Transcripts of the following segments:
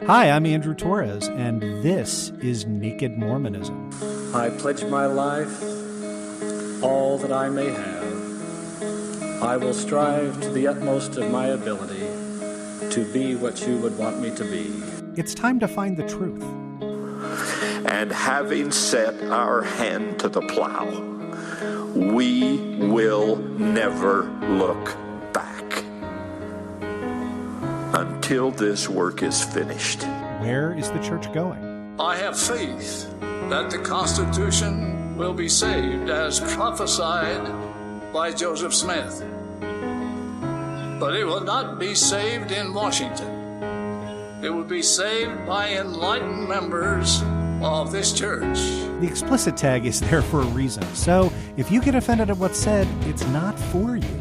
Hi, I'm Andrew Torres, and this is Naked Mormonism. I pledge my life, all that I may have. I will strive to the utmost of my ability to be what you would want me to be. It's time to find the truth. And having set our hand to the plow, we will never look back until this work is finished. Where is the church going? I have faith that the Constitution will be saved as prophesied by Joseph Smith. But it will not be saved in Washington. It will be saved by enlightened members of this church. The explicit tag is there for a reason, so if you get offended at what's said, it's not for you.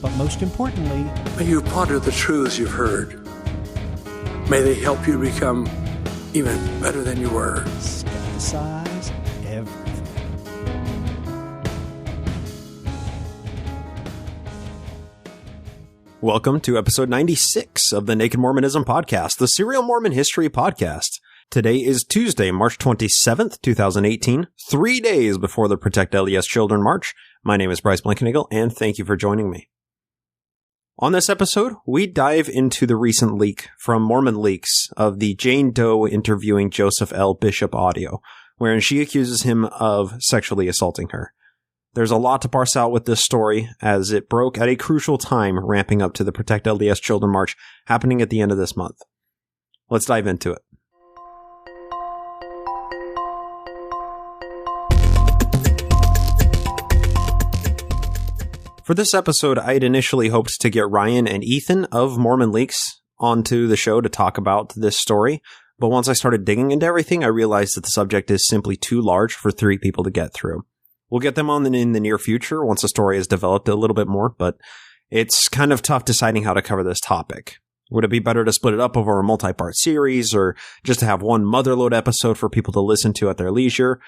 But most importantly, may you ponder the truths you've heard. May they help you become even better than you were. Skepticize everything. Welcome to episode 96 of the Naked Mormonism Podcast, the Serial Mormon History Podcast. Today is Tuesday, March 27th, 2018, 3 days before the Protect LDS Children March. My name is Bryce Blankenagel, and thank you for joining me. On this episode, we dive into the recent leak from Mormon Leaks of the Jane Doe interviewing Joseph L. Bishop audio, wherein she accuses him of sexually assaulting her. There's a lot to parse out with this story, as it broke at a crucial time ramping up to the Protect LDS Children March happening at the end of this month. Let's dive into it. For this episode, I had initially hoped to get Ryan and Ethan of Mormon Leaks onto the show to talk about this story, but once I started digging into everything, I realized that the subject is simply too large for three people to get through. We'll get them on in the near future once the story has developed a little bit more, but it's kind of tough deciding how to cover this topic. Would it be better to split it up over a multi-part series, or just to have one motherload episode for people to listen to at their leisure?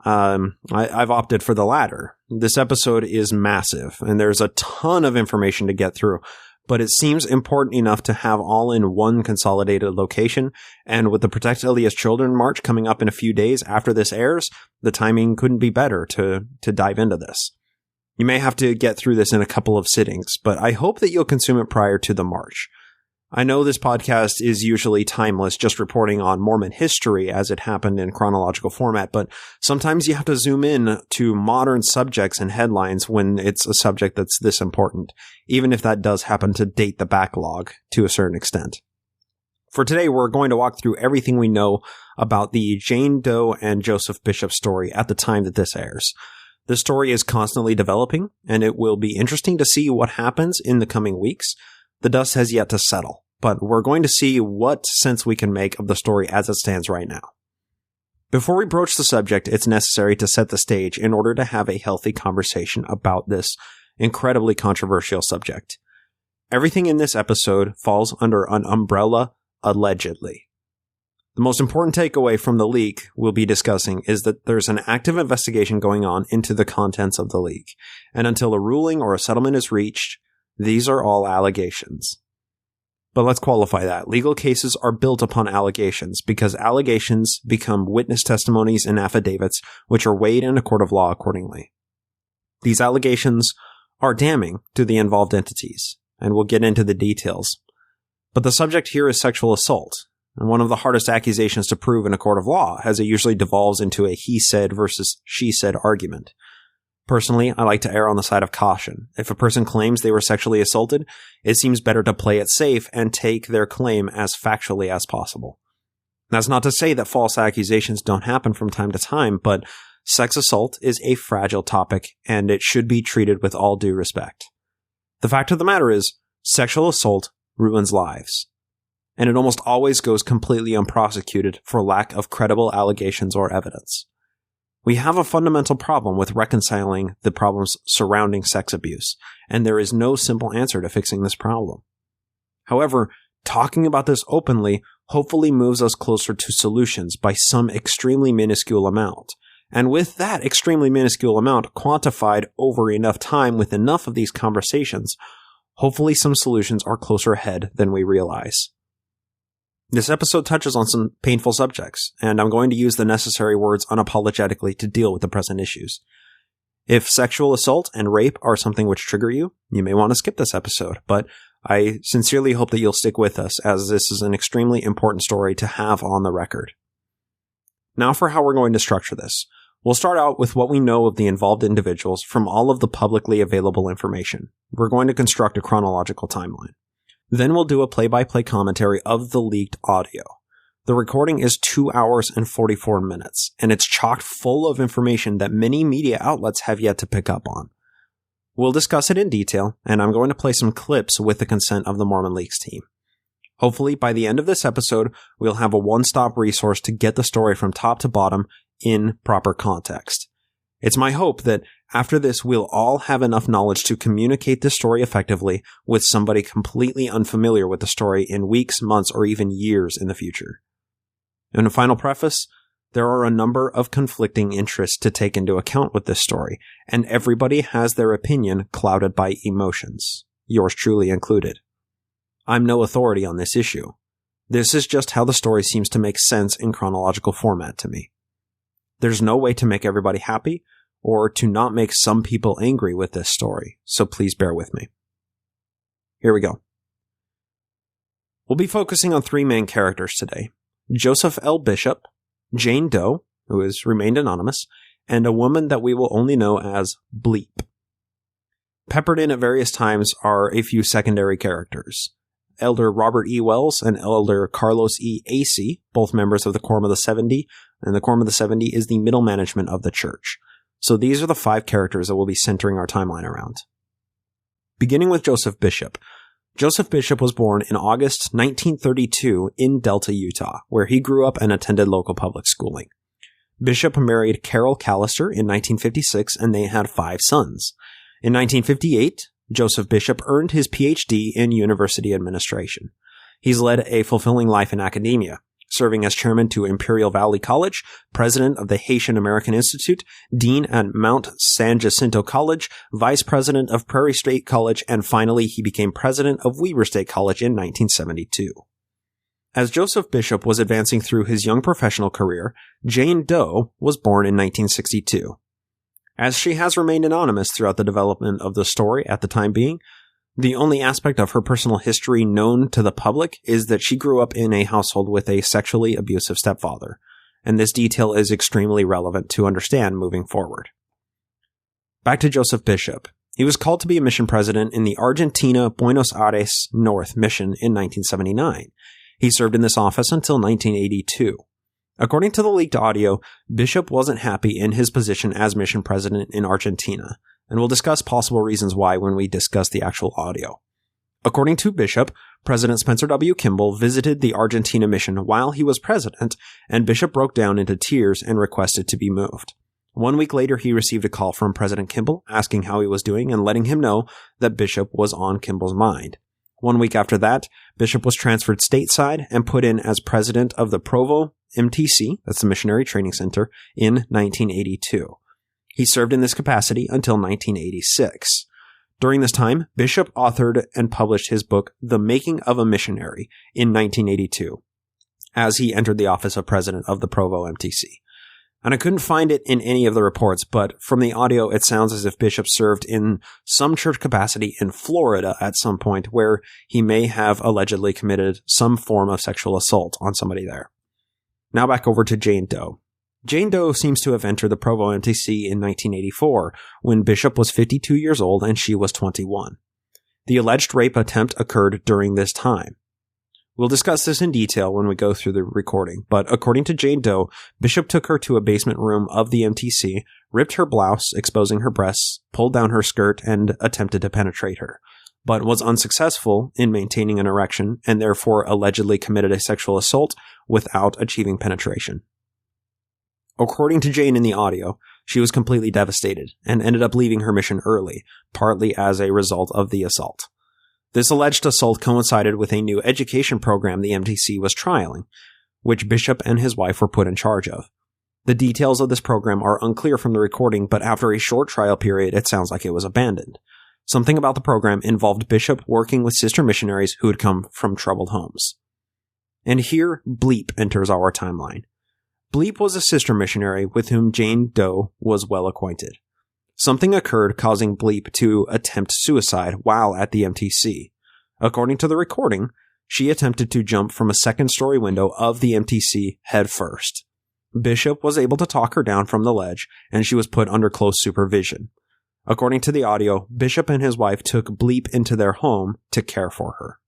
I've opted for the latter. This episode is massive, and there's a ton of information to get through, but it seems important enough to have all in one consolidated location, and with the Protect LDS Children March coming up in a few days after this airs, the timing couldn't be better to dive into this. You may have to get through this in a couple of sittings, but I hope that you'll consume it prior to the March. I know this podcast is usually timeless, just reporting on Mormon history as it happened in chronological format, but sometimes you have to zoom in to modern subjects and headlines when it's a subject that's this important, even if that does happen to date the backlog to a certain extent. For today, we're going to walk through everything we know about the Jane Doe and Joseph Bishop story at the time that this airs. The story is constantly developing, and it will be interesting to see what happens in the coming weeks. The dust has yet to settle, but we're going to see what sense we can make of the story as it stands right now. Before we broach the subject, it's necessary to set the stage in order to have a healthy conversation about this incredibly controversial subject. Everything in this episode falls under an umbrella, allegedly. The most important takeaway from the leak we'll be discussing is that there's an active investigation going on into the contents of the leak, and until a ruling or a settlement is reached, these are all allegations. But let's qualify that. Legal cases are built upon allegations because allegations become witness testimonies and affidavits, which are weighed in a court of law accordingly. These allegations are damning to the involved entities, and we'll get into the details. But the subject here is sexual assault, and one of the hardest accusations to prove in a court of law, as it usually devolves into a he said versus she said argument. Personally, I like to err on the side of caution. If a person claims they were sexually assaulted, it seems better to play it safe and take their claim as factually as possible. That's not to say that false accusations don't happen from time to time, but sex assault is a fragile topic, and it should be treated with all due respect. The fact of the matter is, sexual assault ruins lives, and it almost always goes completely unprosecuted for lack of credible allegations or evidence. We have a fundamental problem with reconciling the problems surrounding sex abuse, and there is no simple answer to fixing this problem. However, talking about this openly hopefully moves us closer to solutions by some extremely minuscule amount. And with that extremely minuscule amount quantified over enough time with enough of these conversations, hopefully some solutions are closer ahead than we realize. This episode touches on some painful subjects, and I'm going to use the necessary words unapologetically to deal with the present issues. If sexual assault and rape are something which trigger you, you may want to skip this episode, but I sincerely hope that you'll stick with us, as this is an extremely important story to have on the record. Now for how we're going to structure this. We'll start out with what we know of the involved individuals from all of the publicly available information. We're going to construct a chronological timeline. Then we'll do a play-by-play commentary of the leaked audio. The recording is 2 hours and 44 minutes, and it's chock full of information that many media outlets have yet to pick up on. We'll discuss it in detail, and I'm going to play some clips with the consent of the Mormon Leaks team. Hopefully, by the end of this episode, we'll have a one-stop resource to get the story from top to bottom in proper context. It's my hope that after this, we'll all have enough knowledge to communicate this story effectively with somebody completely unfamiliar with the story in weeks, months, or even years in the future. In a final preface, there are a number of conflicting interests to take into account with this story, and everybody has their opinion clouded by emotions, yours truly included. I'm no authority on this issue. This is just how the story seems to make sense in chronological format to me. There's no way to make everybody happy, or to not make some people angry with this story, so please bear with me. Here we go. We'll be focusing on 3 main characters today: Joseph L. Bishop, Jane Doe, who has remained anonymous, and a woman that we will only know as Bleep. Peppered in at various times are a few secondary characters: Elder Robert E. Wells and Elder Carlos E. Acey, both members of the Quorum of the 70, and the Quorum of the 70 is the middle management of the church. So these are the 5 characters that we'll be centering our timeline around. Beginning with Joseph Bishop. Joseph Bishop was born in August 1932 in Delta, Utah, where he grew up and attended local public schooling. Bishop married Carol Callister in 1956, and they had 5 sons. In 1958, Joseph Bishop earned his PhD in university administration. He's led a fulfilling life in academia, serving as chairman to Imperial Valley College, president of the Haitian American Institute, dean at Mount San Jacinto College, vice president of Prairie State College, and finally he became president of Weber State College in 1972. As Joseph Bishop was advancing through his young professional career, Jane Doe was born in 1962. As she has remained anonymous throughout the development of the story at the time being, the only aspect of her personal history known to the public is that she grew up in a household with a sexually abusive stepfather, and this detail is extremely relevant to understand moving forward. Back to Joseph Bishop. He was called to be a mission president in the Argentina Buenos Aires North mission in 1979. He served in this office until 1982. According to the leaked audio, Bishop wasn't happy in his position as mission president in Argentina, and we'll discuss possible reasons why when we discuss the actual audio. According to Bishop, President Spencer W. Kimball visited the Argentina mission while he was president, and Bishop broke down into tears and requested to be moved. 1 week later, he received a call from President Kimball asking how he was doing and letting him know that Bishop was on Kimball's mind. 1 week after that, Bishop was transferred stateside and put in as president of the Provo MTC, that's the Missionary Training Center, in 1982. He served in this capacity until 1986. During this time, Bishop authored and published his book, The Making of a Missionary, in 1982, as he entered the office of president of the Provo MTC. And I couldn't find it in any of the reports, but from the audio, it sounds as if Bishop served in some church capacity in Florida at some point where he may have allegedly committed some form of sexual assault on somebody there. Now back over to Jane Doe. Jane Doe seems to have entered the Provo MTC in 1984, when Bishop was 52 years old and she was 21. The alleged rape attempt occurred during this time. We'll discuss this in detail when we go through the recording, but according to Jane Doe, Bishop took her to a basement room of the MTC, ripped her blouse, exposing her breasts, pulled down her skirt, and attempted to penetrate her, but was unsuccessful in maintaining an erection and therefore allegedly committed a sexual assault without achieving penetration. According to Jane in the audio, she was completely devastated and ended up leaving her mission early, partly as a result of the assault. This alleged assault coincided with a new education program the MTC was trialing, which Bishop and his wife were put in charge of. The details of this program are unclear from the recording, but after a short trial period, it sounds like it was abandoned. Something about the program involved Bishop working with sister missionaries who had come from troubled homes. And here, Bleep enters our timeline. Bleep was a sister missionary with whom Jane Doe was well acquainted. Something occurred causing Bleep to attempt suicide while at the MTC. According to the recording, she attempted to jump from a second-story window of the MTC head first. Bishop was able to talk her down from the ledge, and she was put under close supervision. According to the audio, Bishop and his wife took Bleep into their home to care for her.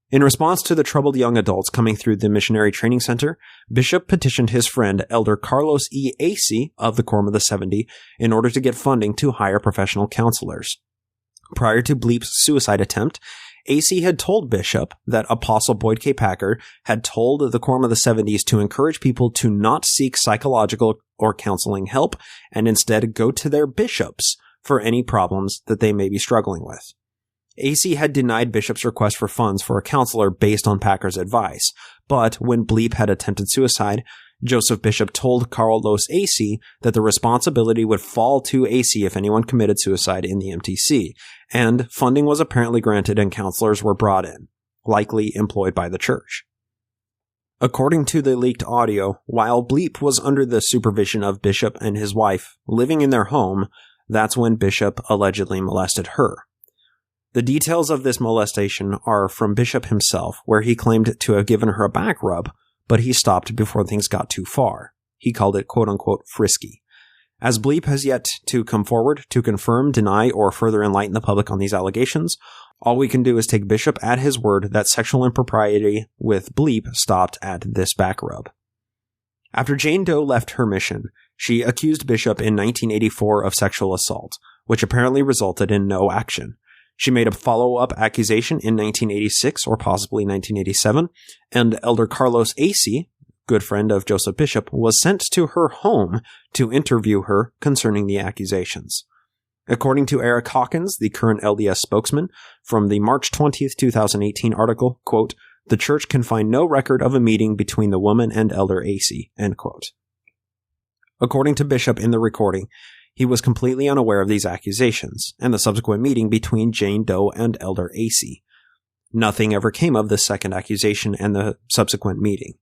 In response to the troubled young adults coming through the Missionary Training Center, Bishop petitioned his friend Elder Carlos E. Acey of the Quorum of the 70 in order to get funding to hire professional counselors. Prior to Bleep's suicide attempt, Acey had told Bishop that Apostle Boyd K. Packer had told the Quorum of the 70s to encourage people to not seek psychological or counseling help and instead go to their bishops for any problems that they may be struggling with. Acey had denied Bishop's request for funds for a counselor based on Packer's advice, but when Bleep had attempted suicide, Joseph Bishop told Carlos Acey that the responsibility would fall to Acey if anyone committed suicide in the MTC, and funding was apparently granted and counselors were brought in, likely employed by the church. According to the leaked audio, while Bleep was under the supervision of Bishop and his wife living in their home, that's when Bishop allegedly molested her. The details of this molestation are from Bishop himself, where he claimed to have given her a back rub, but he stopped before things got too far. He called it quote-unquote frisky. As Bleep has yet to come forward to confirm, deny, or further enlighten the public on these allegations, all we can do is take Bishop at his word that sexual impropriety with Bleep stopped at this back rub. After Jane Doe left her mission, she accused Bishop in 1984 of sexual assault, which apparently resulted in no action. She made a follow-up accusation in 1986 or possibly 1987, and Elder Carlos Acey, good friend of Joseph Bishop, was sent to her home to interview her concerning the accusations. According to Eric Hawkins, the current LDS spokesman, from the March 20th, 2018 article, quote, "The church can find no record of a meeting between the woman and Elder Acey," end quote. According to Bishop in the recording, he was completely unaware of these accusations and the subsequent meeting between Jane Doe and Elder Acey. Nothing ever came of this second accusation and the subsequent meeting.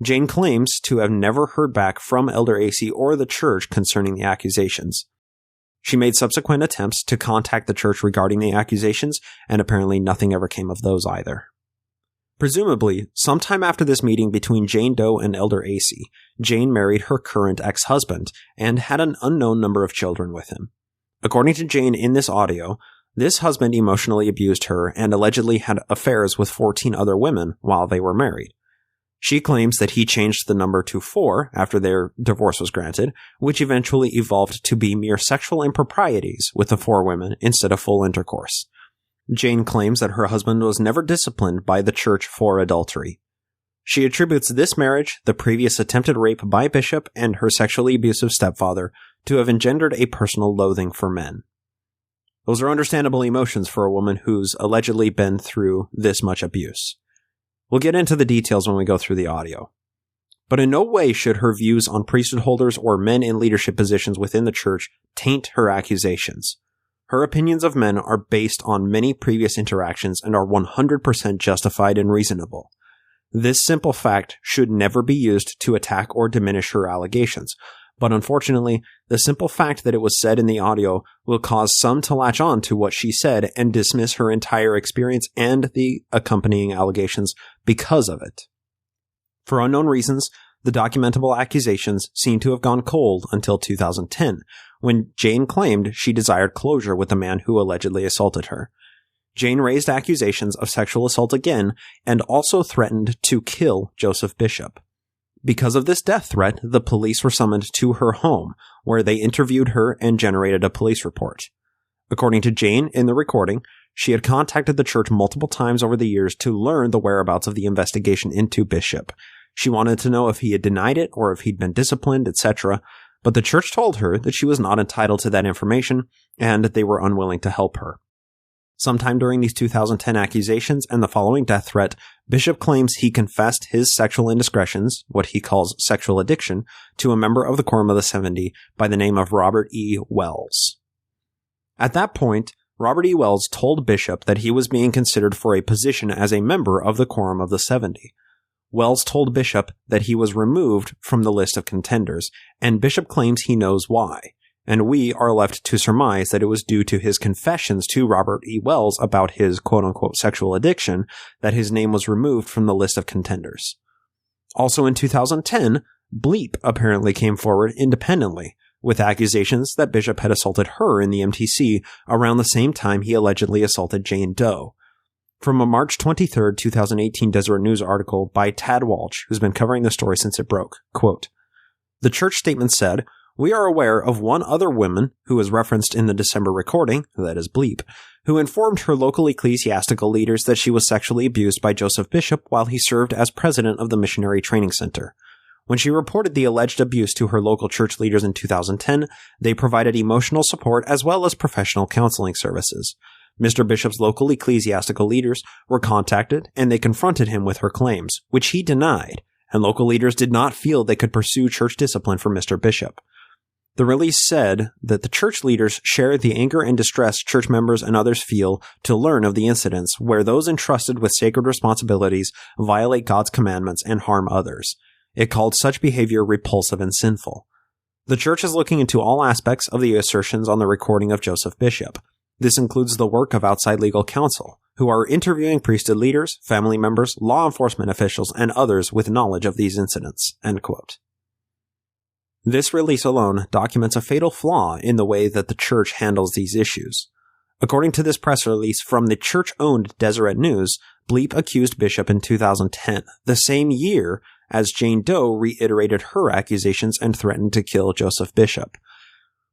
Jane claims to have never heard back from Elder Acey or the church concerning the accusations. She made subsequent attempts to contact the church regarding the accusations, and apparently nothing ever came of those either. Presumably, sometime after this meeting between Jane Doe and Elder Acey, Jane married her current ex-husband and had an unknown number of children with him. According to Jane in this audio, this husband emotionally abused her and allegedly had affairs with 14 other women while they were married. She claims that he changed the number to 4 after their divorce was granted, which eventually evolved to be mere sexual improprieties with the 4 women instead of full intercourse. Jane claims that her husband was never disciplined by the church for adultery. She attributes this marriage, the previous attempted rape by Bishop, and her sexually abusive stepfather to have engendered a personal loathing for men. Those are understandable emotions for a woman who's allegedly been through this much abuse. We'll get into the details when we go through the audio. But in no way should her views on priesthood holders or men in leadership positions within the church taint her accusations. Her opinions of men are based on many previous interactions and are 100% justified and reasonable. This simple fact should never be used to attack or diminish her allegations, but unfortunately, the simple fact that it was said in the audio will cause some to latch on to what she said and dismiss her entire experience and the accompanying allegations because of it. For unknown reasons, the documentable accusations seem to have gone cold until 2010, when Jane claimed she desired closure with the man who allegedly assaulted her. Jane raised accusations of sexual assault again and also threatened to kill Joseph Bishop. Because of this death threat, the police were summoned to her home, where they interviewed her and generated a police report. According to Jane in the recording, she had contacted the church multiple times over the years to learn the whereabouts of the investigation into Bishop. She wanted to know if he had denied it or if he'd been disciplined, etc., but the church told her that she was not entitled to that information and that they were unwilling to help her. Sometime during these 2010 accusations and the following death threat, Bishop claims he confessed his sexual indiscretions, what he calls sexual addiction, to a member of the Quorum of the 70 by the name of Robert E. Wells. At that point, Robert E. Wells told Bishop that he was being considered for a position as a member of the Quorum of the 70. Wells told Bishop that he was removed from the list of contenders, and Bishop claims he knows why, and we are left to surmise that it was due to his confessions to Robert E. Wells about his quote-unquote sexual addiction that his name was removed from the list of contenders. Also in 2010, Bleep apparently came forward independently with accusations that Bishop had assaulted her in the MTC around the same time he allegedly assaulted Jane Doe. From a March 23, 2018 Deseret News article by Tad Walsh, who's been covering the story since it broke, quote, "The church statement said, 'We are aware of one other woman who was referenced in the December recording,' that is Bleep, 'who informed her local ecclesiastical leaders that she was sexually abused by Joseph Bishop while he served as president of the Missionary Training Center. When she reported the alleged abuse to her local church leaders in 2010, they provided emotional support as well as professional counseling services. Mr. Bishop's local ecclesiastical leaders were contacted and they confronted him with her claims, which he denied, and local leaders did not feel they could pursue church discipline for Mr. Bishop. The release said that the church leaders share the anger and distress church members and others feel to learn of the incidents where those entrusted with sacred responsibilities violate God's commandments and harm others. It called such behavior repulsive and sinful. The church is looking into all aspects of the assertions on the recording of Joseph Bishop. This includes the work of outside legal counsel, who are interviewing priesthood leaders, family members, law enforcement officials, and others with knowledge of these incidents." End quote. This release alone documents a fatal flaw in the way that the church handles these issues. According to this press release from the church-owned Deseret News, Bleep accused Bishop in 2010, the same year as Jane Doe reiterated her accusations and threatened to kill Joseph Bishop.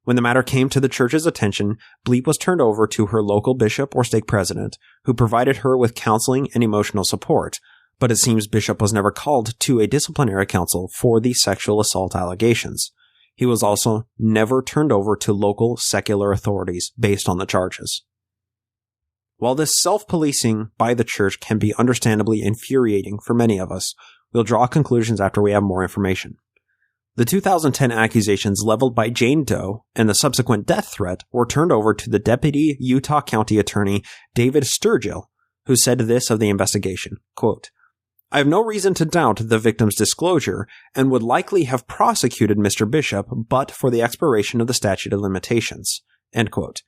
When the matter came to the church's attention, Bleep was turned over to her local bishop or stake president, who provided her with counseling and emotional support, but it seems Bishop was never called to a disciplinary council for the sexual assault allegations. He was also never turned over to local secular authorities based on the charges. While this self-policing by the church can be understandably infuriating for many of us, we'll draw conclusions after we have more information. The 2010 accusations leveled by Jane Doe and the subsequent death threat were turned over to the Deputy Utah County Attorney David Sturgill, who said this of the investigation, quote, "I have no reason to doubt the victim's disclosure and would likely have prosecuted Mr. Bishop but for the expiration of the statute of limitations." End quote.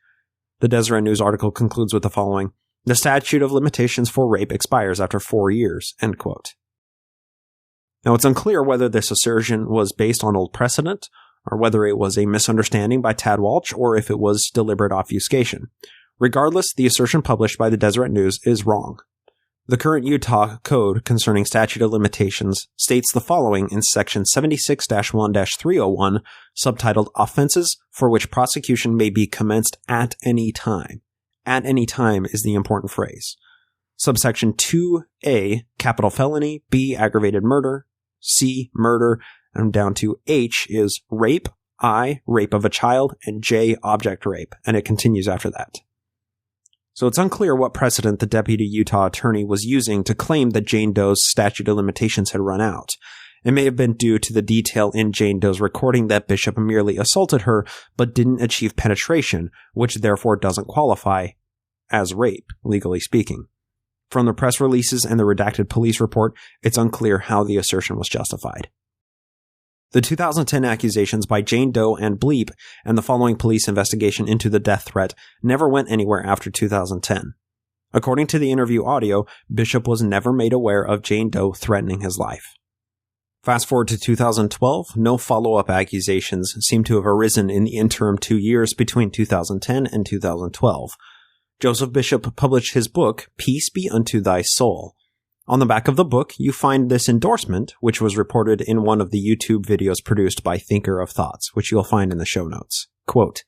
The Deseret News article concludes with the following, "The statute of limitations for rape expires after 4 years." End quote. Now, it's unclear whether this assertion was based on old precedent, or whether it was a misunderstanding by Tad Walsh, or if it was deliberate obfuscation. Regardless, the assertion published by the Deseret News is wrong. The current Utah Code concerning statute of limitations states the following in Section 76-1-301, subtitled Offenses for which prosecution may be commenced at any time. At any time is the important phrase. Subsection 2A, capital felony, B, aggravated murder, C, murder, and down to H is rape, I, rape of a child, and J, object rape, and it continues after that. So it's unclear what precedent the deputy Utah attorney was using to claim that Jane Doe's statute of limitations had run out. It may have been due to the detail in Jane Doe's recording that Bishop merely assaulted her, but didn't achieve penetration, which therefore doesn't qualify as rape, legally speaking. From the press releases and the redacted police report, it's unclear how the assertion was justified. The 2010 accusations by Jane Doe and Bleep and the following police investigation into the death threat never went anywhere after 2010. According to the interview audio, Bishop was never made aware of Jane Doe threatening his life. Fast forward to 2012, no follow-up accusations seem to have arisen in the interim 2 years between 2010 and 2012. Joseph Bishop published his book, Peace Be Unto Thy Soul. On the back of the book, you find this endorsement, which was reported in one of the YouTube videos produced by Thinker of Thoughts, which you'll find in the show notes. Quote,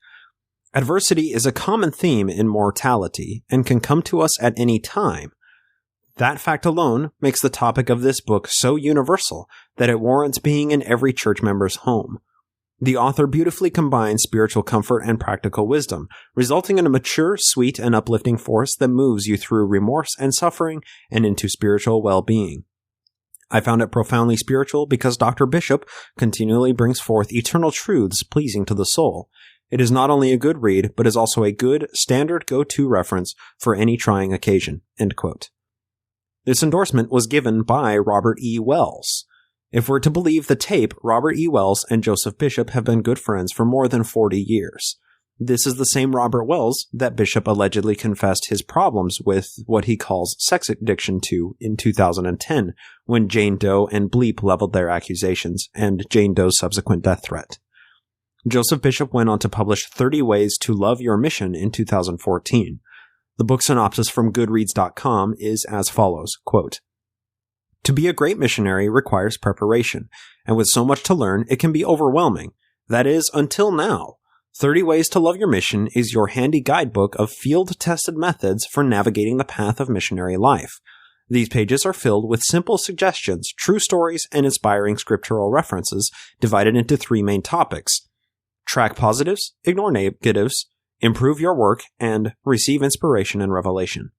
"Adversity is a common theme in mortality and can come to us at any time. That fact alone makes the topic of this book so universal that it warrants being in every church member's home. The author beautifully combines spiritual comfort and practical wisdom, resulting in a mature, sweet, and uplifting force that moves you through remorse and suffering and into spiritual well-being. I found it profoundly spiritual because Dr. Bishop continually brings forth eternal truths pleasing to the soul. It is not only a good read, but is also a good, standard go-to reference for any trying occasion." End quote. This endorsement was given by Robert E. Wells. If we're to believe the tape, Robert E. Wells and Joseph Bishop have been good friends for more than 40 years. This is the same Robert Wells that Bishop allegedly confessed his problems with what he calls sex addiction to in 2010, when Jane Doe and Bleep leveled their accusations, and Jane Doe's subsequent death threat. Joseph Bishop went on to publish 30 Ways to Love Your Mission in 2014. The book synopsis from Goodreads.com is as follows, quote, "To be a great missionary requires preparation, and with so much to learn, it can be overwhelming. That is, until now. 30 Ways to Love Your Mission is your handy guidebook of field-tested methods for navigating the path of missionary life. These pages are filled with simple suggestions, true stories, and inspiring scriptural references divided into 3 main topics: track positives, ignore negatives, improve your work, and receive inspiration and revelation.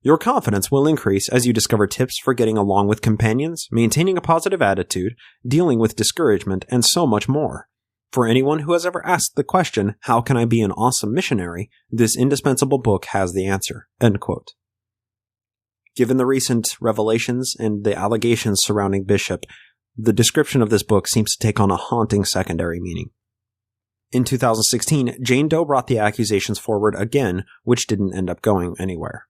Your confidence will increase as you discover tips for getting along with companions, maintaining a positive attitude, dealing with discouragement, and so much more. For anyone who has ever asked the question, how can I be an awesome missionary, this indispensable book has the answer." End quote. Given the recent revelations and the allegations surrounding Bishop, the description of this book seems to take on a haunting secondary meaning. In 2016, Jane Doe brought the accusations forward again, which didn't end up going anywhere.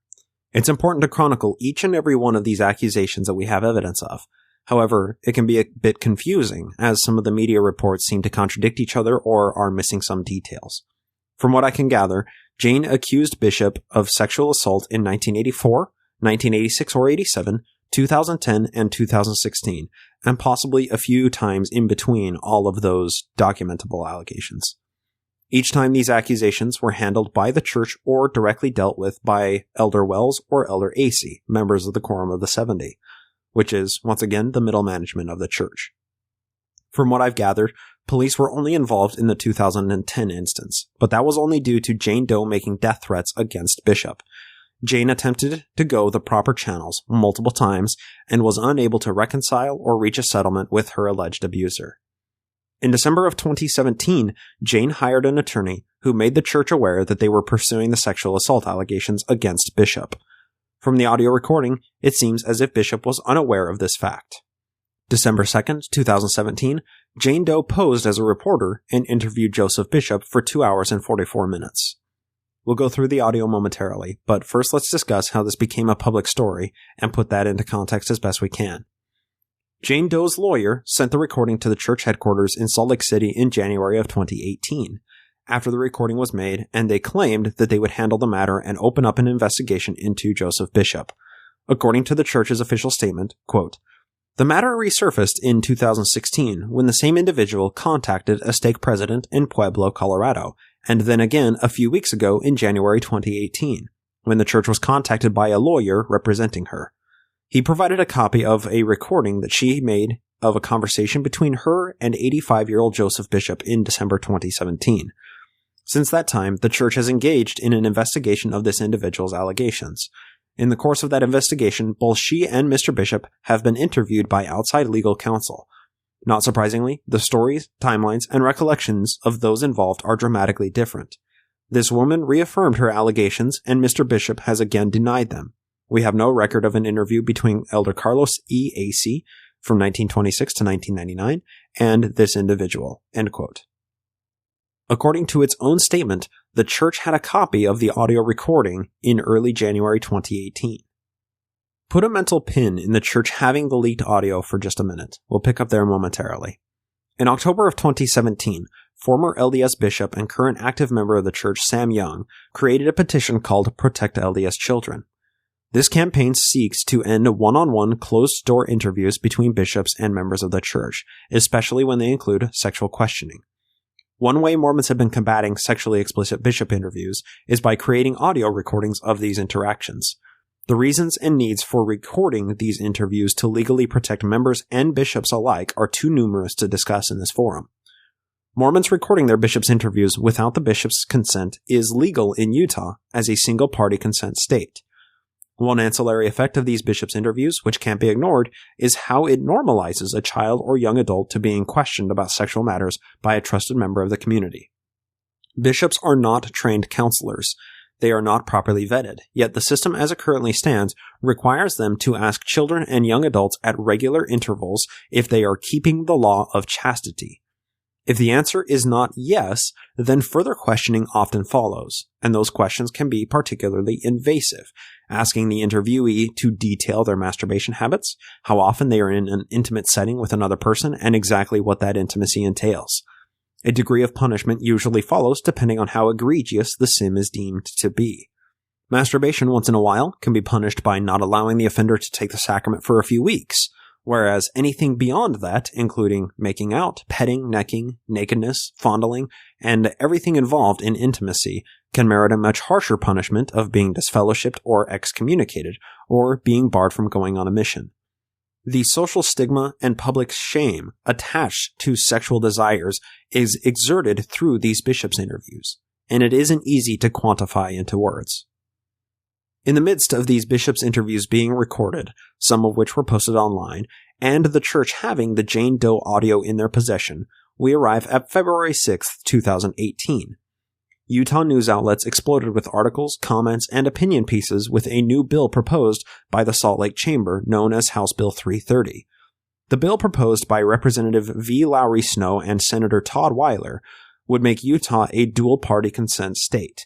It's important to chronicle each and every one of these accusations that we have evidence of. However, it can be a bit confusing, as some of the media reports seem to contradict each other or are missing some details. From what I can gather, Jane accused Bishop of sexual assault in 1984, 1986 or 87, 2010, and 2016, and possibly a few times in between all of those documentable allegations. Each time these accusations were handled by the church or directly dealt with by Elder Wells or Elder Acey, members of the Quorum of the 70, which is, once again, the middle management of the church. From what I've gathered, police were only involved in the 2010 instance, but that was only due to Jane Doe making death threats against Bishop. Jane attempted to go the proper channels multiple times and was unable to reconcile or reach a settlement with her alleged abuser. In December of 2017, Jane hired an attorney who made the church aware that they were pursuing the sexual assault allegations against Bishop. From the audio recording, it seems as if Bishop was unaware of this fact. December 2nd, 2017, Jane Doe posed as a reporter and interviewed Joseph Bishop for 2 hours and 44 minutes. We'll go through the audio momentarily, but first let's discuss how this became a public story and put that into context as best we can. Jane Doe's lawyer sent the recording to the church headquarters in Salt Lake City in January of 2018. After the recording was made, and they claimed that they would handle the matter and open up an investigation into Joseph Bishop. According to the church's official statement, quote, "The matter resurfaced in 2016 when the same individual contacted a stake president in Pueblo, Colorado, and then again a few weeks ago in January 2018, when the church was contacted by a lawyer representing her. He provided a copy of a recording that she made of a conversation between her and 85-year-old Joseph Bishop in December 2017. Since that time, the church has engaged in an investigation of this individual's allegations. In the course of that investigation, both she and Mr. Bishop have been interviewed by outside legal counsel. Not surprisingly, the stories, timelines, and recollections of those involved are dramatically different. This woman reaffirmed her allegations, and Mr. Bishop has again denied them. We have no record of an interview between Elder Carlos E. Acey from 1926 to 1999 and this individual." End quote. According to its own statement, the church had a copy of the audio recording in early January 2018. Put a mental pin in the church having the leaked audio for just a minute. We'll pick up there momentarily. In October of 2017, former LDS bishop and current active member of the church Sam Young created a petition called Protect LDS Children. This campaign seeks to end one-on-one closed-door interviews between bishops and members of the church, especially when they include sexual questioning. One way Mormons have been combating sexually explicit bishop interviews is by creating audio recordings of these interactions. The reasons and needs for recording these interviews to legally protect members and bishops alike are too numerous to discuss in this forum. Mormons recording their bishops' interviews without the bishop's consent is legal in Utah as a single-party consent state. One ancillary effect of these bishops' interviews, which can't be ignored, is how it normalizes a child or young adult to being questioned about sexual matters by a trusted member of the community. Bishops are not trained counselors. they are not properly vetted, yet the system as it currently stands requires them to ask children and young adults at regular intervals if they are keeping the law of chastity. If the answer is not yes, then further questioning often follows, and those questions can be particularly invasive, asking the interviewee to detail their masturbation habits, how often they are in an intimate setting with another person, and exactly what that intimacy entails. A degree of punishment usually follows depending on how egregious the sin is deemed to be. Masturbation once in a while can be punished by not allowing the offender to take the sacrament for a few weeks, whereas anything beyond that, including making out, petting, necking, nakedness, fondling, and everything involved in intimacy, can merit a much harsher punishment of being disfellowshipped or excommunicated, or being barred from going on a mission. The social stigma and public shame attached to sexual desires is exerted through these bishops' interviews, and it isn't easy to quantify into words. In the midst of these bishops' interviews being recorded, some of which were posted online, and the church having the Jane Doe audio in their possession, we arrive at February 6, 2018. Utah news outlets exploded with articles, comments, and opinion pieces with a new bill proposed by the Salt Lake Chamber known as House Bill 330. The bill proposed by Representative V. Lowry Snow and Senator Todd Weiler would make Utah a dual-party consent state.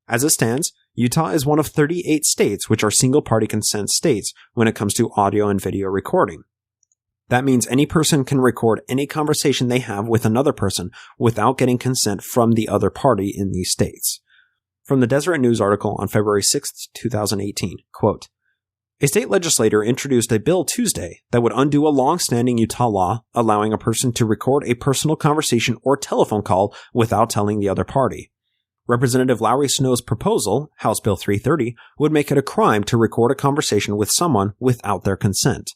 As it stands, Utah is one of 38 states which are single-party consent states when it comes to audio and video recording. That means any person can record any conversation they have with another person without getting consent from the other party in these states. From the Deseret News article on February 6, 2018, quote, "A state legislator introduced a bill Tuesday that would undo a long-standing Utah law allowing a person to record a personal conversation or telephone call without telling the other party. Representative Lowry Snow's proposal, House Bill 330, would make it a crime to record a conversation with someone without their consent.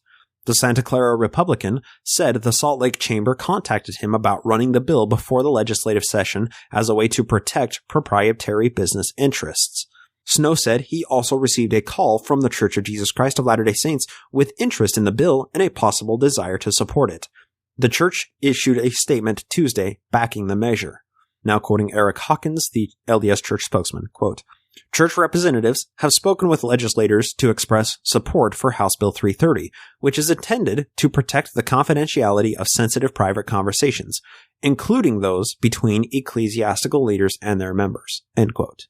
The Santa Clara Republican said the Salt Lake Chamber contacted him about running the bill before the legislative session as a way to protect proprietary business interests. Snow said he also received a call from the Church of Jesus Christ of Latter-day Saints with interest in the bill and a possible desire to support it. The church issued a statement Tuesday backing the measure." Now quoting Eric Hawkins, the LDS Church spokesman, quote, "Church representatives have spoken with legislators to express support for House Bill 330, which is intended to protect the confidentiality of sensitive private conversations, including those between ecclesiastical leaders and their members." End quote.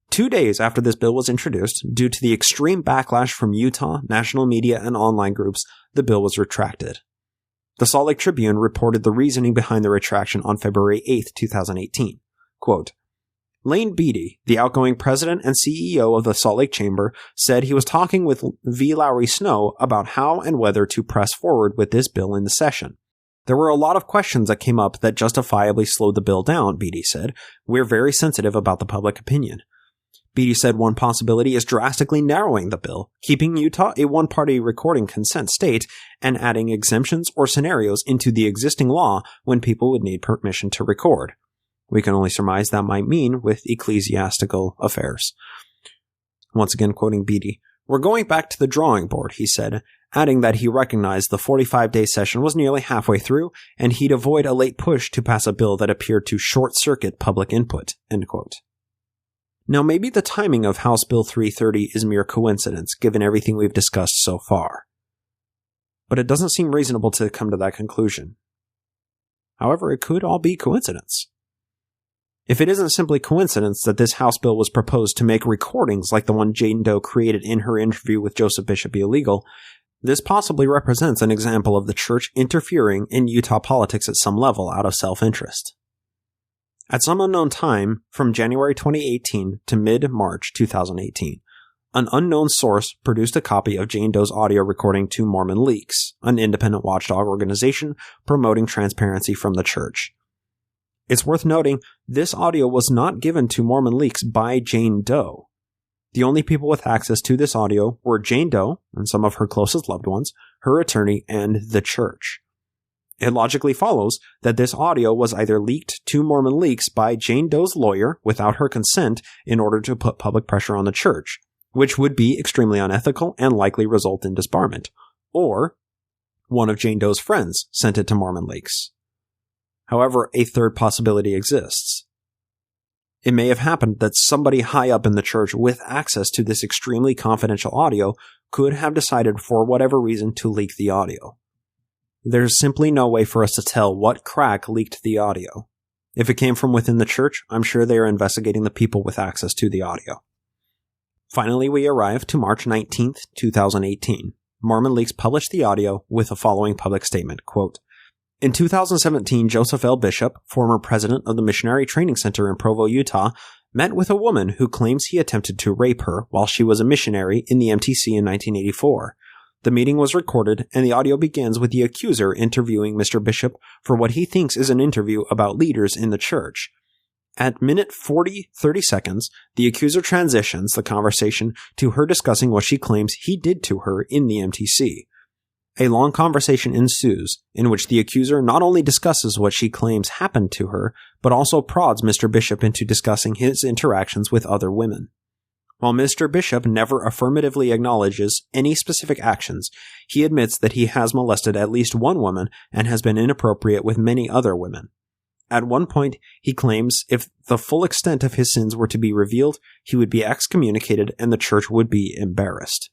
2 days after this bill was introduced, due to the extreme backlash from Utah, national media, and online groups, the bill was retracted. The Salt Lake Tribune reported the reasoning behind the retraction on February 8, 2018. Quote, "Lane Beatty, the outgoing president and CEO of the Salt Lake Chamber, said he was talking with V. Lowry Snow about how and whether to press forward with this bill in the session. There were a lot of questions that came up that justifiably slowed the bill down," Beatty said. "We're very sensitive about the public opinion." Beatty said one possibility is drastically narrowing the bill, keeping Utah a one-party recording consent state, and adding exemptions or scenarios into the existing law when people would need permission to record. We can only surmise that might mean with ecclesiastical affairs. Once again quoting Beatty, "We're going back to the drawing board," he said, adding that he recognized the 45-day session was nearly halfway through, and he'd avoid a late push to pass a bill that appeared to short-circuit public input. End quote. Now, maybe the timing of House Bill 330 is mere coincidence, given everything we've discussed so far. But it doesn't seem reasonable to come to that conclusion. However, it could all be coincidence. If it isn't simply coincidence that this House bill was proposed to make recordings like the one Jane Doe created in her interview with Joseph Bishop illegal, this possibly represents an example of the church interfering in Utah politics at some level out of self-interest. At some unknown time, from January 2018 to mid-March 2018, an unknown source produced a copy of Jane Doe's audio recording to Mormon Leaks, an independent watchdog organization promoting transparency from the church. It's worth noting, this audio was not given to Mormon Leaks by Jane Doe. The only people with access to this audio were Jane Doe and some of her closest loved ones, her attorney, and the church. It logically follows that this audio was either leaked to Mormon Leaks by Jane Doe's lawyer without her consent in order to put public pressure on the church, which would be extremely unethical and likely result in disbarment, or one of Jane Doe's friends sent it to Mormon Leaks. However, a third possibility exists. It may have happened that somebody high up in the church with access to this extremely confidential audio could have decided for whatever reason to leak the audio. There's simply no way for us to tell what crack leaked the audio. If it came from within the church, I'm sure they are investigating the people with access to the audio. Finally, we arrive to March 19th, 2018. Mormon Leaks published the audio with the following public statement, quote, "In 2017, Joseph L. Bishop, former president of the Missionary Training Center in Provo, Utah, met with a woman who claims he attempted to rape her while she was a missionary in the MTC in 1984. The meeting was recorded, and the audio begins with the accuser interviewing Mr. Bishop for what he thinks is an interview about leaders in the church. At minute 30 seconds, the accuser transitions the conversation to her discussing what she claims he did to her in the MTC. A long conversation ensues, in which the accuser not only discusses what she claims happened to her, but also prods Mr. Bishop into discussing his interactions with other women. While Mr. Bishop never affirmatively acknowledges any specific actions, he admits that he has molested at least one woman and has been inappropriate with many other women. At one point, he claims if the full extent of his sins were to be revealed, he would be excommunicated and the church would be embarrassed.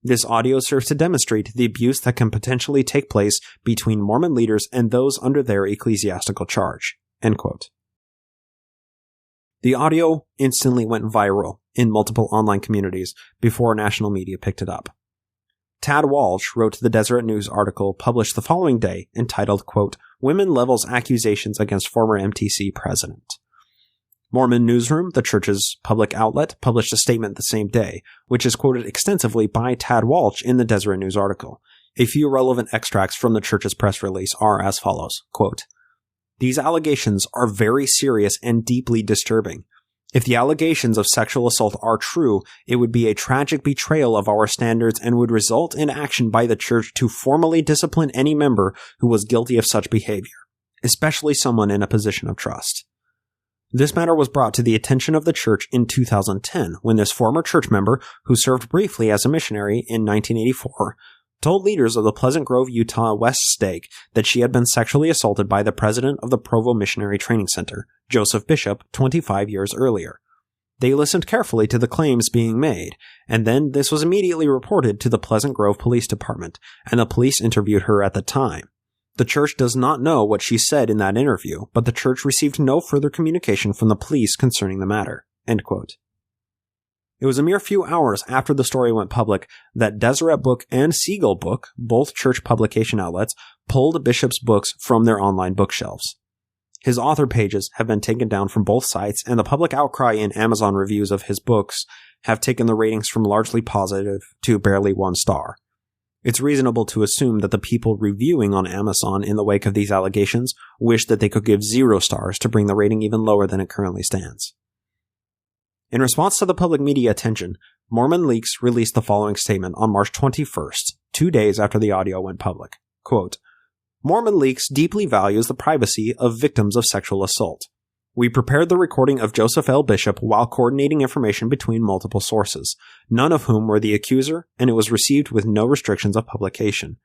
This audio serves to demonstrate the abuse that can potentially take place between Mormon leaders and those under their ecclesiastical charge." End quote. The audio instantly went viral in multiple online communities before national media picked it up. Tad Walsh wrote the Deseret News article published the following day entitled, quote, "Women Levels Accusations Against Former MTC President." Mormon Newsroom, the church's public outlet, published a statement the same day, which is quoted extensively by Tad Walsh in the Deseret News article. A few relevant extracts from the church's press release are as follows, quote, "These allegations are very serious and deeply disturbing. If the allegations of sexual assault are true, it would be a tragic betrayal of our standards and would result in action by the church to formally discipline any member who was guilty of such behavior, especially someone in a position of trust. This matter was brought to the attention of the church in 2010 when this former church member, who served briefly as a missionary in 1984, told leaders of the Pleasant Grove, Utah West Stake that she had been sexually assaulted by the president of the Provo Missionary Training Center, Joseph Bishop, 25 years earlier. They listened carefully to the claims being made, and then this was immediately reported to the Pleasant Grove Police Department, and the police interviewed her at the time. The church does not know what she said in that interview, but the church received no further communication from the police concerning the matter." End quote. It was a mere few hours after the story went public that Deseret Book and Siegel Book, both church publication outlets, pulled Bishop's books from their online bookshelves. His author pages have been taken down from both sites, and the public outcry in Amazon reviews of his books have taken the ratings from largely positive to barely 1 star. It's reasonable to assume that the people reviewing on Amazon in the wake of these allegations wish that they could give 0 stars to bring the rating even lower than it currently stands. In response to the public media attention, Mormon Leaks released the following statement on March 21st, 2 days after the audio went public. Quote, "Mormon Leaks deeply values the privacy of victims of sexual assault. We prepared the recording of Joseph L. Bishop while coordinating information between multiple sources, none of whom were the accuser, and it was received with no restrictions of publication.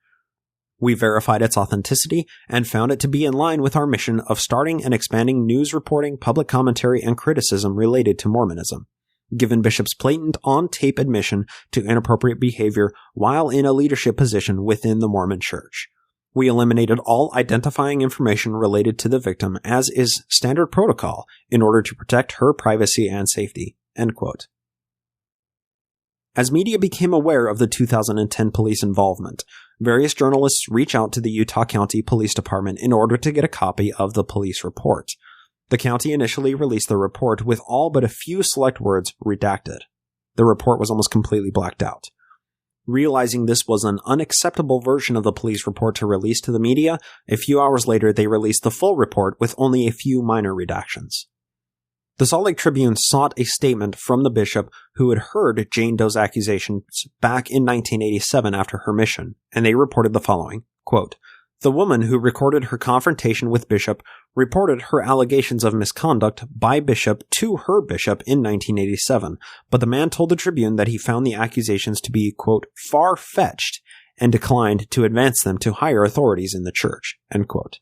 We verified its authenticity and found it to be in line with our mission of starting and expanding news reporting, public commentary, and criticism related to Mormonism. Given Bishop's blatant on-tape admission to inappropriate behavior while in a leadership position within the Mormon Church, we eliminated all identifying information related to the victim, as is standard protocol, in order to protect her privacy and safety." End quote. As media became aware of the 2010 police involvement, various journalists reached out to the Utah County Police Department in order to get a copy of the police report. The county initially released the report with all but a few select words redacted. The report was almost completely blacked out. Realizing this was an unacceptable version of the police report to release to the media, a few hours later they released the full report with only a few minor redactions. The Salt Lake Tribune sought a statement from the bishop who had heard Jane Doe's accusations back in 1987 after her mission, and they reported the following, quote, "The woman who recorded her confrontation with Bishop reported her allegations of misconduct by Bishop to her bishop in 1987, but the man told the Tribune that he found the accusations to be, quote, far-fetched and declined to advance them to higher authorities in the church." End quote.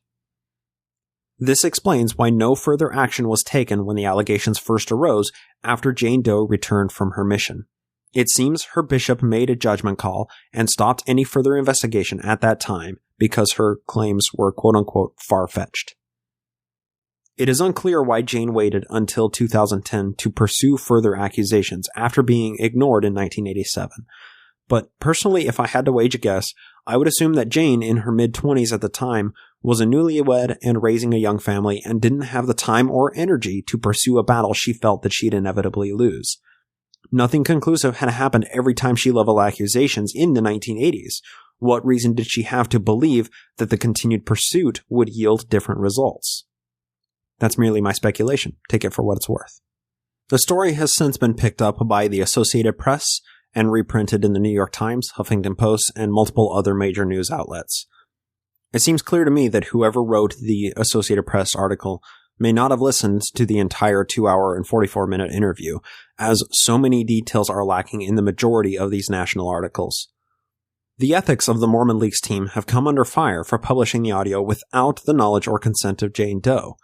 This explains why no further action was taken when the allegations first arose after Jane Doe returned from her mission. It seems her bishop made a judgment call and stopped any further investigation at that time because her claims were quote-unquote far-fetched. It is unclear why Jane waited until 2010 to pursue further accusations after being ignored in 1987. But personally, if I had to wage a guess, I would assume that Jane, in her mid-20s at the time, was a newlywed and raising a young family and didn't have the time or energy to pursue a battle she felt that she'd inevitably lose. Nothing conclusive had happened every time she leveled accusations in the 1980s. What reason did she have to believe that the continued pursuit would yield different results? That's merely my speculation. Take it for what it's worth. The story has since been picked up by the Associated Press and reprinted in the New York Times, Huffington Post, and multiple other major news outlets. It seems clear to me that whoever wrote the Associated Press article may not have listened to the entire 2-hour and 44-minute interview, as so many details are lacking in the majority of these national articles. The ethics of the Mormon Leaks team have come under fire for publishing the audio without the knowledge or consent of Jane Doe.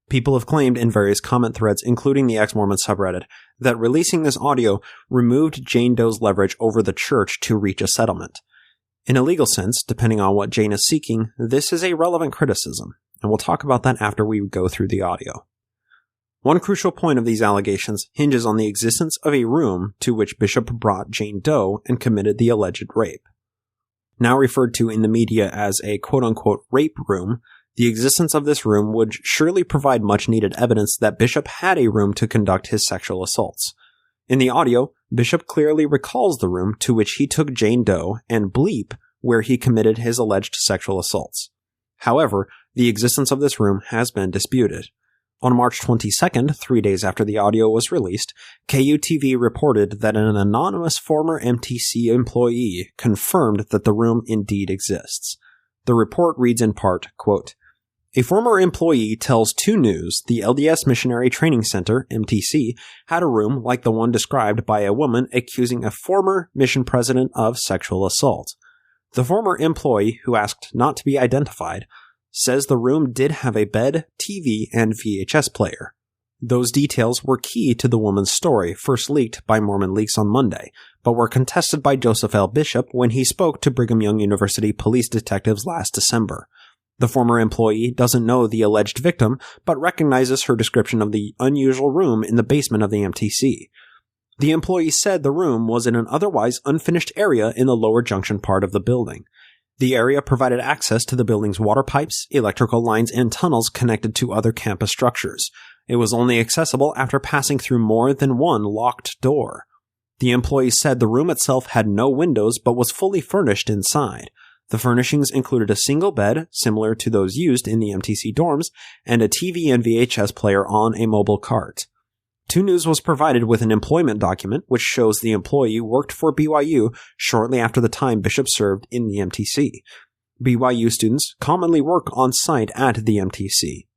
People have claimed in various comment threads, including the ex-Mormon subreddit, that releasing this audio removed Jane Doe's leverage over the church to reach a settlement. In a legal sense, depending on what Jane is seeking, this is a relevant criticism, and we'll talk about that after we go through the audio. One crucial point of these allegations hinges on the existence of a room to which Bishop brought Jane Doe and committed the alleged rape. Now referred to in the media as a quote-unquote rape room, the existence of this room would surely provide much-needed evidence that Bishop had a room to conduct his sexual assaults. In the audio, Bishop clearly recalls the room to which he took Jane Doe and bleep where he committed his alleged sexual assaults. However, the existence of this room has been disputed. On March 22nd, 3 days after the audio was released, KUTV reported that an anonymous former MTC employee confirmed that the room indeed exists. The report reads in part, quote, "A former employee tells 2 News the LDS Missionary Training Center, MTC, had a room like the one described by a woman accusing a former mission president of sexual assault. The former employee, who asked not to be identified, says the room did have a bed, TV, and VHS player. Those details were key to the woman's story, first leaked by Mormon Leaks on Monday, but were contested by Joseph L. Bishop when he spoke to Brigham Young University police detectives last December. The former employee doesn't know the alleged victim, but recognizes her description of the unusual room in the basement of the MTC. The employee said the room was in an otherwise unfinished area in the lower junction part of the building. The area provided access to the building's water pipes, electrical lines, and tunnels connected to other campus structures. It was only accessible after passing through more than one locked door. The employee said the room itself had no windows but was fully furnished inside. The furnishings included a single bed, similar to those used in the MTC dorms, and a TV and VHS player on a mobile cart. 2 News was provided with an employment document which shows the employee worked for BYU shortly after the time Bishop served in the MTC. BYU students commonly work on site at the MTC.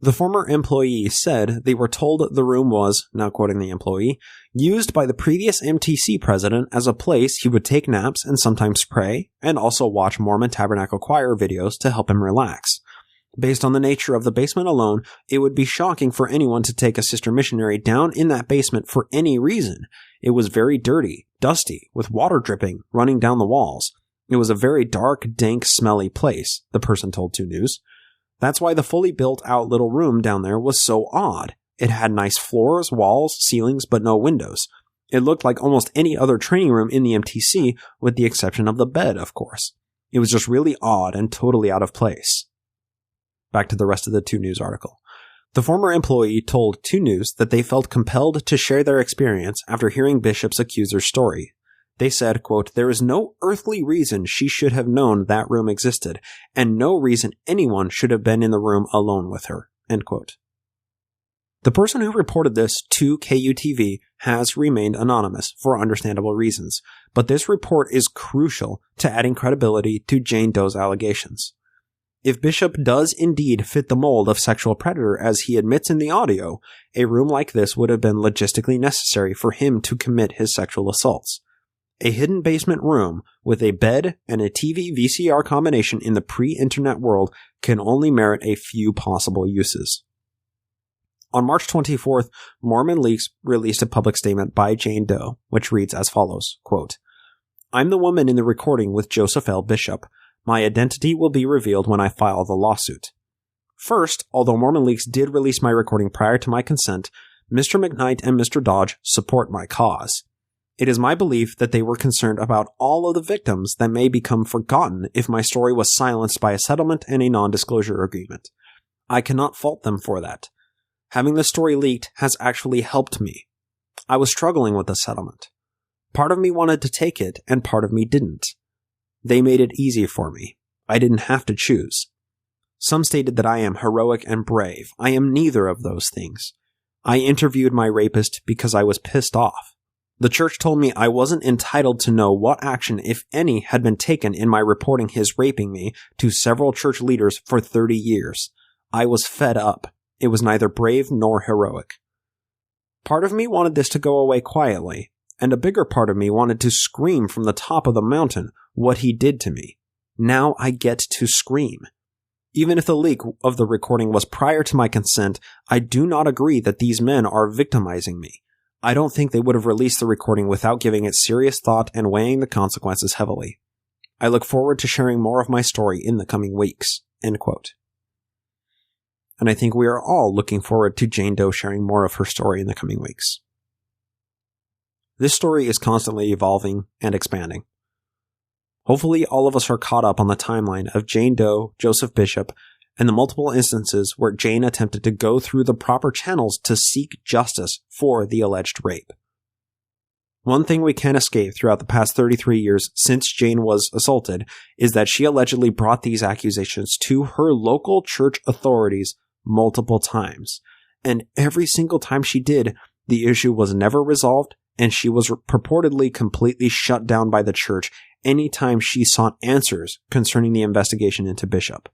The former employee said they were told the room was, now quoting the employee, used by the previous MTC president as a place he would take naps and sometimes pray, and also watch Mormon Tabernacle Choir videos to help him relax. Based on the nature of the basement alone, it would be shocking for anyone to take a sister missionary down in that basement for any reason. It was very dirty, dusty, with water dripping, running down the walls. It was a very dark, dank, smelly place, the person told 2 News. That's why the fully built-out little room down there was so odd. It had nice floors, walls, ceilings, but no windows. It looked like almost any other training room in the MTC, with the exception of the bed, of course. It was just really odd and totally out of place. Back to the rest of the 2 News article. The former employee told 2 News that they felt compelled to share their experience after hearing Bishop's accuser's story. They said, quote, "There is no earthly reason she should have known that room existed, and no reason anyone should have been in the room alone with her," end quote. The person who reported this to KUTV has remained anonymous for understandable reasons, but this report is crucial to adding credibility to Jane Doe's allegations. If Bishop does indeed fit the mold of sexual predator as he admits in the audio, a room like this would have been logistically necessary for him to commit his sexual assaults. A hidden basement room with a bed and a TV VCR combination in the pre-internet world can only merit a few possible uses. On March 24th, Mormon Leaks released a public statement by Jane Doe, which reads as follows, quote, "I'm the woman in the recording with Joseph L. Bishop. My identity will be revealed when I file the lawsuit. First, although Mormon Leaks did release my recording prior to my consent, Mr. McKnight and Mr. Dodge support my cause. It is my belief that they were concerned about all of the victims that may become forgotten if my story was silenced by a settlement and a non-disclosure agreement. I cannot fault them for that. Having the story leaked has actually helped me. I was struggling with the settlement. Part of me wanted to take it, and part of me didn't. They made it easy for me. I didn't have to choose. Some stated that I am heroic and brave. I am neither of those things. I interviewed my rapist because I was pissed off. The church told me I wasn't entitled to know what action, if any, had been taken in my reporting his raping me to several church leaders for 30 years. I was fed up. It was neither brave nor heroic. Part of me wanted this to go away quietly, and a bigger part of me wanted to scream from the top of the mountain what he did to me. Now I get to scream. Even if the leak of the recording was prior to my consent, I do not agree that these men are victimizing me. I don't think they would have released the recording without giving it serious thought and weighing the consequences heavily. I look forward to sharing more of my story in the coming weeks." End quote. And I think we are all looking forward to Jane Doe sharing more of her story in the coming weeks. This story is constantly evolving and expanding. Hopefully all of us are caught up on the timeline of Jane Doe, Joseph Bishop, and the multiple instances where Jane attempted to go through the proper channels to seek justice for the alleged rape. One thing we can't escape throughout the past 33 years since Jane was assaulted is that she allegedly brought these accusations to her local church authorities multiple times. And every single time she did, the issue was never resolved, and she was purportedly completely shut down by the church anytime she sought answers concerning the investigation into Bishop.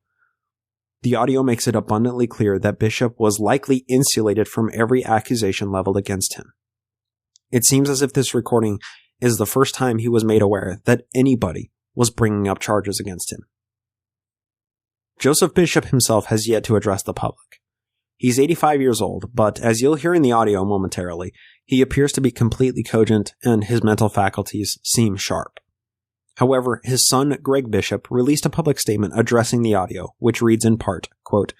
The audio makes it abundantly clear that Bishop was likely insulated from every accusation leveled against him. It seems as if this recording is the first time he was made aware that anybody was bringing up charges against him. Joseph Bishop himself has yet to address the public. He's 85 years old, but as you'll hear in the audio momentarily, he appears to be completely cogent and his mental faculties seem sharp. However, his son, Greg Bishop, released a public statement addressing the audio, which reads in part, quote,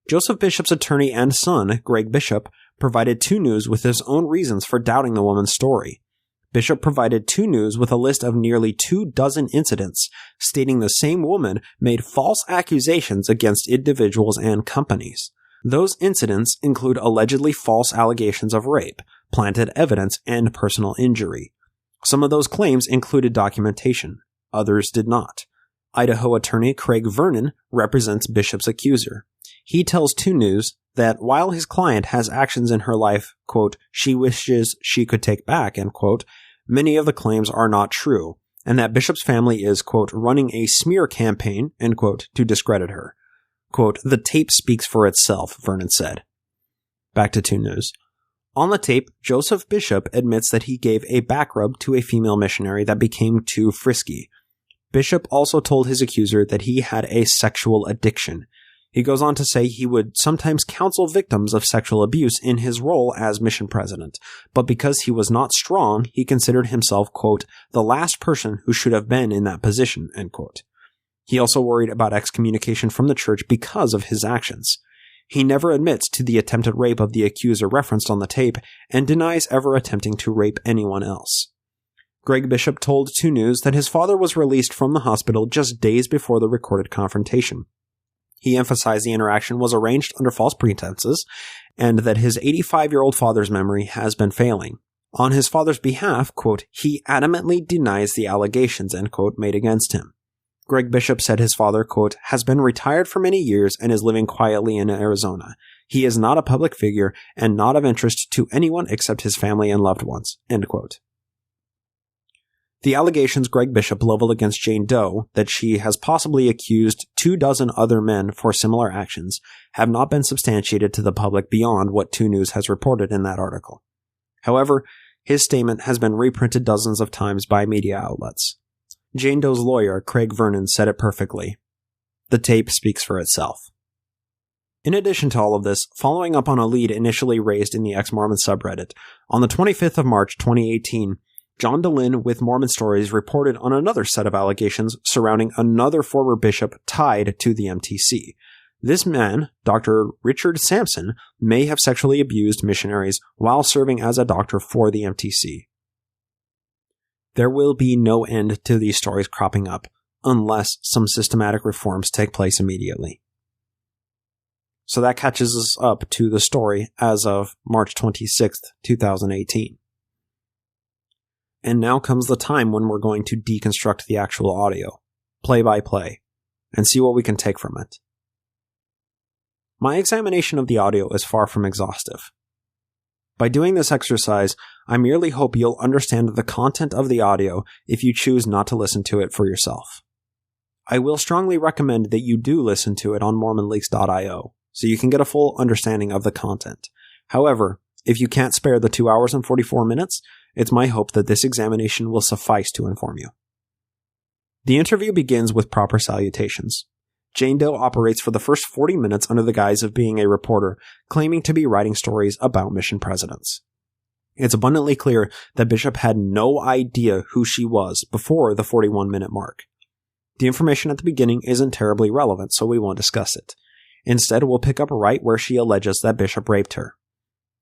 "Joseph Bishop's attorney and son, Greg Bishop, provided 2 News with his own reasons for doubting the woman's story. Bishop provided 2 News with a list of nearly 24 incidents, stating the same woman made false accusations against individuals and companies. Those incidents include allegedly false allegations of rape, planted evidence, and personal injury. Some of those claims included documentation. Others did not. Idaho attorney Craig Vernon represents Bishop's accuser. He tells 2 News that while his client has actions in her life, quote, she wishes she could take back, end quote, many of the claims are not true, and that Bishop's family is, quote, running a smear campaign, end quote, to discredit her. Quote, the tape speaks for itself, Vernon said. Back to 2 News. On the tape, Joseph Bishop admits that he gave a back rub to a female missionary that became too frisky. Bishop also told his accuser that he had a sexual addiction. He goes on to say he would sometimes counsel victims of sexual abuse in his role as mission president, but because he was not strong, he considered himself, quote, the last person who should have been in that position, end quote. He also worried about excommunication from the church because of his actions. He never admits to the attempted rape of the accuser referenced on the tape and denies ever attempting to rape anyone else. Greg Bishop told 2 News that his father was released from the hospital just days before the recorded confrontation. He emphasized the interaction was arranged under false pretenses and that his 85-year-old father's memory has been failing. On his father's behalf, quote, he adamantly denies the allegations, end quote, made against him. Greg Bishop said his father, quote, has been retired for many years and is living quietly in Arizona. He is not a public figure and not of interest to anyone except his family and loved ones, end quote. The allegations Greg Bishop leveled against Jane Doe, that she has possibly accused 24 other men for similar actions, have not been substantiated to the public beyond what 2 News has reported in that article. However, His statement has been reprinted dozens of times by media outlets. Jane Doe's lawyer, Craig Vernon, said it perfectly. The tape speaks for itself. In addition to all of this, following up on a lead initially raised in the ex-Mormon subreddit, on the 25th of March 2018, John DeLynn with Mormon Stories reported on another set of allegations surrounding another former bishop tied to the MTC. This man, Dr. Richard Sampson, may have sexually abused missionaries while serving as a doctor for the MTC. There will be no end to these stories cropping up unless some systematic reforms take place immediately. So that catches us up to the story as of March 26th, 2018. And now comes the time when we're going to deconstruct the actual audio, play by play, and see what we can take from it. My examination of the audio is far from exhaustive. By doing this exercise, I merely hope you'll understand the content of the audio if you choose not to listen to it for yourself. I will strongly recommend that you do listen to it on MormonLeaks.io, so you can get a full understanding of the content. However, if you can't spare the 2 hours and 44 minutes, it's my hope that this examination will suffice to inform you. The interview begins with proper salutations. Jane Doe operates for the first 40 minutes under the guise of being a reporter, claiming to be writing stories about mission presidents. It's abundantly clear that Bishop had no idea who she was before the 41-minute mark. The information at the beginning isn't terribly relevant, so we won't discuss it. Instead, we'll pick up right where she alleges that Bishop raped her.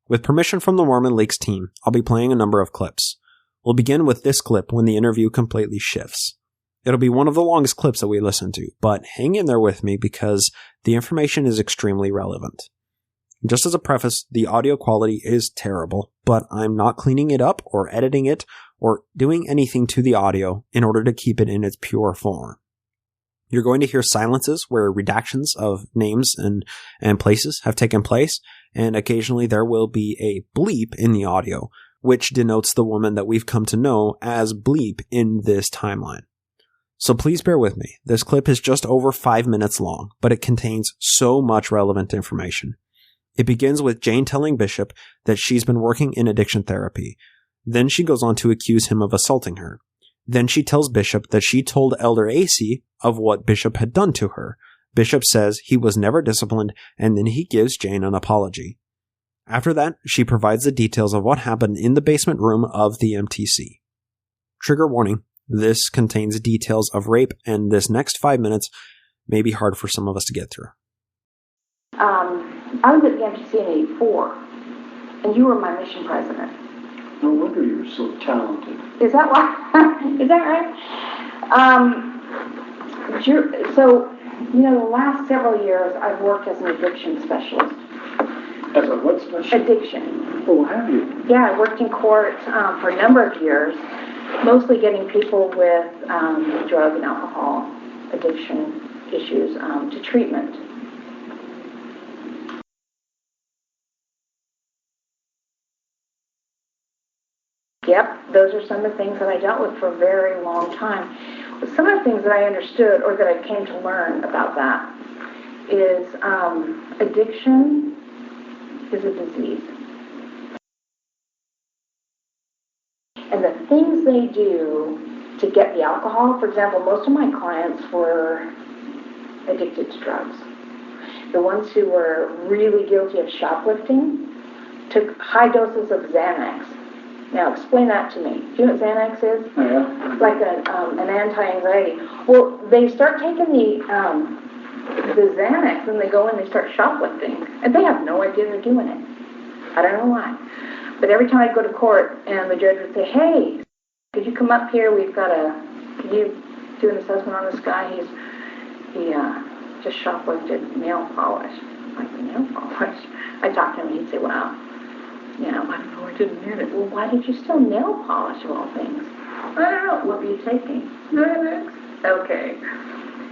With permission from the Mormon Leaks team, I'll be playing a number of clips. We'll begin with this clip when the interview completely shifts. It'll be one of the longest clips that we listen to, but hang in there with me because the information is extremely relevant. Just as a preface, the audio quality is terrible, but I'm not cleaning it up or editing it or doing anything to the audio in order to keep it in its pure form. You're going to hear silences where redactions of names and places have taken place, and occasionally there will be a bleep in the audio, which denotes the woman that we've come to know as Bleep in this timeline. So please bear with me. This clip is just over 5 minutes long, but it contains so much relevant information. It begins with Jane telling Bishop that she's been working in addiction therapy. Then she goes on to accuse him of assaulting her. Then she tells Bishop that she told Elder AC of what Bishop had done to her. Bishop says he was never disciplined, and then he gives Jane an apology. After that, she provides the details of what happened in the basement room of the MTC. Trigger warning. This contains details of rape, and this next 5 minutes may be hard for some of us to get through. I was at the MTC in 84, and you were my mission president. No wonder you're so talented. Is that why? Is that right? So, the last several years I've worked as an addiction specialist. As a what specialist? Addiction. Oh, have you? Yeah, I worked in court for a number of years, mostly getting people with drug and alcohol addiction issues to treatment. Yep, those are some of the things that I dealt with for a very long time. Some of the things that I understood or that I came to learn about that is addiction is a disease. And the things they do to get the alcohol, for example, most of my clients were addicted to drugs. The ones who were really guilty of shoplifting took high doses of Xanax. Now, explain that to me. Do you know what Xanax is? Yeah. Like an anti-anxiety. Well, they start taking the Xanax and they go and they start shoplifting. And they have no idea they're doing it. I don't know why. But every time I go to court and the judge would say, hey, could you come up here? Can you do an assessment on this guy? He just shoplifted nail polish. I'm like, nail polish? I talked to him and he'd say, well, I don't know, I didn't mean it. Well, why did you steal nail polish of all things? I don't know. What were you taking? Xanax? Okay.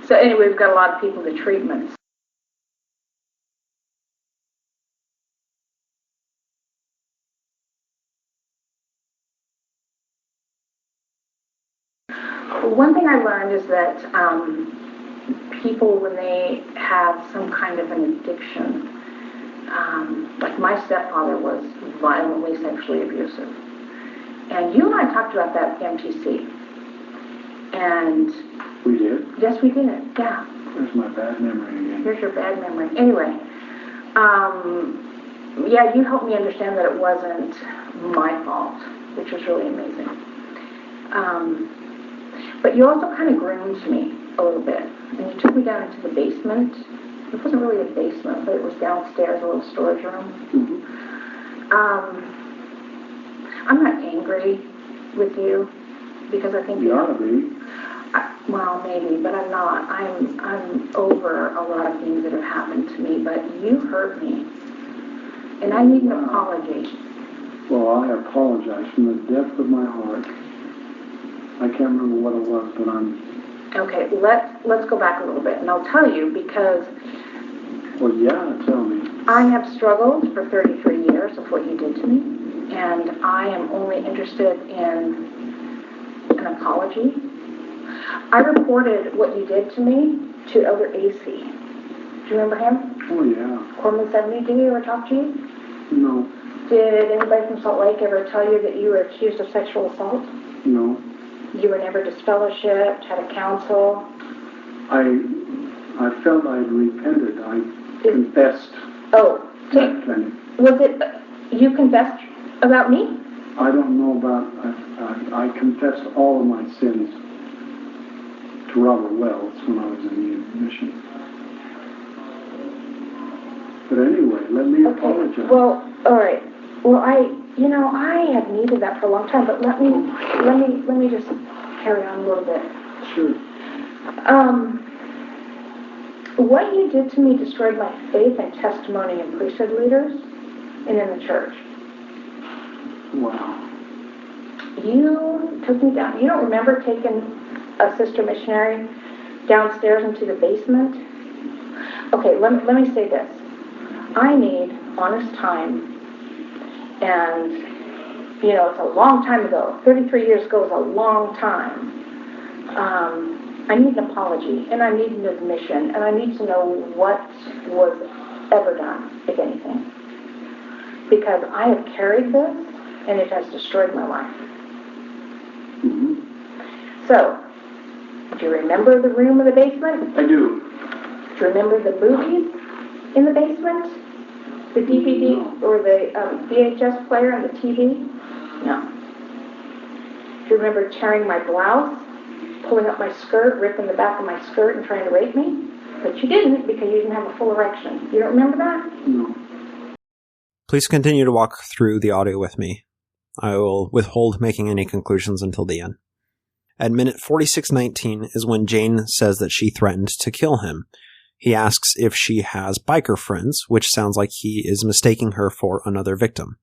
So anyway, we've got a lot of people to treatments. One thing I learned is that people, when they have some kind of an addiction, like my stepfather was violently sexually abusive. And you and I talked about that at the MTC. And... We did? Yes, we did, yeah. There's my bad memory again. Here's your bad memory. Anyway, yeah, you helped me understand that it wasn't my fault, which was really amazing. But you also kind of groomed me a little bit. And you took me down into the basement. It wasn't really a basement, but it was downstairs, a little storage room. I'm not angry with you because I think you ought to be. Well, maybe, but I'm not. I'm over a lot of things that have happened to me, but you hurt me, and I need an apology. Well, I apologize from the depth of my heart. I can't remember what it was, but I'm... Okay, let's go back a little bit, and I'll tell you because... Well, yeah, tell me. I have struggled for 33 years of what you did to me, and I am only interested in an apology. I reported what you did to me to Elder AC. Do you remember him? Oh, yeah. Corman 70, did he ever talk to you? No. Did anybody from Salt Lake ever tell you that you were accused of sexual assault? No. You were never disfellowshipped, had a counsel? I felt I'd repented. I confessed. Oh, was it, you confessed about me? I don't know about, I confessed all of my sins to Robert Wells when I was in the mission. But anyway, let me apologize. Well, all right. Well, I have needed that for a long time, but let me just carry on a little bit. Sure. What you did to me destroyed my faith and testimony in priesthood leaders and in the church. Wow. You took me down. You don't remember taking a sister missionary downstairs into the basement? Okay, let me say this. I need honest time. And, it's a long time ago. 33 years ago is a long time. I need an apology, and I need an admission, and I need to know what was ever done, if anything. Because I have carried this, and it has destroyed my life. Mm-hmm. So, do you remember the room in the basement? I do. Do you remember the movies in the basement? The DVD or the VHS player and the TV? No. Do you remember tearing my blouse, pulling up my skirt, ripping the back of my skirt and trying to rape me? But you didn't because you didn't have a full erection. You don't remember that? No. Please continue to walk through the audio with me. I will withhold making any conclusions until the end. At minute 46:19 is when Jane says that she threatened to kill him. He asks if she has biker friends, which sounds like he is mistaking her for another victim.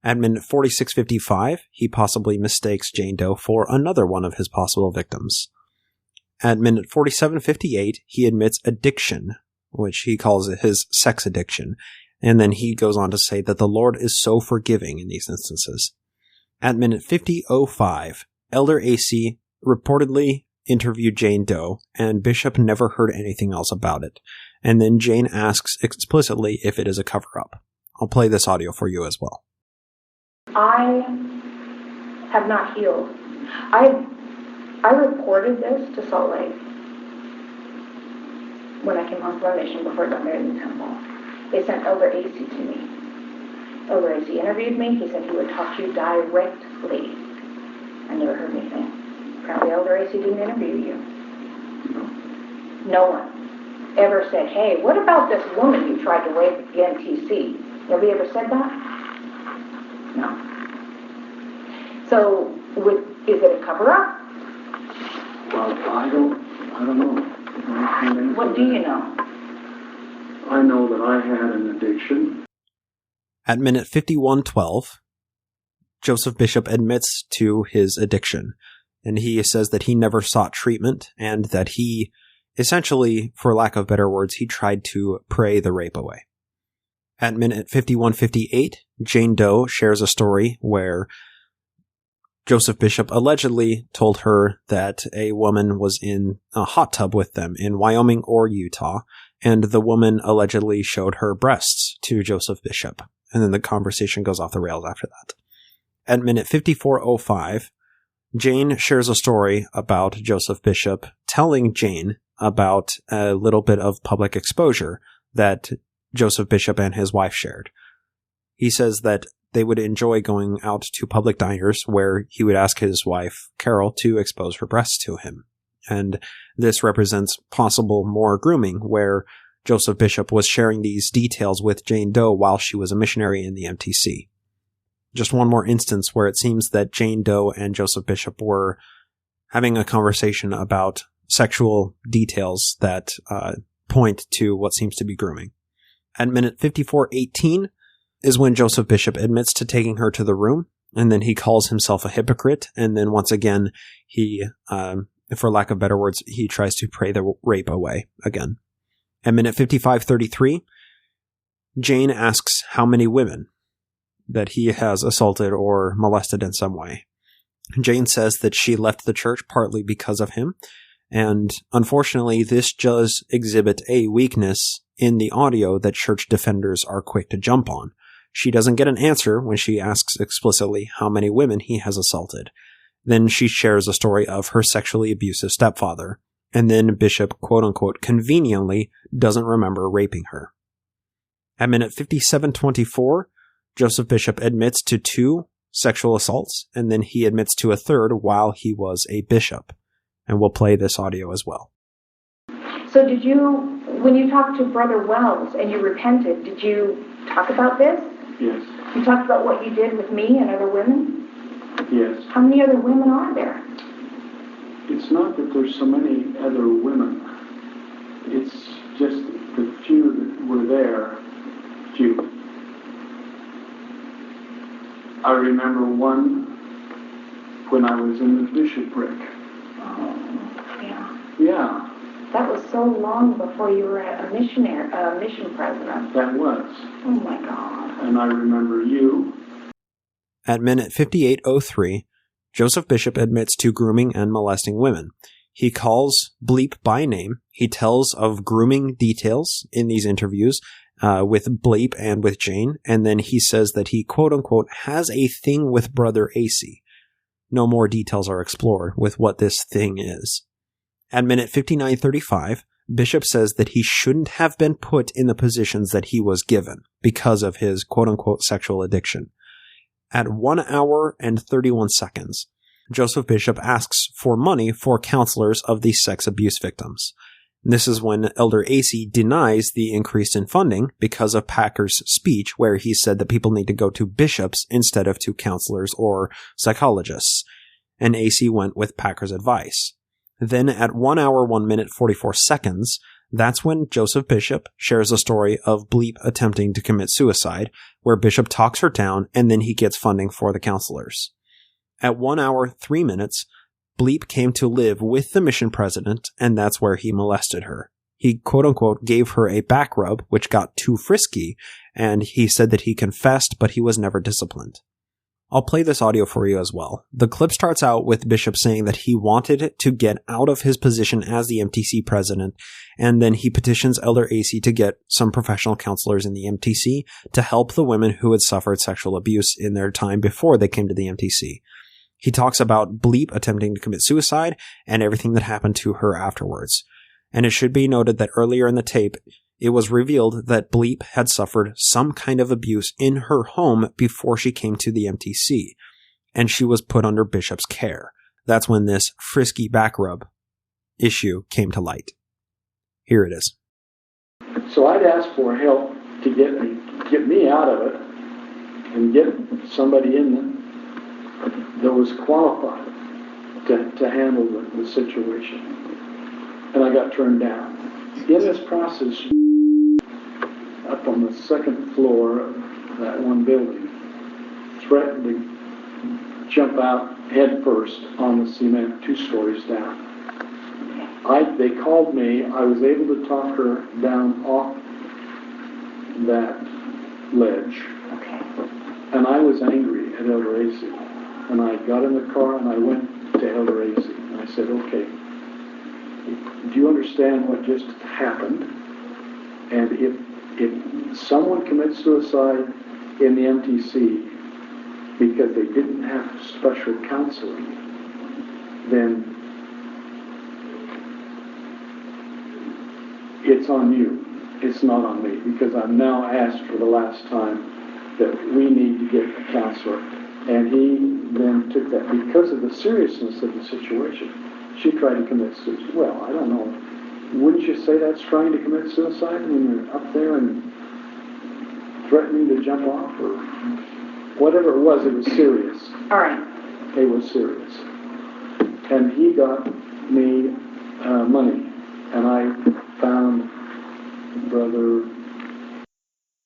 At minute 46:55, he possibly mistakes Jane Doe for another one of his possible victims. At minute 47:58, he admits addiction, which he calls his sex addiction, and then he goes on to say that the Lord is so forgiving in these instances. At minute 50:05, Elder AC reportedly interviewed Jane Doe, and Bishop never heard anything else about it. And then Jane asks explicitly if it is a cover-up. I'll play this audio for you as well. I have not healed. I reported this to Salt Lake when I came home from our mission before I got married in the temple. They sent Elder AC to me. Elder AC interviewed me. He said he would talk to you directly. I never heard anything. Apparently Elder AC didn't interview you. No one ever said, hey, what about this woman you tried to rape at the NTC? Have you ever said that? No. So, is it a cover-up? Well, I don't know. What do you know? I know that I had an addiction. At minute 51:12, Joseph Bishop admits to his addiction, and he says that he never sought treatment, and that he, essentially, for lack of better words, he tried to pray the rape away. At minute 51:58, Jane Doe shares a story where Joseph Bishop allegedly told her that a woman was in a hot tub with them in Wyoming or Utah, and the woman allegedly showed her breasts to Joseph Bishop. And then the conversation goes off the rails after that. At minute 54:05, Jane shares a story about Joseph Bishop telling Jane about a little bit of public exposure that Joseph Bishop and his wife shared. He says that they would enjoy going out to public diners where he would ask his wife, Carol, to expose her breasts to him. And this represents possible more grooming, where Joseph Bishop was sharing these details with Jane Doe while she was a missionary in the MTC. Just one more instance where it seems that Jane Doe and Joseph Bishop were having a conversation about sexual details that point to what seems to be grooming. At minute 54:18 is when Joseph Bishop admits to taking her to the room, and then he calls himself a hypocrite, and then once again, he, for lack of better words, he tries to pray the rape away again. At minute 55:33, Jane asks how many women that he has assaulted or molested in some way. Jane says that she left the church partly because of him, and unfortunately this does exhibit a weakness in the audio that church defenders are quick to jump on. She doesn't get an answer when she asks explicitly how many women he has assaulted. Then she shares a story of her sexually abusive stepfather, and then Bishop, quote-unquote, conveniently doesn't remember raping her. At minute 57:24, Joseph Bishop admits to 2 sexual assaults, and then he admits to a 3rd while he was a bishop. And we'll play this audio as well. So did you, when you talked to Brother Wells and you repented, did you talk about this? Yes. You talked about what you did with me and other women? Yes. How many other women are there? It's not that there's so many other women. It's just the few that were there, few. I remember one when I was in the bishopric. Oh, yeah. Yeah. That was so long before you were a missionary, mission president. That was. Oh my God. And I remember you. At minute 58:03, Joseph Bishop admits to grooming and molesting women. He calls Bleep by name. He tells of grooming details in these interviews with Bleep and with Jane, and then he says that he, quote-unquote, has a thing with Brother AC. No more details are explored with what this thing is. At minute 59:35, Bishop says that he shouldn't have been put in the positions that he was given because of his quote-unquote sexual addiction. At 1 hour and 31 seconds, Joseph Bishop asks for money for counselors of these sex abuse victims. This is when Elder AC denies the increase in funding because of Packer's speech where he said that people need to go to bishops instead of to counselors or psychologists, and AC went with Packer's advice. Then at 1 hour, 1 minute, 44 seconds, that's when Joseph Bishop shares a story of Bleep attempting to commit suicide, where Bishop talks her down and then he gets funding for the counselors. At 1 hour, 3 minutes, Bleep came to live with the mission president, and that's where he molested her. He, quote-unquote, gave her a back rub, which got too frisky, and he said that he confessed, but he was never disciplined. I'll play this audio for you as well. The clip starts out with Bishop saying that he wanted to get out of his position as the MTC president, and then he petitions Elder AC to get some professional counselors in the MTC to help the women who had suffered sexual abuse in their time before they came to the MTC. He talks about Bleep attempting to commit suicide and everything that happened to her afterwards. And it should be noted that earlier in the tape, it was revealed that Bleep had suffered some kind of abuse in her home before she came to the MTC, and she was put under Bishop's care. That's when this frisky back rub issue came to light. Here it is. So I'd ask for help to get me out of it and get somebody in that was qualified to handle the situation. And I got turned down. In this process, up on the second floor of that one building, threatened to jump out head first on the cement 2 stories down. They called me. I was able to talk her down off that ledge. And I was angry at Elder AC. And I got in the car and I went to Elder AC. And I said, okay, do you understand what just happened? And if someone commits suicide in the MTC, because they didn't have special counseling, then it's on you. It's not on me, because I've now asked for the last time that we need to get a counselor. And he then took that because of the seriousness of the situation. She tried to commit suicide. Well, I don't know. Wouldn't you say that's trying to commit suicide when you're up there and threatening to jump off or whatever it was serious. All right. It was serious. And he got me money. And I found Brother,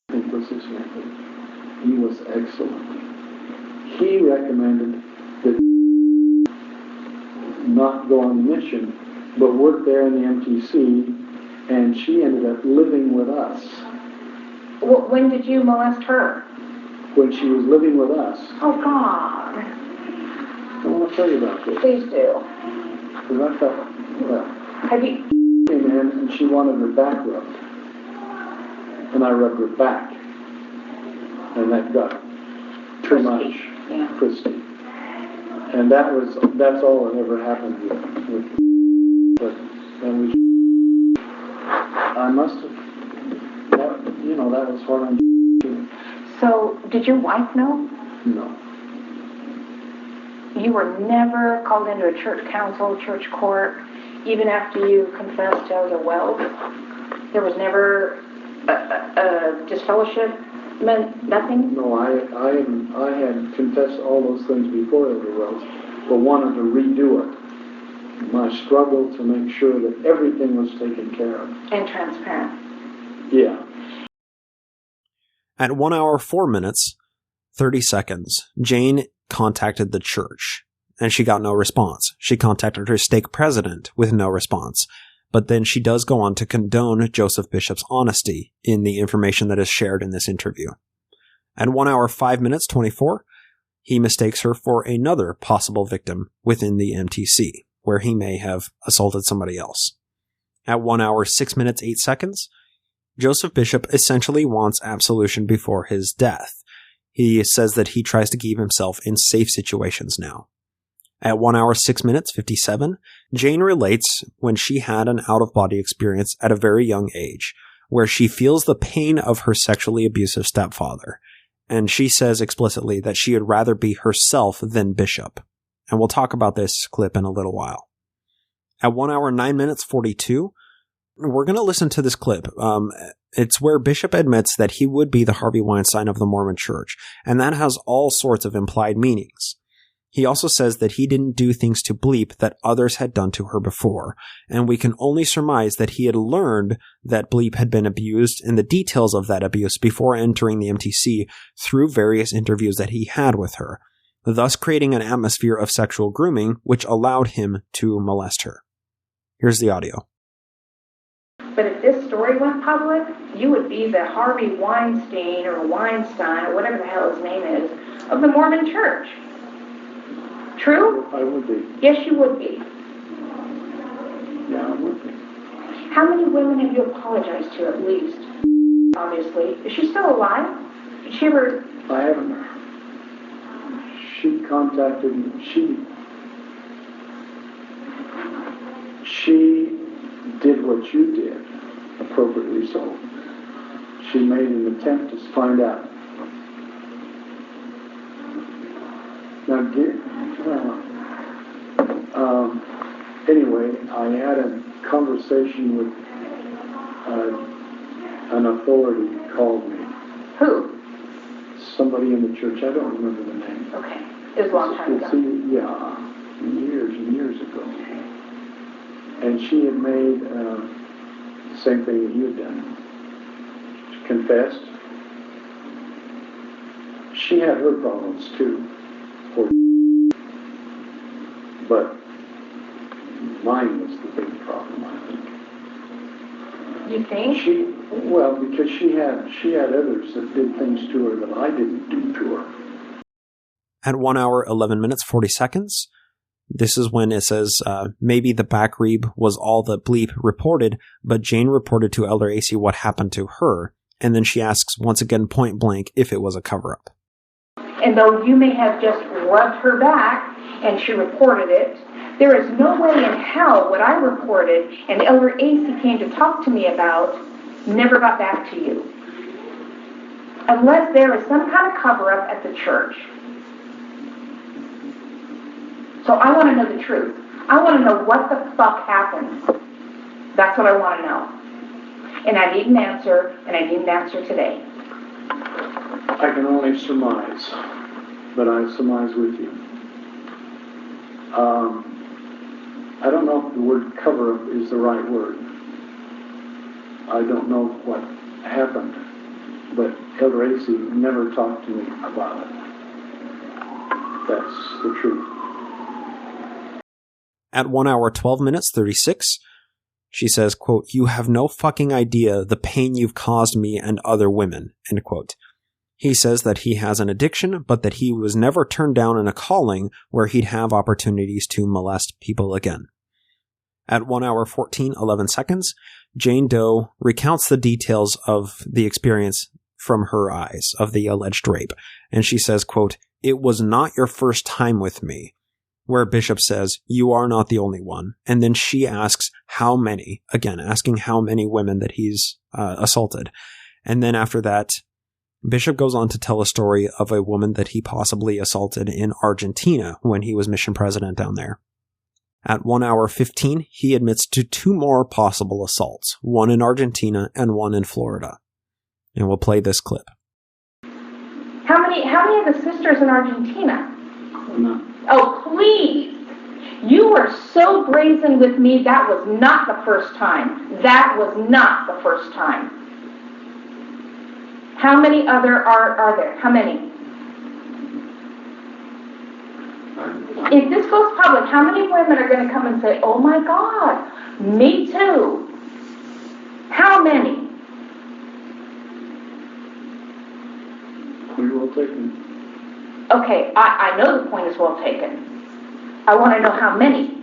I think was his name. He was excellent. He recommended that not go on the mission, but work there in the MTC, and she ended up living with us. Well, when did you molest her? When she was living with us. Oh, God. I want to tell you about this. Please do. Because I felt, well, have you came in and she wanted her back rubbed. And I rubbed her back. And that got too much. Yeah. Christy. And that's all that ever happened with but then we, I must have, that was hard on too. So, did your wife know? No. You were never called into a church council, church court, even after you confessed to Elder Wells? There was never a disfellowshipment, nothing? No, I had confessed all those things before Elder Wells, but wanted to redo it. My struggle to make sure that everything was taken care of. And transparent. Yeah. At 1 hour, 4 minutes, 30 seconds, Jane contacted the church, and she got no response. She contacted her stake president with no response. But then she does go on to condone Joseph Bishop's honesty in the information that is shared in this interview. At 1 hour, 5 minutes, 24, he mistakes her for another possible victim within the MTC, where he may have assaulted somebody else. At 1 hour, 6 minutes, 8 seconds, Joseph Bishop essentially wants absolution before his death. He says that he tries to keep himself in safe situations now. At 1 hour, 6 minutes, 57, Jane relates when she had an out-of-body experience at a very young age, where she feels the pain of her sexually abusive stepfather. And she says explicitly that she would rather be herself than Bishop. And we'll talk about this clip in a little while. At 1 hour, 9 minutes, 42, we're going to listen to this clip. It's where Bishop admits that he would be the Harvey Weinstein of the Mormon Church, and that has all sorts of implied meanings. He also says that he didn't do things to Bleep that others had done to her before, and we can only surmise that he had learned that Bleep had been abused and the details of that abuse before entering the MTC through various interviews that he had with her, thus creating an atmosphere of sexual grooming which allowed him to molest her. Here's the audio. But if this story went public, you would be the Harvey Weinstein or Weinstein or whatever the hell his name is of the Mormon Church. True? I would be. Yes, you would be. Yeah, I would be. How many women have you apologized to at least? Obviously. Is she still alive? Did she ever... I haven't. She contacted me. She did what you did, appropriately so. She made an attempt to find out. Now, anyway, I had a conversation with an authority called me. Who? Somebody in the church. I don't remember the name. Okay. It was a long time ago. Yeah, years and years ago. And she had made the same thing that you had done. She confessed. She had her problems too. But mine was the big problem, I think. You think? Because she had others that did things to her that I didn't do to her. At 1 hour, 11 minutes, 40 seconds, this is when it says, maybe the back reeb was all that Bleep reported, but Jane reported to Elder AC what happened to her, and then she asks once again point blank if it was a cover-up. And though you may have just rubbed her back and she reported it, there is no way in hell what I reported and Elder AC came to talk to me about never got back to you. Unless there is some kind of cover-up at the church. So I want to know the truth. I want to know what the fuck happened. That's what I want to know. And I need an answer, and I need an answer today. I can only surmise, but I surmise with you. I don't know if the word cover-up is the right word. I don't know what happened, but Elder AC never talked to me about it. That's the truth. At 1 hour, 12 minutes, 36, she says, quote, "You have no fucking idea the pain you've caused me and other women," end quote. He says that he has an addiction, but that he was never turned down in a calling where he'd have opportunities to molest people again. At 1 hour, 14, 11 seconds, Jane Doe recounts the details of the experience from her eyes of the alleged rape. And she says, quote, "It was not your first time with me," where Bishop says, "You are not the only one." And then she asks how many, again, asking how many women that he's assaulted. And then after that, Bishop goes on to tell a story of a woman that he possibly assaulted in Argentina when he was mission president down there. At 1 hour 15, he admits to 2 more possible assaults, one in Argentina and one in Florida. And we'll play this clip. How many of the sisters in Argentina? No. Oh, please. You were so brazen with me, that was not the first time. That was not the first time. How many other are there? How many? If this goes public, how many women are going to come and say, "Oh my God, me too"? How many? We will take them. Okay, I know the point is well taken. I want to know how many.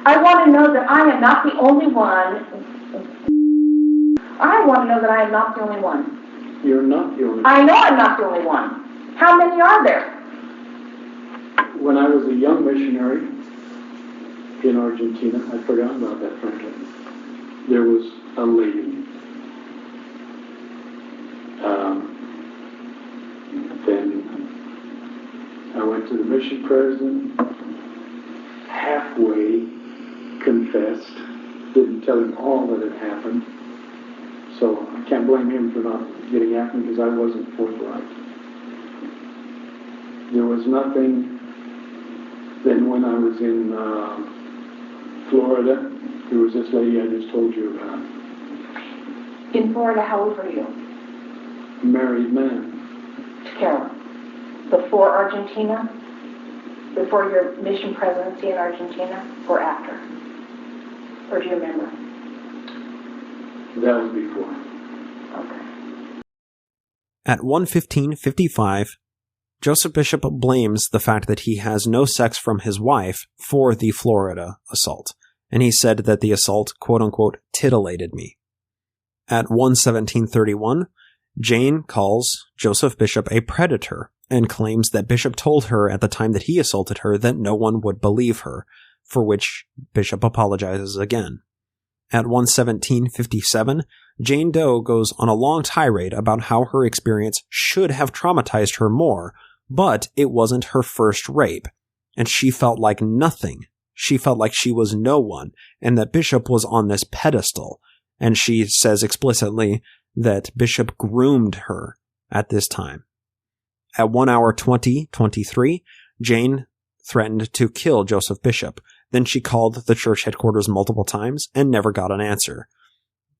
I want to know that I am not the only one. I want to know that I am not the only one. You're not the only one. I know I'm not the only one. How many are there? When I was a young missionary in Argentina, I'd forgotten about that, frankly. There was a lady. Then I went to the mission president, halfway confessed, didn't tell him all that had happened. So I can't blame him for not getting after me because I wasn't forthright. There was nothing. Then when I was in Florida, there was this lady I just told you about. In Florida, how old were you? Married man. Carol, before Argentina? Before your mission presidency in Argentina? Or after? Or do you remember? That was before. Okay. At 1:15:55, Joseph Bishop blames the fact that he has no sex from his wife for the Florida assault, and he said that the assault, quote-unquote, titillated me. At 1:17:31, Jane calls Joseph Bishop a predator and claims that Bishop told her at the time that he assaulted her that no one would believe her, for which Bishop apologizes again. At 1:17:57, Jane Doe goes on a long tirade about how her experience should have traumatized her more, but it wasn't her first rape, and she felt like nothing. She felt like she was no one, and that Bishop was on this pedestal, and she says explicitly that Bishop groomed her at this time. At 1 hour 20:23, Jane threatened to kill Joseph Bishop. Then she called the church headquarters multiple times and never got an answer.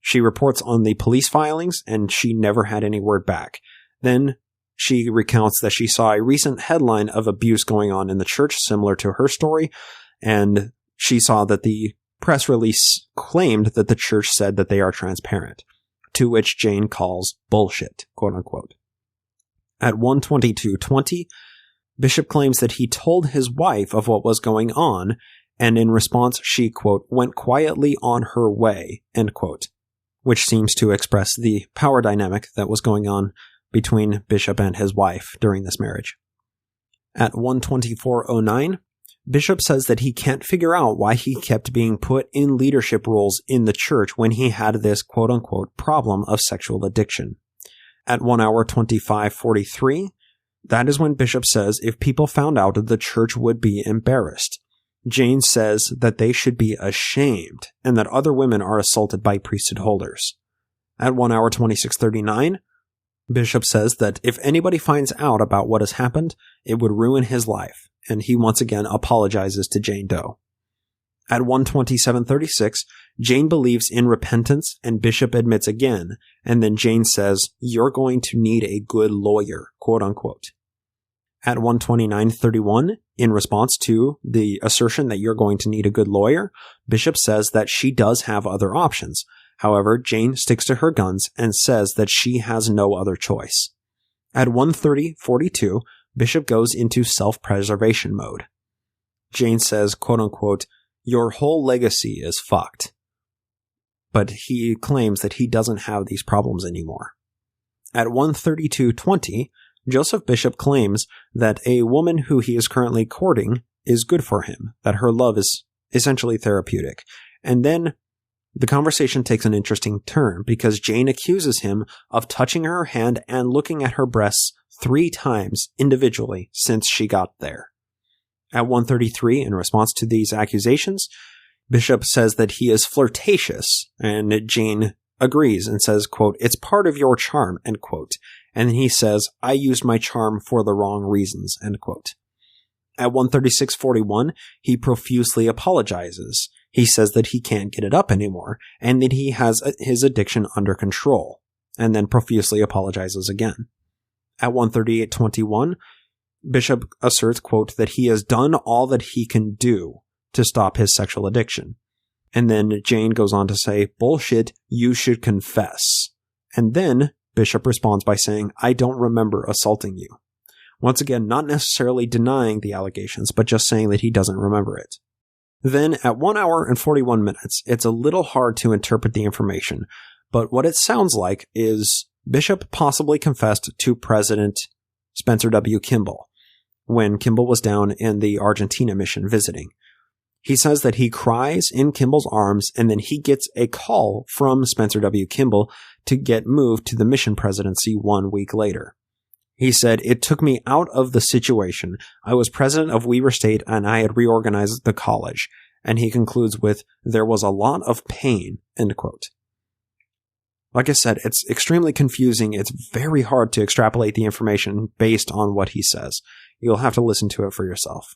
She reports on the police filings, and she never had any word back. Then she recounts that she saw a recent headline of abuse going on in the church, similar to her story, and she saw that the press release claimed that the church said that they are transparent, to which Jane calls bullshit, quote-unquote. At 1:22:20, Bishop claims that he told his wife of what was going on, and in response she, quote, went quietly on her way, end quote, which seems to express the power dynamic that was going on between Bishop and his wife during this marriage. At 124:09, Bishop says that he can't figure out why he kept being put in leadership roles in the church when he had this quote-unquote problem of sexual addiction. At 1 hour 25:43, that is when Bishop says if people found out, the church would be embarrassed. Jane says that they should be ashamed and that other women are assaulted by priesthood holders. At 1 hour 26:39, Bishop says that if anybody finds out about what has happened, it would ruin his life, and he once again apologizes to Jane Doe. At 127:36, Jane believes in repentance, and Bishop admits again, and then Jane says, "You're going to need a good lawyer," quote-unquote. At 129:31, in response to the assertion that you're going to need a good lawyer, Bishop says that she does have other options. However, Jane sticks to her guns and says that she has no other choice. At 130:42, Bishop goes into self-preservation mode. Jane says, quote-unquote, "Your whole legacy is fucked." But he claims that he doesn't have these problems anymore. At 132:20, Joseph Bishop claims that a woman who he is currently courting is good for him, that her love is essentially therapeutic. And then the conversation takes an interesting turn because Jane accuses him of touching her hand and looking at her breasts 3 times individually since she got there. At 133, in response to these accusations, Bishop says that he is flirtatious, and Jane agrees and says, quote, "It's part of your charm," end quote. And then he says, "I used my charm for the wrong reasons," end quote. At 136:41, he profusely apologizes. He says that he can't get it up anymore, and that he has his addiction under control, and then profusely apologizes again. At 138:21, Bishop asserts, quote, that he has done all that he can do to stop his sexual addiction. And then Jane goes on to say, "Bullshit, you should confess." And then Bishop responds by saying, "I don't remember assaulting you." Once again, not necessarily denying the allegations, but just saying that he doesn't remember it. Then at 1 hour and 41 minutes, it's a little hard to interpret the information, but what it sounds like is Bishop possibly confessed to President Spencer W. Kimball when Kimball was down in the Argentina mission visiting. He says that he cries in Kimball's arms, and then he gets a call from Spencer W. Kimball to get moved to the mission presidency 1 week later. He said, "It took me out of the situation. I was president of Weber State and I had reorganized the college." And he concludes with, "There was a lot of pain," end quote. Like I said, it's extremely confusing. It's very hard to extrapolate the information based on what he says. You'll have to listen to it for yourself.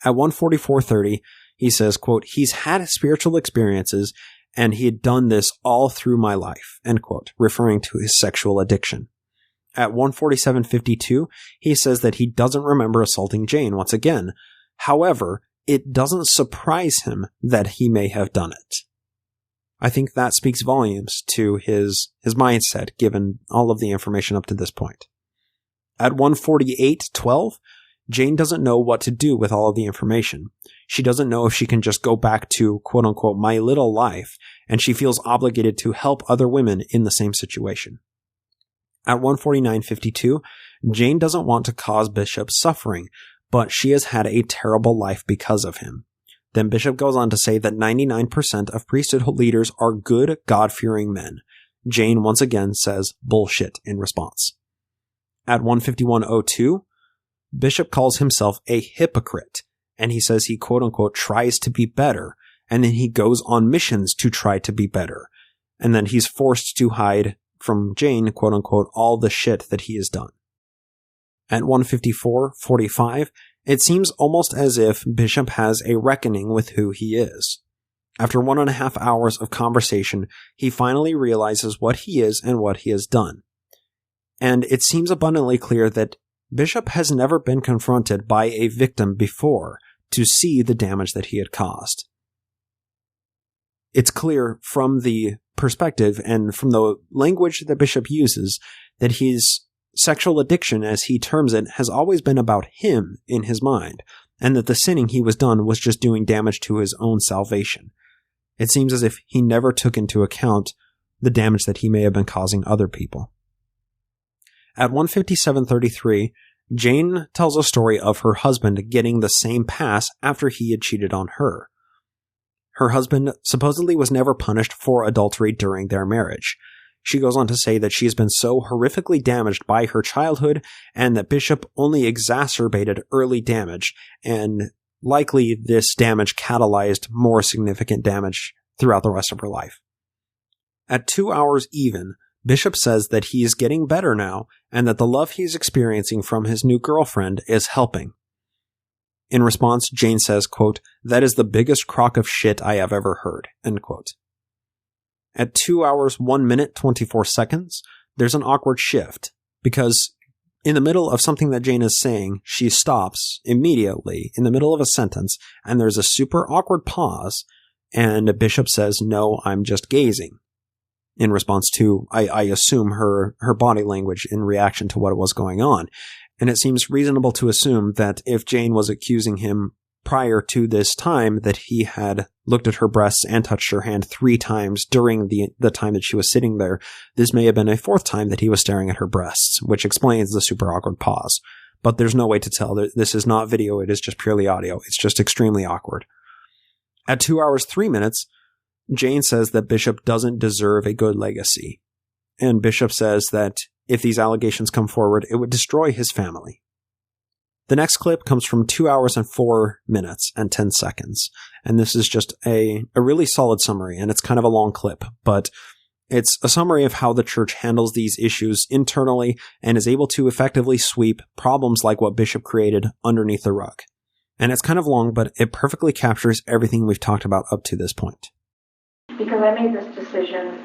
At 144:30, he says, quote, "He's had spiritual experiences and he had done this all through my life," end quote, referring to his sexual addiction. At 147:52, he says that he doesn't remember assaulting Jane once again. However, it doesn't surprise him that he may have done it. I think that speaks volumes to his mindset, given all of the information up to this point. At 148:12, Jane doesn't know what to do with all of the information. She doesn't know if she can just go back to, quote-unquote, my little life, and she feels obligated to help other women in the same situation. At 149:52, Jane doesn't want to cause Bishop suffering, but she has had a terrible life because of him. Then Bishop goes on to say that 99% of priesthood leaders are good, God-fearing men. Jane once again says bullshit in response. At 151:02, Bishop calls himself a hypocrite, and he says he quote-unquote tries to be better, and then he goes on missions to try to be better, and then he's forced to hide from Jane, quote-unquote, all the shit that he has done. At 154:45, it seems almost as if Bishop has a reckoning with who he is. After 1.5 hours of conversation, he finally realizes what he is and what he has done. And it seems abundantly clear that Bishop has never been confronted by a victim before to see the damage that he had caused. It's clear from the perspective and from the language that Bishop uses that his sexual addiction, as he terms it, has always been about him in his mind, and that the sinning he was done was just doing damage to his own salvation. It seems as if he never took into account the damage that he may have been causing other people. At 1:57:33, Jane tells a story of her husband getting the same pass after he had cheated on her. Her husband supposedly was never punished for adultery during their marriage. She goes on to say that she's been so horrifically damaged by her childhood and that Bishop only exacerbated early damage, and likely this damage catalyzed more significant damage throughout the rest of her life. At 2 hours even, Bishop says that he is getting better now and that the love he's experiencing from his new girlfriend is helping. In response, Jane says, quote, "That is the biggest crock of shit I have ever heard," end quote. At 2 hours, 1 minute, 24 seconds, there's an awkward shift, because in the middle of something that Jane is saying, she stops immediately in the middle of a sentence, and there's a super awkward pause, and Bishop says, "No, I'm just gazing," in response to, I assume, her body language in reaction to what was going on. And it seems reasonable to assume that if Jane was accusing him prior to this time that he had looked at her breasts and touched her hand 3 times during the time that she was sitting there, this may have been a 4th time that he was staring at her breasts, which explains the super awkward pause. But there's no way to tell. This is not video, it is just purely audio. It's just extremely awkward. At 2 hours, 3 minutes, Jane says that Bishop doesn't deserve a good legacy. And Bishop says that if these allegations come forward, it would destroy his family. The next clip comes from 2 hours and 4 minutes and 10 seconds. And this is just a really solid summary, and it's kind of a long clip, but it's a summary of how the church handles these issues internally and is able to effectively sweep problems like what Bishop created underneath the rug. And it's kind of long, but it perfectly captures everything we've talked about up to this point. Because I made this decision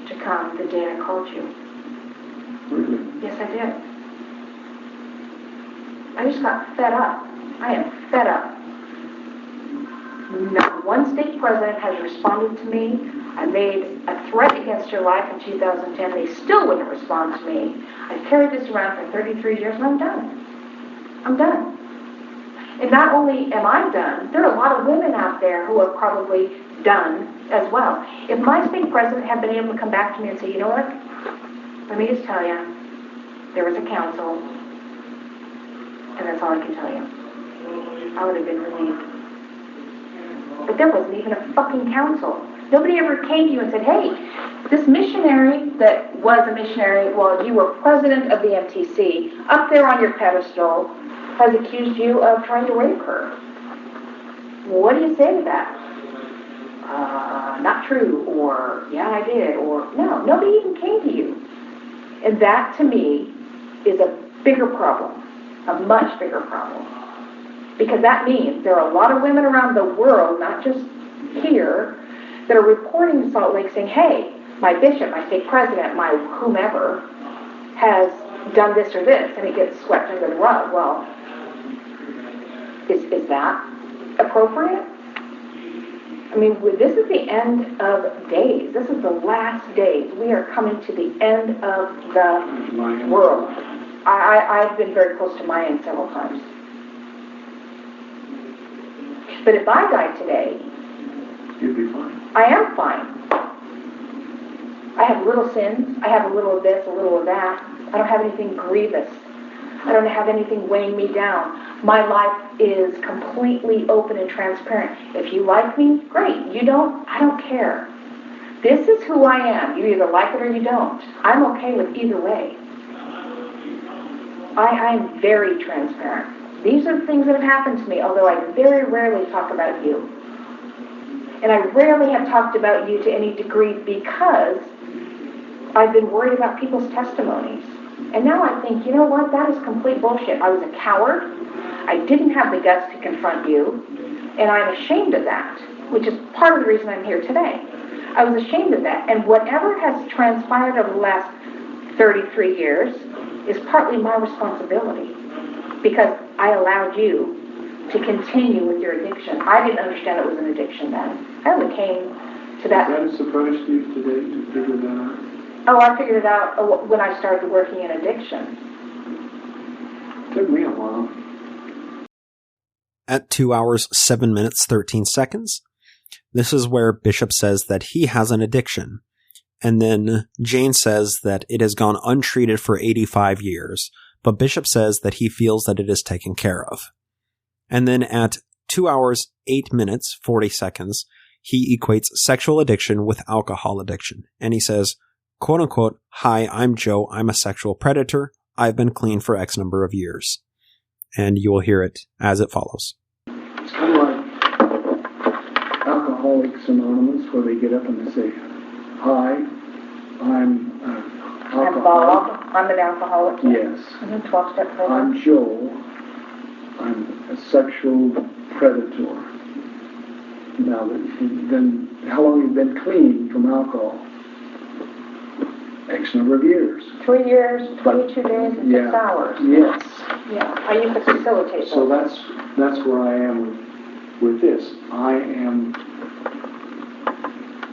to come the day I called you. Really? Yes, I did. I just got fed up. I am fed up. Not one state president has responded to me. I made a threat against your life in 2010. They still wouldn't respond to me. I've carried this around for 33 years and I'm done. I'm done. And not only am I done, there are a lot of women out there who are probably done as well. If my state president had been able to come back to me and say, you know what, let me just tell you, there was a council, and that's all I can tell you, I would have been relieved. But there wasn't even a fucking council. Nobody ever came to you and said, hey, this missionary that was a missionary while you were president of the MTC, up there on your pedestal, has accused you of trying to rape her. What do you say to that? Not true, or yeah, I did, or no, nobody even came to you. And that, to me, is a bigger problem, a much bigger problem. Because that means there are a lot of women around the world, not just here, that are reporting to Salt Lake saying, hey, my bishop, my state president, my whomever has done this or this, and it gets swept under the rug. Well, is that appropriate? I mean, this is the end of days. This is the last days. We are coming to the end of the world. I've been very close to my end several times. But if I died today, you'd be fine. I am fine. I have little sins. I have a little of this, a little of that. I don't have anything grievous. I don't have anything weighing me down. My life is completely open and transparent. If you like me, great. You don't, I don't care. This is who I am. You either like it or you don't. I'm okay with either way. I'm very transparent. These are the things that have happened to me, although I very rarely talk about you. And I rarely have talked about you to any degree because I've been worried about people's testimonies. And now I think, you know what, that is complete bullshit. I was a coward. I didn't have the guts to confront you. And I'm ashamed of that, which is part of the reason I'm here today. I was ashamed of that. And whatever has transpired over the last 33 years is partly my responsibility because I allowed you to continue with your addiction. I didn't understand it was an addiction then. I only came to that. Is that a surprise to you today to figure that out? Oh, I figured it out when I started working in addiction. It took me a while. At 2 hours, 7 minutes, 13 seconds, this is where Bishop says that he has an addiction, And then Jane says that it has gone untreated for 85 years, but Bishop says that he feels that it is taken care of. And then at 2 hours, 8 minutes, 40 seconds, he equates sexual addiction with alcohol addiction. And he says, quote unquote, "Hi, I'm Joe. I'm a sexual predator. I've been clean for X number of years." And you will hear it as it follows. It's kind of like Alcoholics Anonymous, where they get up and they say, "Hi, I'm I'm Bob. I'm an alcoholic. Yes. 12-step program. I'm Joe. I'm a sexual predator." Now, then, how long have you been clean from alcohol? X number of years. 3 years, 22 days, and 6 hours. Yes. Yeah. I used to facilitate. So that's where I am with this.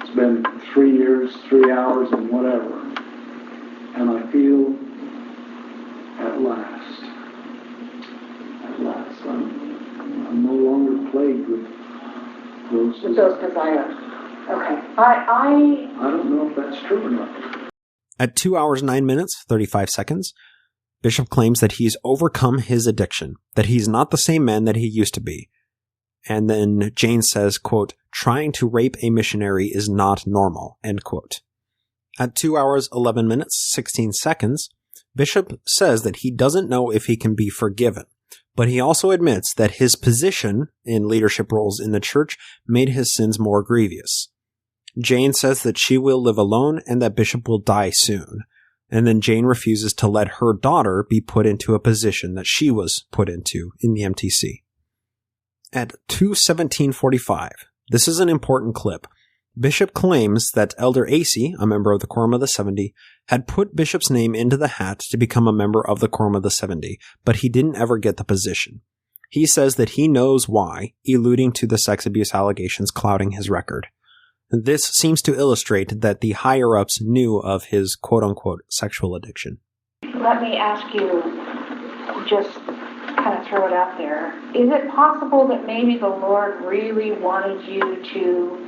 It's been 3 years, 3 hours, and whatever. And I feel at last, I'm no longer plagued with those desires. Okay. I don't know if that's true or not. At 2 hours, 9 minutes, 35 seconds, Bishop claims that he's overcome his addiction, that he's not the same man that he used to be. And then Jane says, quote, "Trying to rape a missionary is not normal," end quote. At 2 hours, 11 minutes, 16 seconds, Bishop says that he doesn't know if he can be forgiven, but he also admits that his position in leadership roles in the church made his sins more grievous. Jane says that she will live alone and that Bishop will die soon. And then Jane refuses to let her daughter be put into a position that she was put into in the MTC. At 2:17:45, this is an important clip. Bishop claims that Elder Acey, a member of the Quorum of the 70, had put Bishop's name into the hat to become a member of the Quorum of the 70, but he didn't ever get the position. He says that he knows why, alluding to the sex abuse allegations clouding his record. This seems to illustrate that the higher-ups knew of his quote-unquote sexual addiction. Let me ask you, just kind of throw it out there. Is it possible that maybe the Lord really wanted you to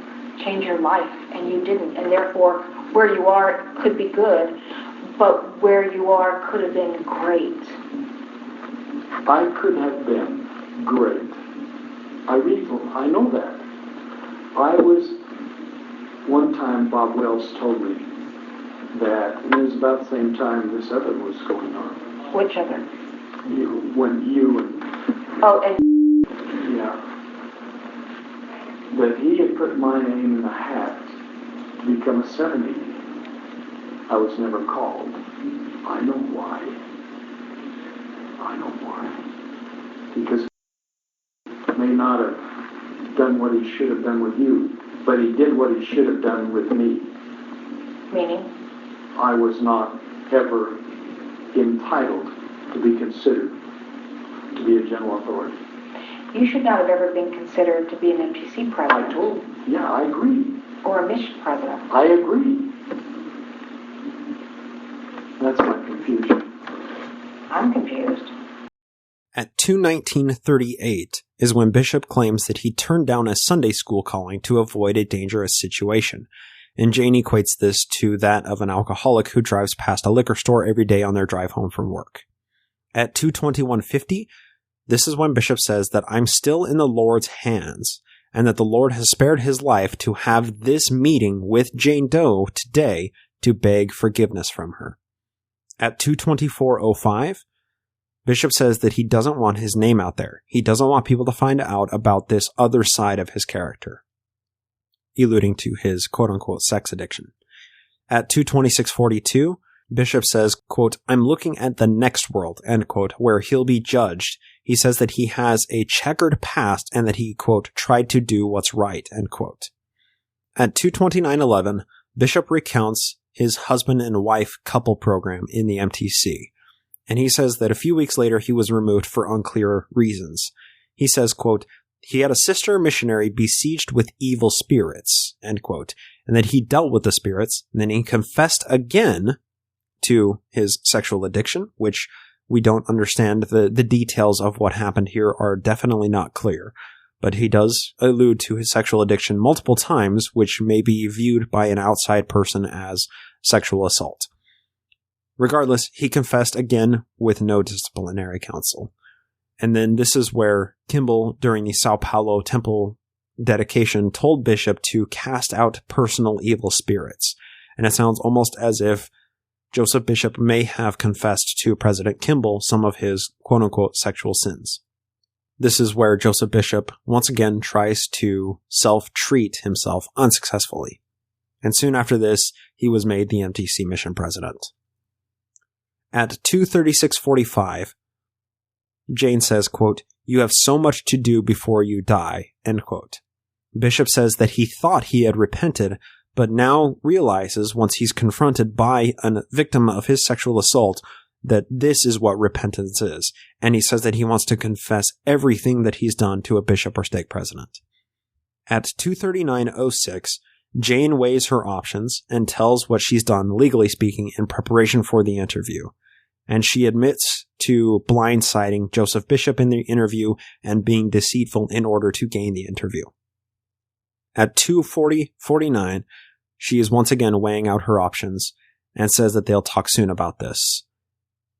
change your life and you didn't, and therefore where you are could be good, but where you are could have been great? I could have been great. I know that. One time Bob Wells told me that it was about the same time this other was going on. Which other? Oh, and... Yeah. That he had put my name in the hat to become a 70. I was never called. I know why. Because he may not have done what he should have done with you, but he did what he should have done with me. Meaning? I was not ever entitled to be considered to be a general authority. You should not have ever been considered to be an MTC president. I agree. Or a mission president. I agree. That's my confusion. I'm confused. At 2:19:38 is when Bishop claims that he turned down a Sunday school calling to avoid a dangerous situation, and Jane equates this to that of an alcoholic who drives past a liquor store every day on their drive home from work. At 2:21:50, this is when Bishop says that I'm still in the Lord's hands, and that the Lord has spared his life to have this meeting with Jane Doe today to beg forgiveness from her. At 2:24:05, Bishop says that he doesn't want his name out there. He doesn't want people to find out about this other side of his character, alluding to his quote-unquote sex addiction. At 2:26:42, Bishop says, quote, I'm looking at the next world, end quote, where he'll be judged. He says that he has a checkered past and that he, quote, tried to do what's right, end quote. At 2:29:11, Bishop recounts his husband and wife couple program in the MTC. And he says that a few weeks later he was removed for unclear reasons. He says, quote, he had a sister missionary besieged with evil spirits, end quote, and that he dealt with the spirits, and then he confessed again to his sexual addiction, which we don't understand. The details of what happened here are definitely not clear. but he does allude to his sexual addiction multiple times, which may be viewed by an outside person as sexual assault. Regardless, he confessed again with no disciplinary counsel. And then this is where Kimball, during the Sao Paulo temple dedication, told Bishop to cast out personal evil spirits. And it sounds almost as if Joseph Bishop may have confessed to President Kimball some of his quote-unquote sexual sins. This is where Joseph Bishop once again tries to self-treat himself unsuccessfully. And soon after this, he was made the MTC mission president. At 2:36:45, Jane says, quote, "You have so much to do before you die," end quote. Bishop says that he thought he had repented, but now realizes once he's confronted by a victim of his sexual assault that this is what repentance is. And he says that he wants to confess everything that he's done to a bishop or stake president. At 2:39:06, Jane weighs her options and tells what she's done, legally speaking, in preparation for the interview. And she admits to blindsiding Joseph Bishop in the interview and being deceitful in order to gain the interview. At 2:49, she is once again weighing out her options and says that they'll talk soon about this.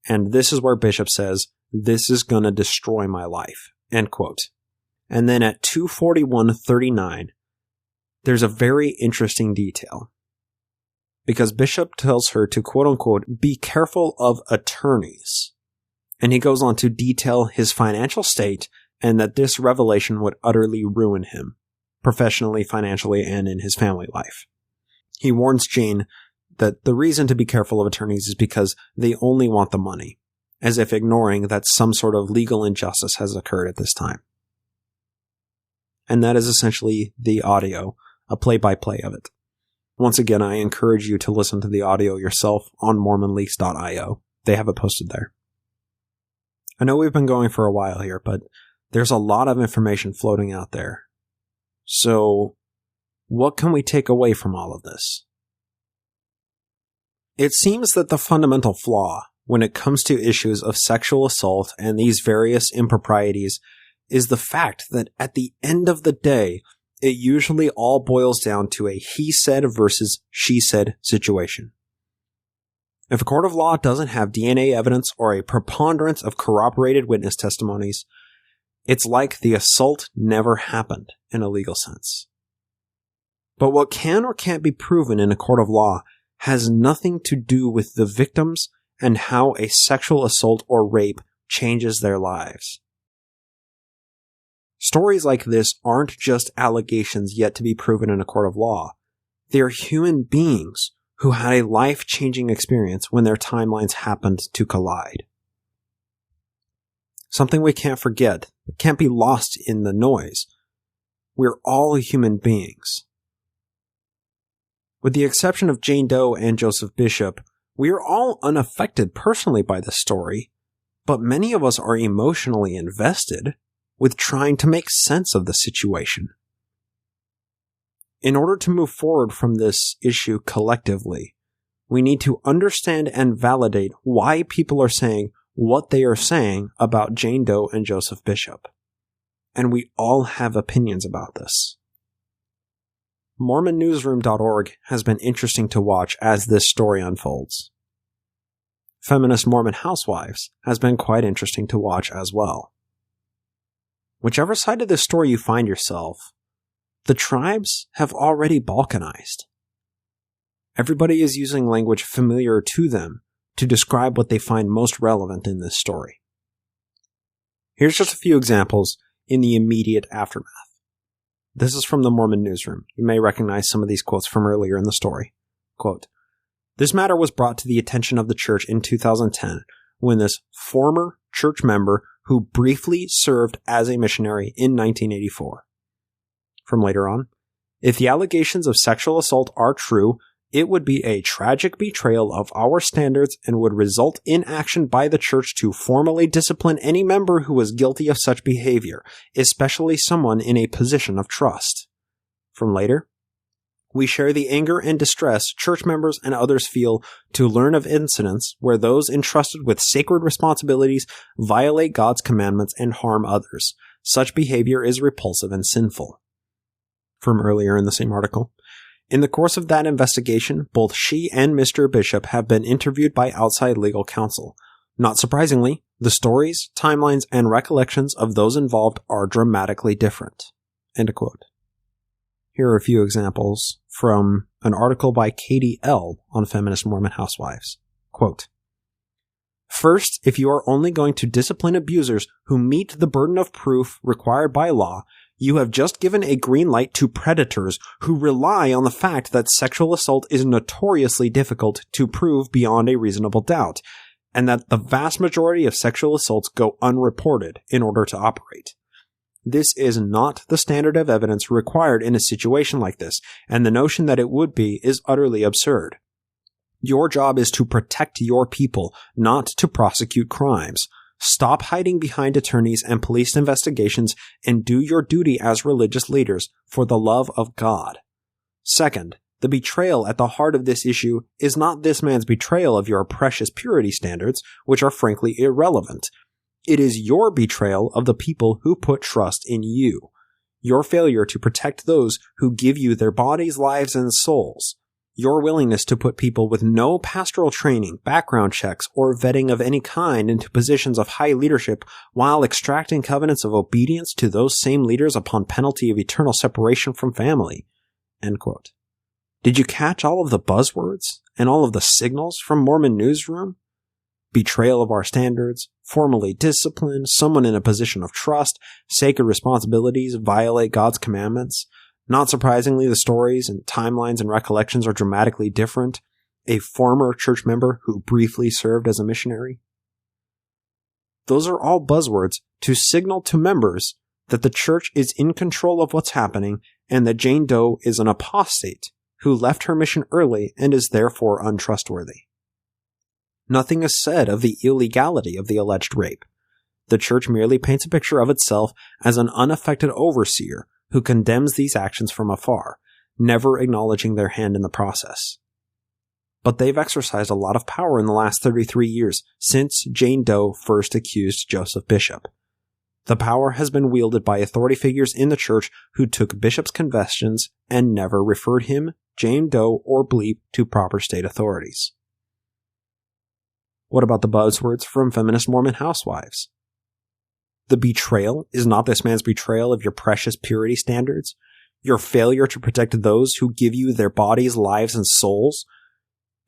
And this is where Bishop says, "This is going to destroy my life," end quote. And then at 2:41:39, there's a very interesting detail. Because Bishop tells her to quote-unquote be careful of attorneys. And he goes on to detail his financial state and that this revelation would utterly ruin him, professionally, financially, and in his family life. He warns Jane that the reason to be careful of attorneys is because they only want the money, as if ignoring that some sort of legal injustice has occurred at this time. And that is essentially the audio, a play-by-play of it. Once again, I encourage you to listen to the audio yourself on mormonleaks.io. They have it posted there. I know we've been going for a while here, but there's a lot of information floating out there. So, what can we take away from all of this? It seems that the fundamental flaw when it comes to issues of sexual assault and these various improprieties is the fact that at the end of the day, it usually all boils down to a he said versus she said situation. If a court of law doesn't have DNA evidence or a preponderance of corroborated witness testimonies, it's like the assault never happened in a legal sense. But what can or can't be proven in a court of law has nothing to do with the victims and how a sexual assault or rape changes their lives. Stories like this aren't just allegations yet to be proven in a court of law. They are human beings who had a life-changing experience when their timelines happened to collide. Something we can't forget, that can't be lost in the noise. We're all human beings. With the exception of Jane Doe and Joseph Bishop, we are all unaffected personally by this story, but many of us are emotionally invested with trying to make sense of the situation. In order to move forward from this issue collectively, we need to understand and validate why people are saying what they are saying about Jane Doe and Joseph Bishop. And we all have opinions about this. MormonNewsroom.org has been interesting to watch as this story unfolds. Feminist Mormon Housewives has been quite interesting to watch as well. Whichever side of this story you find yourself, the tribes have already balkanized. Everybody is using language familiar to them to describe what they find most relevant in this story. Here's just a few examples in the immediate aftermath. This is from the Mormon Newsroom. You may recognize some of these quotes from earlier in the story. Quote, "This matter was brought to the attention of the church in 2010 when this former church member who briefly served as a missionary in 1984. From later on, if the allegations of sexual assault are true, it would be a tragic betrayal of our standards and would result in action by the church to formally discipline any member who was guilty of such behavior, especially someone in a position of trust. From later, we share the anger and distress church members and others feel to learn of incidents where those entrusted with sacred responsibilities violate God's commandments and harm others. such behavior is repulsive and sinful. From earlier in the same article, in the course of that investigation, both she and Mr. Bishop have been interviewed by outside legal counsel. Not surprisingly, the stories, timelines, and recollections of those involved are dramatically different. End quote. Here are a few examples from an article by Katie L. on Feminist Mormon Housewives. Quote, first, if you are only going to discipline abusers who meet the burden of proof required by law, you have just given a green light to predators who rely on the fact that sexual assault is notoriously difficult to prove beyond a reasonable doubt, and that the vast majority of sexual assaults go unreported in order to operate. This is not the standard of evidence required in a situation like this, and the notion that it would be is utterly absurd. Your job is to protect your people, not to prosecute crimes. Stop hiding behind attorneys and police investigations and do your duty as religious leaders for the love of God. Second, the betrayal at the heart of this issue is not this man's betrayal of your precious purity standards, which are frankly irrelevant. It is your betrayal of the people who put trust in you. Your failure to protect those who give you their bodies, lives, and souls. Your willingness to put people with no pastoral training, background checks, or vetting of any kind into positions of high leadership while extracting covenants of obedience to those same leaders upon penalty of eternal separation from family. End quote. Did you catch all of the buzzwords and all of the signals from Mormon Newsroom? Betrayal of our standards, formally discipline, someone in a position of trust, sacred responsibilities, violate God's commandments. Not surprisingly, the stories and timelines and recollections are dramatically different. A former church member who briefly served as a missionary. Those are all buzzwords to signal to members that the church is in control of what's happening and that Jane Doe is an apostate who left her mission early and is therefore untrustworthy. Nothing is said of the illegality of the alleged rape. The church merely paints a picture of itself as an unaffected overseer who condemns these actions from afar, never acknowledging their hand in the process. But they've exercised a lot of power in the last 33 years since Jane Doe first accused Joseph Bishop. The power has been wielded by authority figures in the church who took Bishop's confessions and never referred him, Jane Doe, or Bleep to proper state authorities. What about the buzzwords from Feminist Mormon Housewives? The betrayal is not this man's betrayal of your precious purity standards, your failure to protect those who give you their bodies, lives, and souls,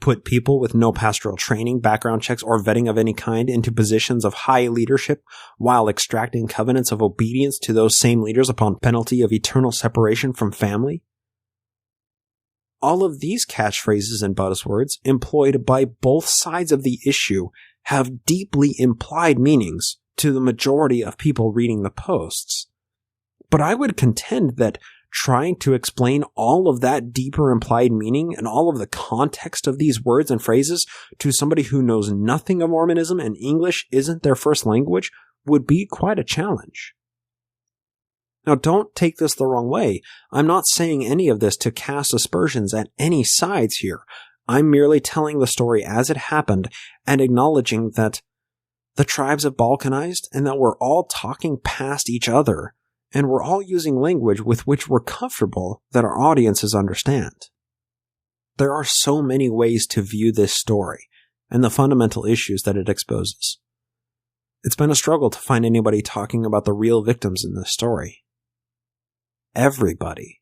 put people with no pastoral training, background checks, or vetting of any kind into positions of high leadership while extracting covenants of obedience to those same leaders upon penalty of eternal separation from family. All of these catchphrases and buzzwords employed by both sides of the issue have deeply implied meanings to the majority of people reading the posts. But I would contend that trying to explain all of that deeper implied meaning and all of the context of these words and phrases to somebody who knows nothing of Mormonism and English isn't their first language would be quite a challenge. Now, don't take this the wrong way. I'm not saying any of this to cast aspersions at any sides here. I'm merely telling the story as it happened and acknowledging that the tribes have balkanized and that we're all talking past each other and we're all using language with which we're comfortable that our audiences understand. There are so many ways to view this story and the fundamental issues that it exposes. It's been a struggle to find anybody talking about the real victims in this story. Everybody.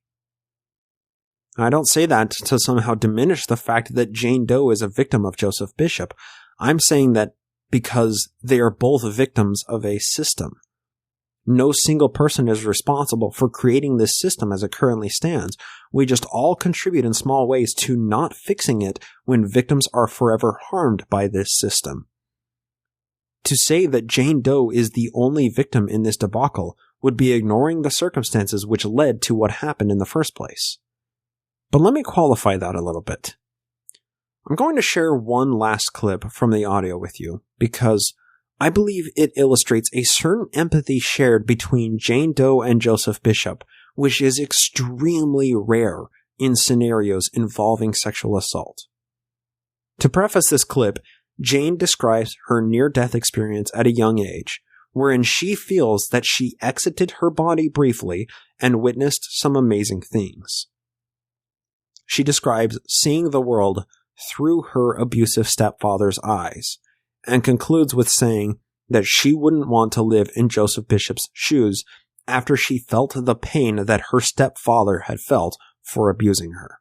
I don't say that to somehow diminish the fact that Jane Doe is a victim of Joseph Bishop. I'm saying that because they are both victims of a system. No single person is responsible for creating this system as it currently stands. We just all contribute in small ways to not fixing it when victims are forever harmed by this system. To say that Jane Doe is the only victim in this debacle would be ignoring the circumstances which led to what happened in the first place. But let me qualify that a little bit. I'm going to share one last clip from the audio with you because I believe it illustrates a certain empathy shared between Jane Doe and Joseph Bishop, which is extremely rare in scenarios involving sexual assault. To preface this clip, Jane describes her near-death experience at a young age, wherein she feels that she exited her body briefly and witnessed some amazing things. She describes seeing the world through her abusive stepfather's eyes, and concludes with saying that she wouldn't want to live in Joseph Bishop's shoes after she felt the pain that her stepfather had felt for abusing her.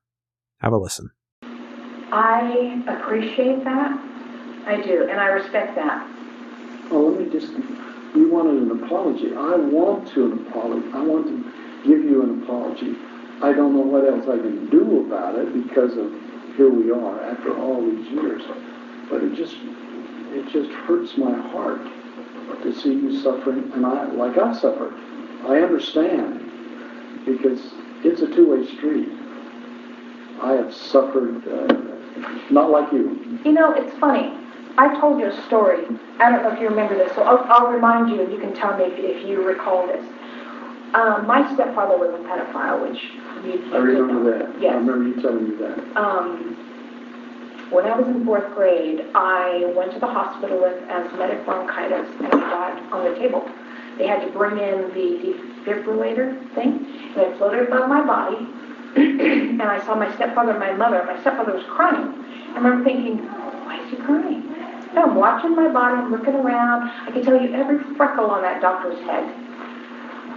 Have a listen. I appreciate that. I do, and I respect that. Oh, let me just, you wanted an apology. I want to give you an apology. I don't know what else I can do about it because of here we are after all these years. But it just hurts my heart to see you suffering, and I suffered. I understand, because it's a two-way street. I have suffered, not like you. You know, it's funny. I told you a story. I don't know if you remember this, so I'll remind you, and you can tell me if you recall this. My stepfather was a pedophile, which you I remember that. Yes. I remember you telling me that. When I was in 4th grade, I went to the hospital with asthmatic bronchitis, and I died on the table. They had to bring in the defibrillator thing, and it floated above my body, and I saw my stepfather and my mother. My stepfather was crying. I remember thinking, why is he crying? And I'm watching my body, I'm looking around. I can tell you every freckle on that doctor's head.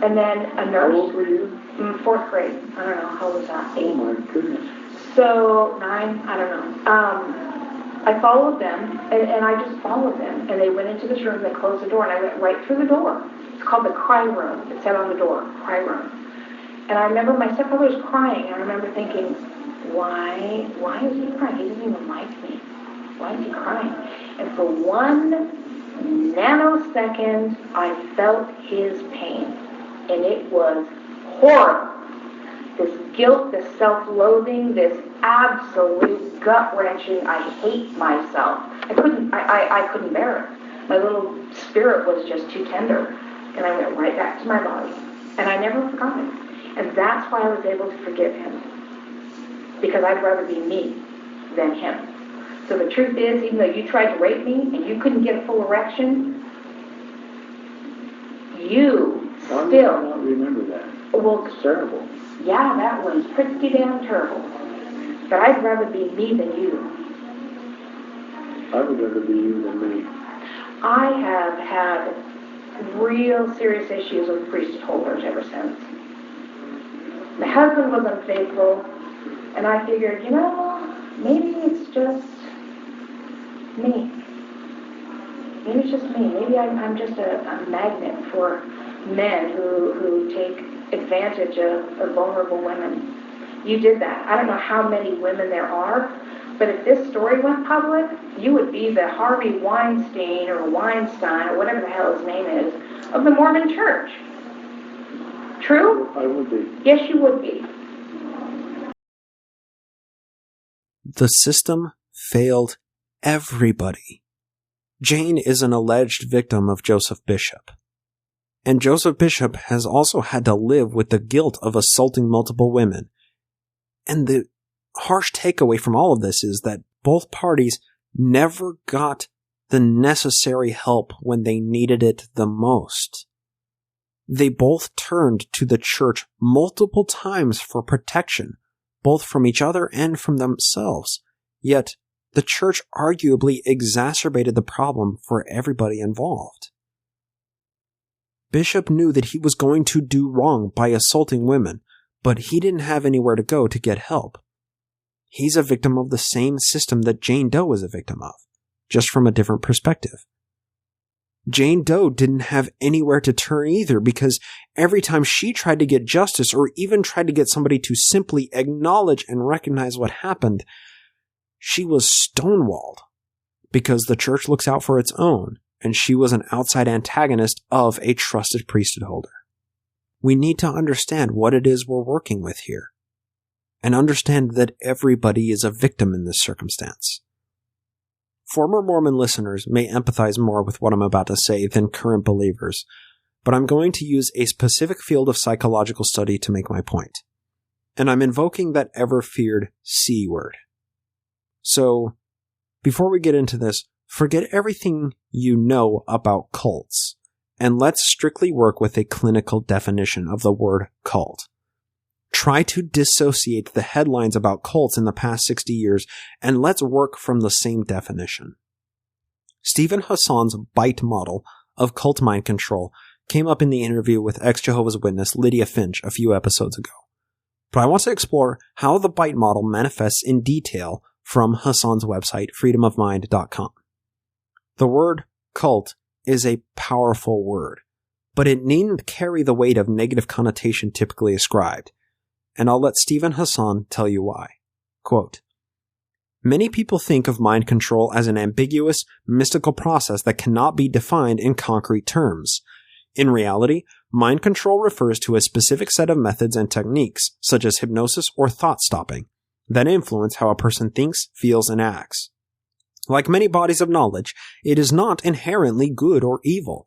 And then a nurse. How old were you? 4th grade. I don't know, how old was that? 8. Oh my goodness. So, 9, I don't know. I followed them, and I just followed them. And they went into this room, they closed the door, and I went right through the door. It's called the cry room. It said on the door, cry room. And I remember my stepfather was crying. I remember thinking, why is he crying? He doesn't even like me. Why is he crying? And for 1 nanosecond, I felt his pain. And it was horrible. This guilt, this self-loathing, this absolute gut-wrenching, I hate myself. I couldn't bear it. My little spirit was just too tender. And I went right back to my body. And I never forgot it. And that's why I was able to forgive him. Because I'd rather be me than him. So the truth is, even though you tried to rape me and you couldn't get a full erection, you Why still... do I not remember that? Well, it's terrible. Yeah, that was pretty damn terrible. But I'd rather be me than you. I would rather be you than me. I have had real serious issues with priest holders ever since. My husband was unfaithful, and I figured, maybe it's just me. Maybe it's just me. Maybe I'm just a magnet for men who take advantage of vulnerable women. You did that. I don't know how many women there are, but if this story went public, you would be the Harvey Weinstein or Weinstein or whatever the hell his name is of the Mormon Church. True? I would be. Yes, you would be. The system failed everybody. Jane is an alleged victim of Joseph Bishop. And Joseph Bishop has also had to live with the guilt of assaulting multiple women. And the harsh takeaway from all of this is that both parties never got the necessary help when they needed it the most. They both turned to the church multiple times for protection, both from each other and from themselves. Yet, the church arguably exacerbated the problem for everybody involved. Bishop knew that he was going to do wrong by assaulting women, but he didn't have anywhere to go to get help. He's a victim of the same system that Jane Doe is a victim of, just from a different perspective. Jane Doe didn't have anywhere to turn either, because every time she tried to get justice or even tried to get somebody to simply acknowledge and recognize what happened, she was stonewalled because the church looks out for its own, and she was an outside antagonist of a trusted priesthood holder. We need to understand what it is we're working with here, and understand that everybody is a victim in this circumstance. Former Mormon listeners may empathize more with what I'm about to say than current believers, but I'm going to use a specific field of psychological study to make my point. And I'm invoking that ever-feared C word. So, before we get into this, forget everything you know about cults and let's strictly work with a clinical definition of the word cult. Try to dissociate the headlines about cults in the past 60 years, and let's work from the same definition. Stephen Hassan's BITE model of cult mind control came up in the interview with ex-Jehovah's Witness Lydia Finch a few episodes ago. But I want to explore how the BITE model manifests in detail from Hassan's website, freedomofmind.com. The word cult is a powerful word, but it needn't carry the weight of negative connotation typically ascribed. And I'll let Stephen Hassan tell you why. Quote, "Many people think of mind control as an ambiguous, mystical process that cannot be defined in concrete terms. In reality, mind control refers to a specific set of methods and techniques, such as hypnosis or thought stopping, that influence how a person thinks, feels, and acts. Like many bodies of knowledge, it is not inherently good or evil.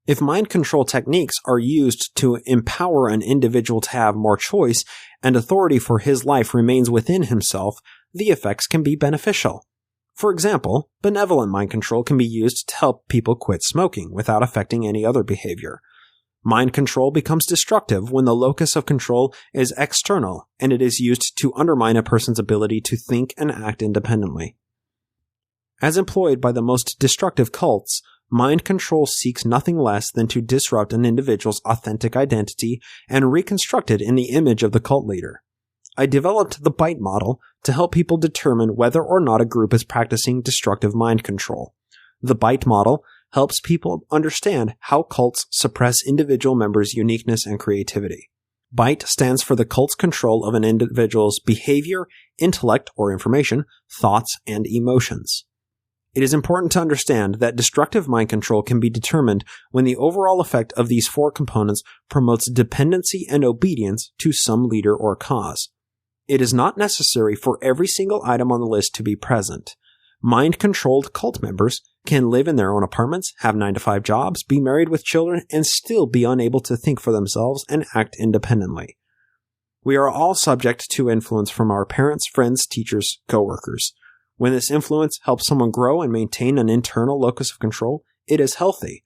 If mind control techniques are used to empower an individual to have more choice and authority for his life remains within himself, the effects can be beneficial. For example, benevolent mind control can be used to help people quit smoking without affecting any other behavior. Mind control becomes destructive when the locus of control is external and it is used to undermine a person's ability to think and act independently. As employed by the most destructive cults, mind control seeks nothing less than to disrupt an individual's authentic identity and reconstruct it in the image of the cult leader. I developed the BITE model to help people determine whether or not a group is practicing destructive mind control. The BITE model helps people understand how cults suppress individual members' uniqueness and creativity. BITE stands for the cult's control of an individual's behavior, intellect or information, thoughts, and emotions. It is important to understand that destructive mind control can be determined when the overall effect of these four components promotes dependency and obedience to some leader or cause. It is not necessary for every single item on the list to be present. Mind-controlled cult members can live in their own apartments, have 9-to-5 jobs, be married with children, and still be unable to think for themselves and act independently. We are all subject to influence from our parents, friends, teachers, coworkers. When this influence helps someone grow and maintain an internal locus of control, it is healthy.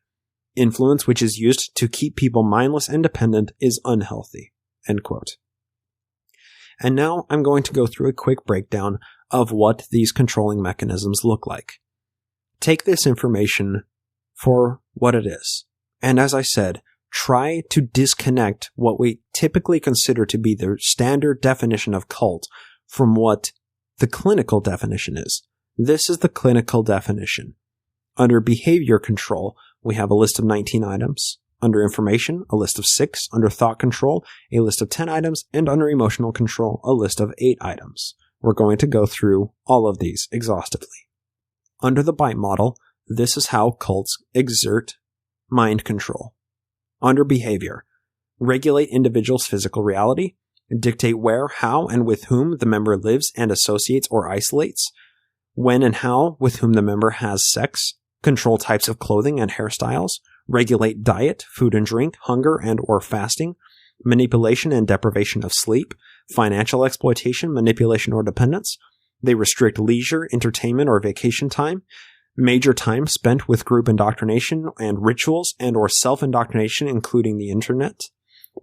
Influence which is used to keep people mindless and dependent is unhealthy." End quote. And now I'm going to go through a quick breakdown of what these controlling mechanisms look like. Take this information for what it is. And as I said, try to disconnect what we typically consider to be the standard definition of cult from what the clinical definition is. This is the clinical definition. Under behavior control, we have a list of 19 items. Under information, a list of 6. Under thought control, a list of 10 items. And under emotional control, a list of 8 items. We're going to go through all of these exhaustively. Under the BITE model, this is how cults exert mind control. Under behavior, regulate individuals' physical reality, dictate where, how, and with whom the member lives and associates or isolates, when and how with whom the member has sex, control types of clothing and hairstyles, regulate diet, food and drink, hunger and or fasting, manipulation and deprivation of sleep, financial exploitation, manipulation or dependence. They restrict leisure, entertainment, or vacation time, major time spent with group indoctrination and rituals and or self-indoctrination, including the internet,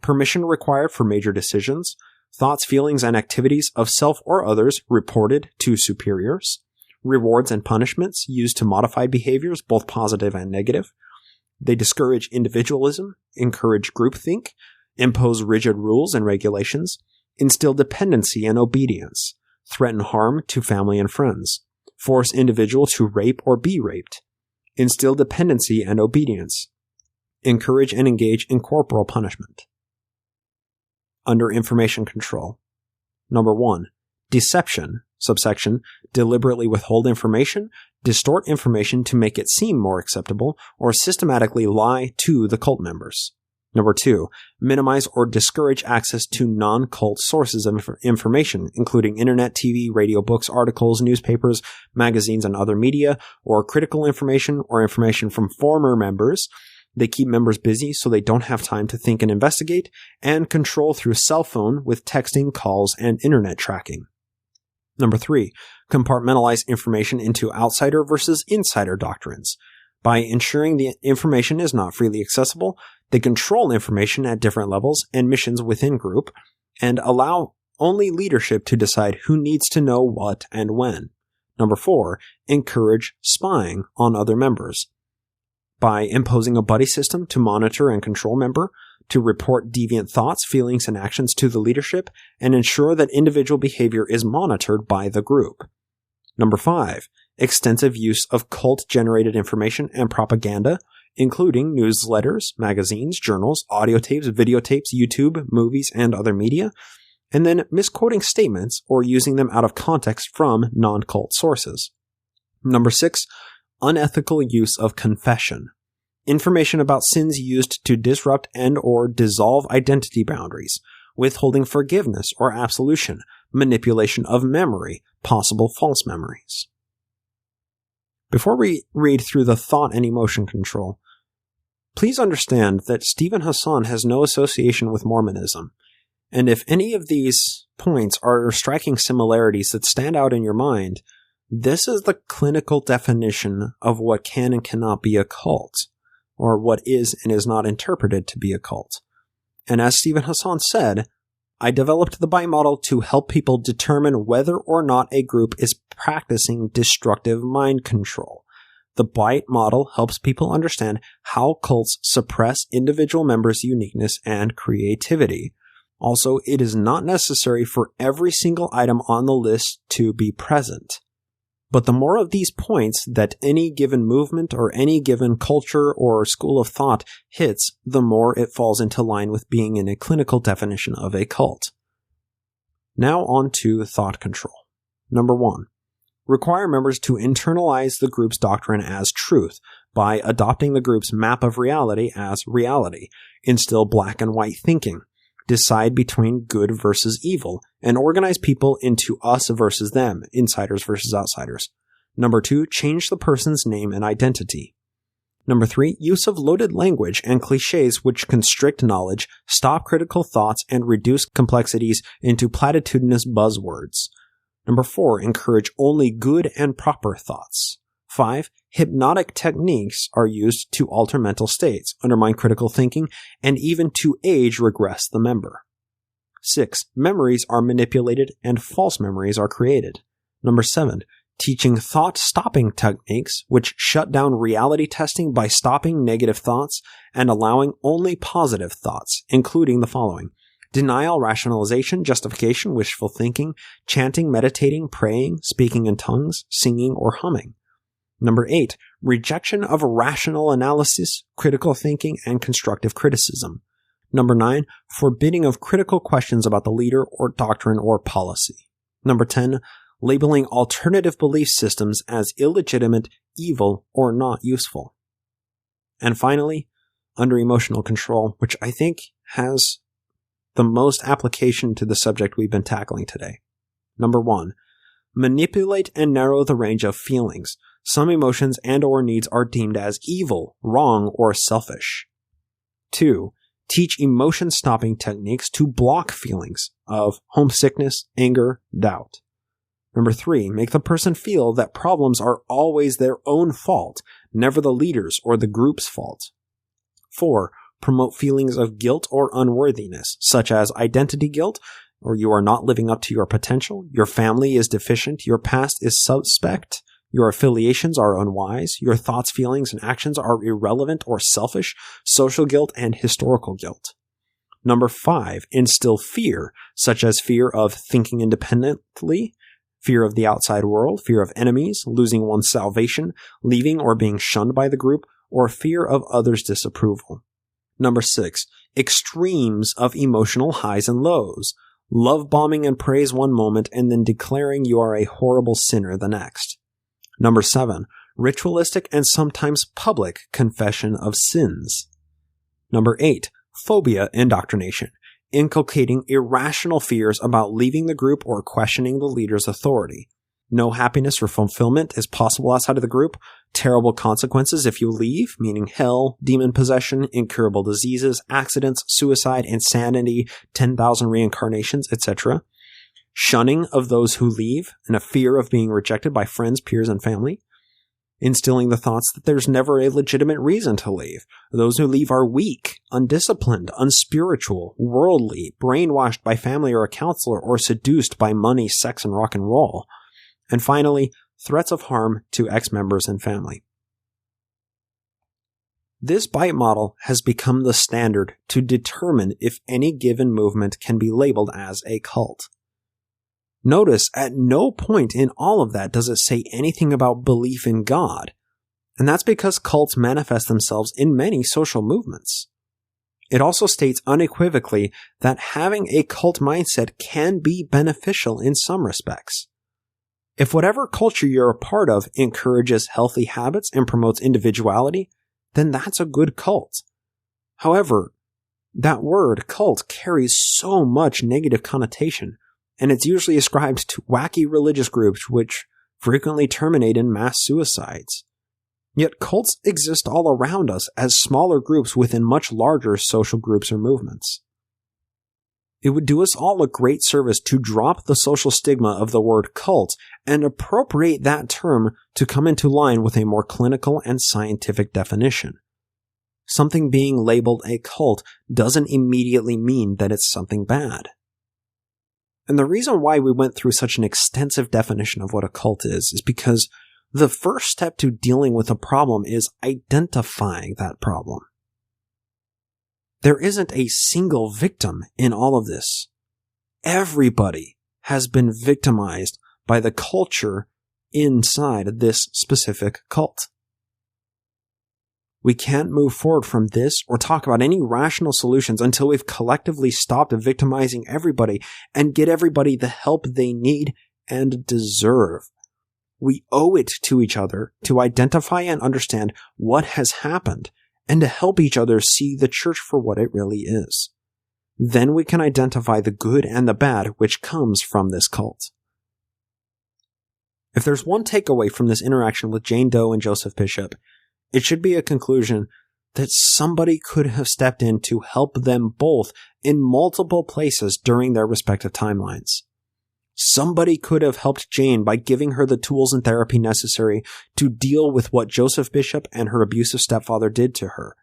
permission required for major decisions, thoughts, feelings, and activities of self or others reported to superiors, rewards and punishments used to modify behaviors, both positive and negative. They discourage individualism, encourage groupthink, impose rigid rules and regulations, instill dependency and obedience, threaten harm to family and friends, force individuals to rape or be raped, instill dependency and obedience, encourage and engage in corporal punishment. Under information control. Number 1, deception, subsection, deliberately withhold information, distort information to make it seem more acceptable, or systematically lie to the cult members. Number 2, minimize or discourage access to non-cult sources of information, including internet, TV, radio, books, articles, newspapers, magazines, and other media, or critical information or information from former members. They keep members busy so they don't have time to think and investigate, and control through cell phone with texting, calls, and internet tracking. Number 3, compartmentalize information into outsider versus insider doctrines. By ensuring the information is not freely accessible, they control information at different levels and missions within group, and allow only leadership to decide who needs to know what and when. Number 4, encourage spying on other members. By imposing a buddy system to monitor and control member, to report deviant thoughts, feelings, and actions to the leadership, and ensure that individual behavior is monitored by the group. Number 5, extensive use of cult-generated information and propaganda, including newsletters, magazines, journals, audio tapes, videotapes, YouTube, movies, and other media, and then misquoting statements or using them out of context from non-cult sources. Number 6, unethical use of confession. Information about sins used to disrupt and or dissolve identity boundaries, withholding forgiveness or absolution, manipulation of memory, possible false memories. Before we read through the thought and emotion control, please understand that Stephen Hassan has no association with Mormonism, and if any of these points are striking similarities that stand out in your mind, this is the clinical definition of what can and cannot be a cult, or what is and is not interpreted to be a cult. And as Stephen Hassan said, I developed the BITE model to help people determine whether or not a group is practicing destructive mind control. The BITE model helps people understand how cults suppress individual members' uniqueness and creativity. Also, it is not necessary for every single item on the list to be present. But the more of these points that any given movement or any given culture or school of thought hits, the more it falls into line with being in a clinical definition of a cult. Now on to thought control. Number 1. Require members to internalize the group's doctrine as truth by adopting the group's map of reality as reality. Instill black and white thinking. Decide between good versus evil, and organize people into us versus them, insiders versus outsiders. Number 2, change the person's name and identity. Number 3, use of loaded language and cliches which constrict knowledge, stop critical thoughts, and reduce complexities into platitudinous buzzwords. Number 4, encourage only good and proper thoughts. 5, hypnotic techniques are used to alter mental states, undermine critical thinking, and even to age regress the member. 6, memories are manipulated and false memories are created. Number 7, teaching thought-stopping techniques which shut down reality testing by stopping negative thoughts and allowing only positive thoughts, including the following: denial, rationalization, justification, wishful thinking, chanting, meditating, praying, speaking in tongues, singing, or humming. Number 8, rejection of rational analysis, critical thinking, and constructive criticism. Number 9, forbidding of critical questions about the leader or doctrine or policy. Number 10, labeling alternative belief systems as illegitimate, evil, or not useful. And finally, under emotional control, which I think has the most application to the subject we've been tackling today. Number 1, manipulate and narrow the range of feelings. Some emotions and or needs are deemed as evil, wrong, or selfish. 2, teach emotion-stopping techniques to block feelings of homesickness, anger, doubt. Number 3, make the person feel that problems are always their own fault, never the leader's or the group's fault. 4, promote feelings of guilt or unworthiness, such as identity guilt, or you are not living up to your potential, your family is deficient, your past is suspect, your affiliations are unwise, your thoughts, feelings, and actions are irrelevant or selfish, social guilt, and historical guilt. Number 5, instill fear, such as fear of thinking independently, fear of the outside world, fear of enemies, losing one's salvation, leaving or being shunned by the group, or fear of others' disapproval. Number 6, extremes of emotional highs and lows, love bombing and praise one moment and then declaring you are a horrible sinner the next. Number 7, ritualistic and sometimes public confession of sins. Number 8, phobia indoctrination, inculcating irrational fears about leaving the group or questioning the leader's authority. No happiness or fulfillment is possible outside of the group. Terrible consequences if you leave, meaning hell, demon possession, incurable diseases, accidents, suicide, insanity, 10,000 reincarnations, etc. Shunning of those who leave and a fear of being rejected by friends, peers, and family. instilling the thoughts that there's never a legitimate reason to leave. Those who leave are weak, undisciplined, unspiritual, worldly, brainwashed by family or a counselor, or seduced by money, sex, and rock and roll. And finally, threats of harm to ex-members and family. This bite model has become the standard to determine if any given movement can be labeled as a cult. Notice, at no point in all of that does it say anything about belief in God, and that's because cults manifest themselves in many social movements. It also states unequivocally that having a cult mindset can be beneficial in some respects. If whatever culture you're a part of encourages healthy habits and promotes individuality, then that's a good cult. However, that word cult carries so much negative connotation, and it's usually ascribed to wacky religious groups which frequently terminate in mass suicides. Yet cults exist all around us as smaller groups within much larger social groups or movements. It would do us all a great service to drop the social stigma of the word cult and appropriate that term to come into line with a more clinical and scientific definition. Something being labeled a cult doesn't immediately mean that it's something bad. And the reason why we went through such an extensive definition of what a cult is because the first step to dealing with a problem is identifying that problem. There isn't a single victim in all of this. Everybody has been victimized by the culture inside this specific cult. We can't move forward from this or talk about any rational solutions until we've collectively stopped victimizing everybody and get everybody the help they need and deserve. We owe it to each other to identify and understand what has happened and to help each other see the church for what it really is. Then we can identify the good and the bad which comes from this cult. If there's one takeaway from this interaction with Jane Doe and Joseph Bishop, it should be a conclusion that somebody could have stepped in to help them both in multiple places during their respective timelines. Somebody could have helped Jane by giving her the tools and therapy necessary to deal with what Joseph Bishop and her abusive stepfather did to her.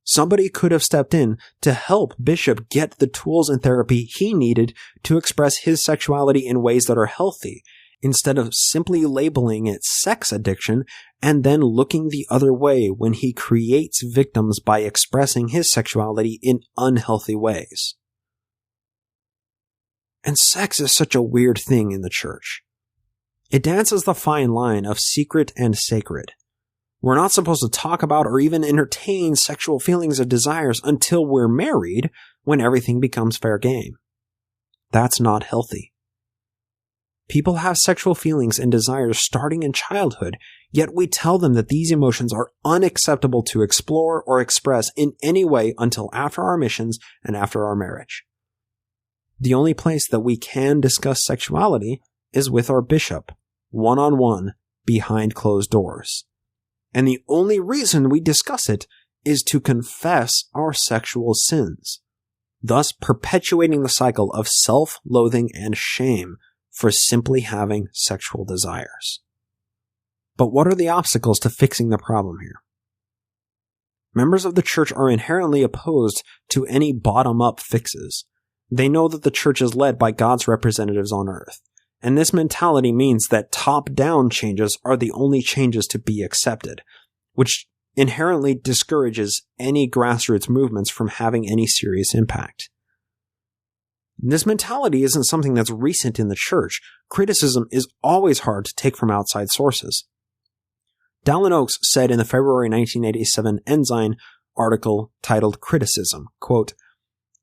Somebody could have stepped in to help Bishop get the tools and therapy he needed to express his sexuality in ways that are healthy, instead of simply labeling it sex addiction and then looking the other way when he creates victims by expressing his sexuality in unhealthy ways. And sex is such a weird thing in the church. It dances the fine line of secret and sacred. We're not supposed to talk about or even entertain sexual feelings or desires until we're married, when everything becomes fair game. That's not healthy. People have sexual feelings and desires starting in childhood, yet we tell them that these emotions are unacceptable to explore or express in any way until after our missions and after our marriage. The only place that we can discuss sexuality is with our bishop, one-on-one, behind closed doors. And the only reason we discuss it is to confess our sexual sins, thus perpetuating the cycle of self-loathing and shame for simply having sexual desires. But what are the obstacles to fixing the problem here? Members of the church are inherently opposed to any bottom-up fixes. They know that the church is led by God's representatives on earth, and this mentality means that top-down changes are the only changes to be accepted, which inherently discourages any grassroots movements from having any serious impact. This mentality isn't something that's recent in the church. Criticism is always hard to take from outside sources. Dallin Oaks said in the February 1987 Ensign article titled Criticism, quote,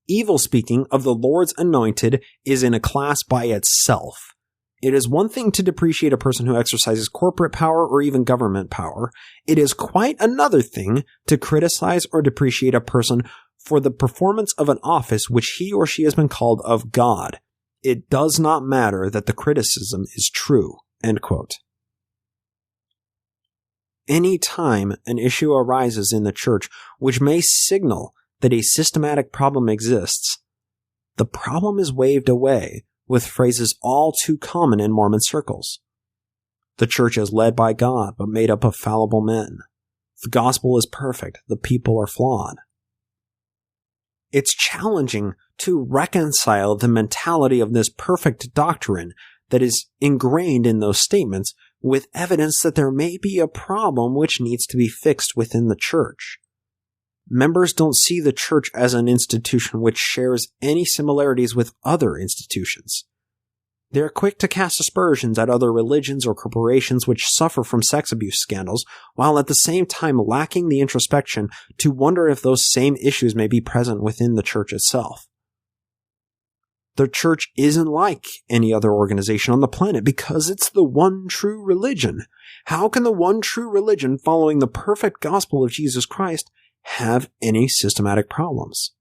"Evil speaking of the Lord's anointed is in a class by itself. It is one thing to depreciate a person who exercises corporate power or even government power. It is quite another thing to criticize or depreciate a person for the performance of an office which he or she has been called of God. It does not matter that the criticism is true." End quote. Any time an issue arises in the church which may signal that a systematic problem exists, the problem is waved away with phrases all too common in Mormon circles. The church is led by God, but made up of fallible men. The gospel is perfect. The people are flawed. It's challenging to reconcile the mentality of this perfect doctrine that is ingrained in those statements with evidence that there may be a problem which needs to be fixed within the church. Members don't see the church as an institution which shares any similarities with other institutions. They are quick to cast aspersions at other religions or corporations which suffer from sex abuse scandals, while at the same time lacking the introspection to wonder if those same issues may be present within the church itself. The church isn't like any other organization on the planet because it's the one true religion. How can the one true religion following the perfect gospel of Jesus Christ have any systematic problems?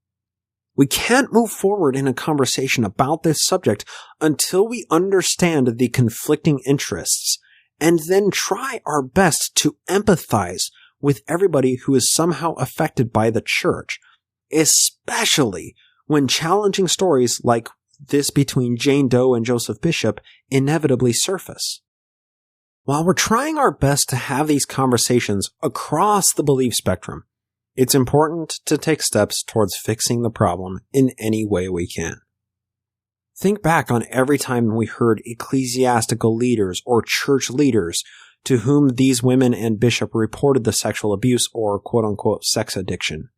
We can't move forward in a conversation about this subject until we understand the conflicting interests and then try our best to empathize with everybody who is somehow affected by the church, especially when challenging stories like this between Jane Doe and Joseph Bishop inevitably surface. While we're trying our best to have these conversations across the belief spectrum, it's important to take steps towards fixing the problem in any way we can. Think back on every time we heard ecclesiastical leaders or church leaders to whom these women and bishop reported the sexual abuse or quote-unquote sex addiction.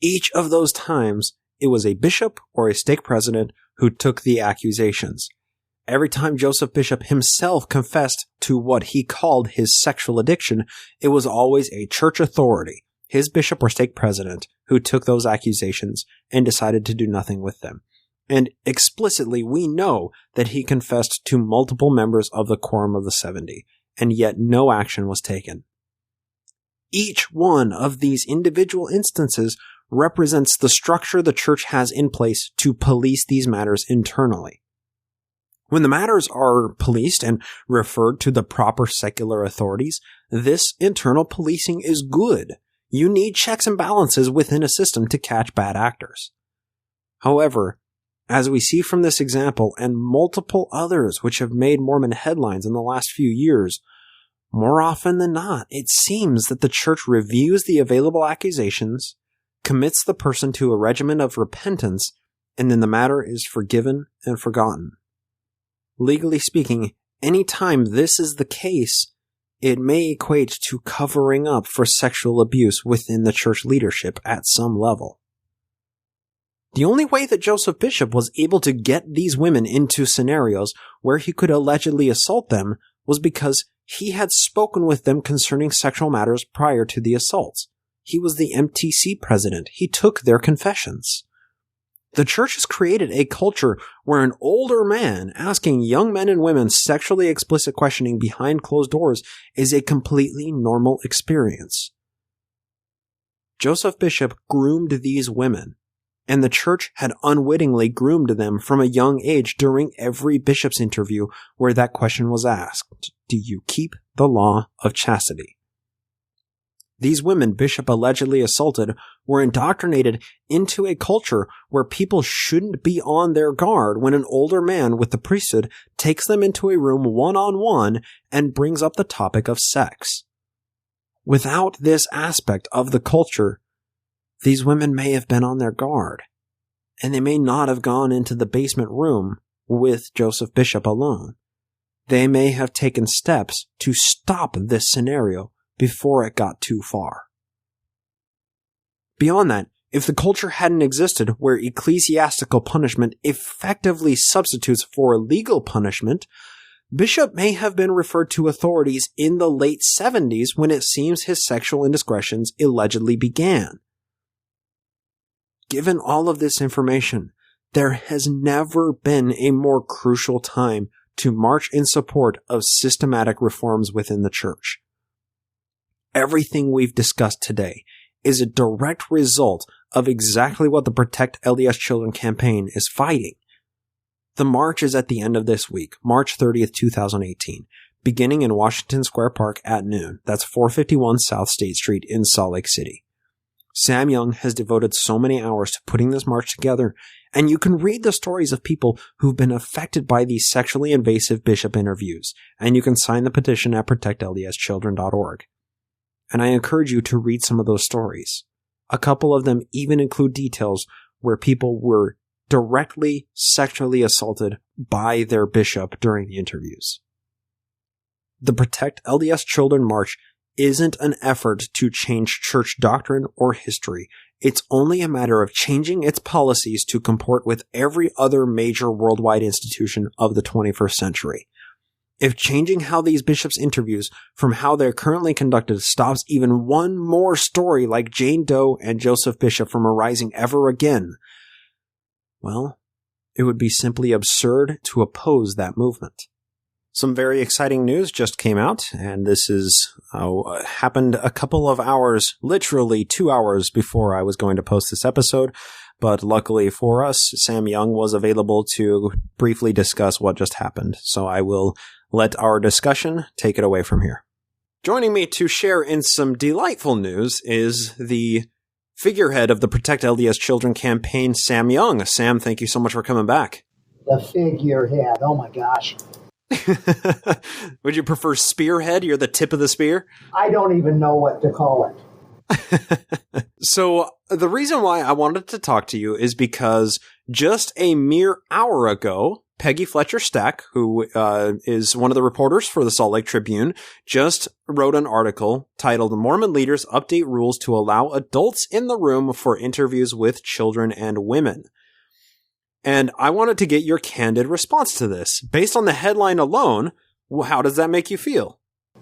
Each of those times, it was a bishop or a stake president who took the accusations. Every time Joseph Bishop himself confessed to what he called his sexual addiction, it was always a church authority, his bishop or stake president, who took those accusations and decided to do nothing with them. And explicitly, we know that he confessed to multiple members of the Quorum of the 70, and yet no action was taken. Each one of these individual instances represents the structure the church has in place to police these matters internally. When the matters are policed and referred to the proper secular authorities, this internal policing is good. You need checks and balances within a system to catch bad actors. However, as we see from this example and multiple others which have made Mormon headlines in the last few years, more often than not, it seems that the church reviews the available accusations, commits the person to a regimen of repentance, and then the matter is forgiven and forgotten. Legally speaking, any time this is the case, it may equate to covering up for sexual abuse within the church leadership at some level. The only way that Joseph Bishop was able to get these women into scenarios where he could allegedly assault them was because he had spoken with them concerning sexual matters prior to the assaults. He was the MTC president. He took their confessions. The church has created a culture where an older man asking young men and women sexually explicit questioning behind closed doors is a completely normal experience. Joseph Bishop groomed these women, and the church had unwittingly groomed them from a young age during every bishop's interview where that question was asked. Do you keep the law of chastity? These women Bishop allegedly assaulted were indoctrinated into a culture where people shouldn't be on their guard when an older man with the priesthood takes them into a room one-on-one and brings up the topic of sex. Without this aspect of the culture, these women may have been on their guard, and they may not have gone into the basement room with Joseph Bishop alone. They may have taken steps to stop this scenario before it got too far. Beyond that, if the culture hadn't existed where ecclesiastical punishment effectively substitutes for legal punishment, Bishop may have been referred to authorities in the late 70s when it seems his sexual indiscretions allegedly began. Given all of this information, there has never been a more crucial time to march in support of systematic reforms within the church. Everything we've discussed today is a direct result of exactly what the Protect LDS Children campaign is fighting. The march is at the end of this week, March 30th, 2018, beginning in Washington Square Park at noon. That's 451 South State Street in Salt Lake City. Sam Young has devoted so many hours to putting this march together, And you can read the stories of people who've been affected by these sexually invasive bishop interviews. And you can sign the petition at protectldschildren.org. And I encourage you to read some of those stories. A couple of them even include details where people were directly sexually assaulted by their bishop during the interviews. The Protect LDS Children March isn't an effort to change church doctrine or history. It's only a matter of changing its policies to comport with every other major worldwide institution of the 21st century. If changing how these bishops interviews from how they're currently conducted stops even one more story like Jane Doe and Joseph Bishop from arising ever again, well, it would be simply absurd to oppose that movement. Some very exciting news just came out, and this is happened a couple of hours, literally 2 hours before I was going to post this episode. But luckily for us, Sam Young was available to briefly discuss what just happened. So I will let our discussion take it away from here. Joining me to share in some delightful news is the figurehead of the Protect LDS Children campaign, Sam Young. Sam, thank you so much for coming back. The figurehead. Oh my gosh. Would you prefer spearhead? You're the tip of the spear? I don't even know what to call it. So the reason why I wanted to talk to you is because just a mere hour ago, Peggy Fletcher Stack, who is one of the reporters for the Salt Lake Tribune, just wrote an article titled "Mormon Leaders Update Rules to Allow Adults in the Room for Interviews with Children and Women." And I wanted to get your candid response to this. Based on the headline alone, how does that make you feel?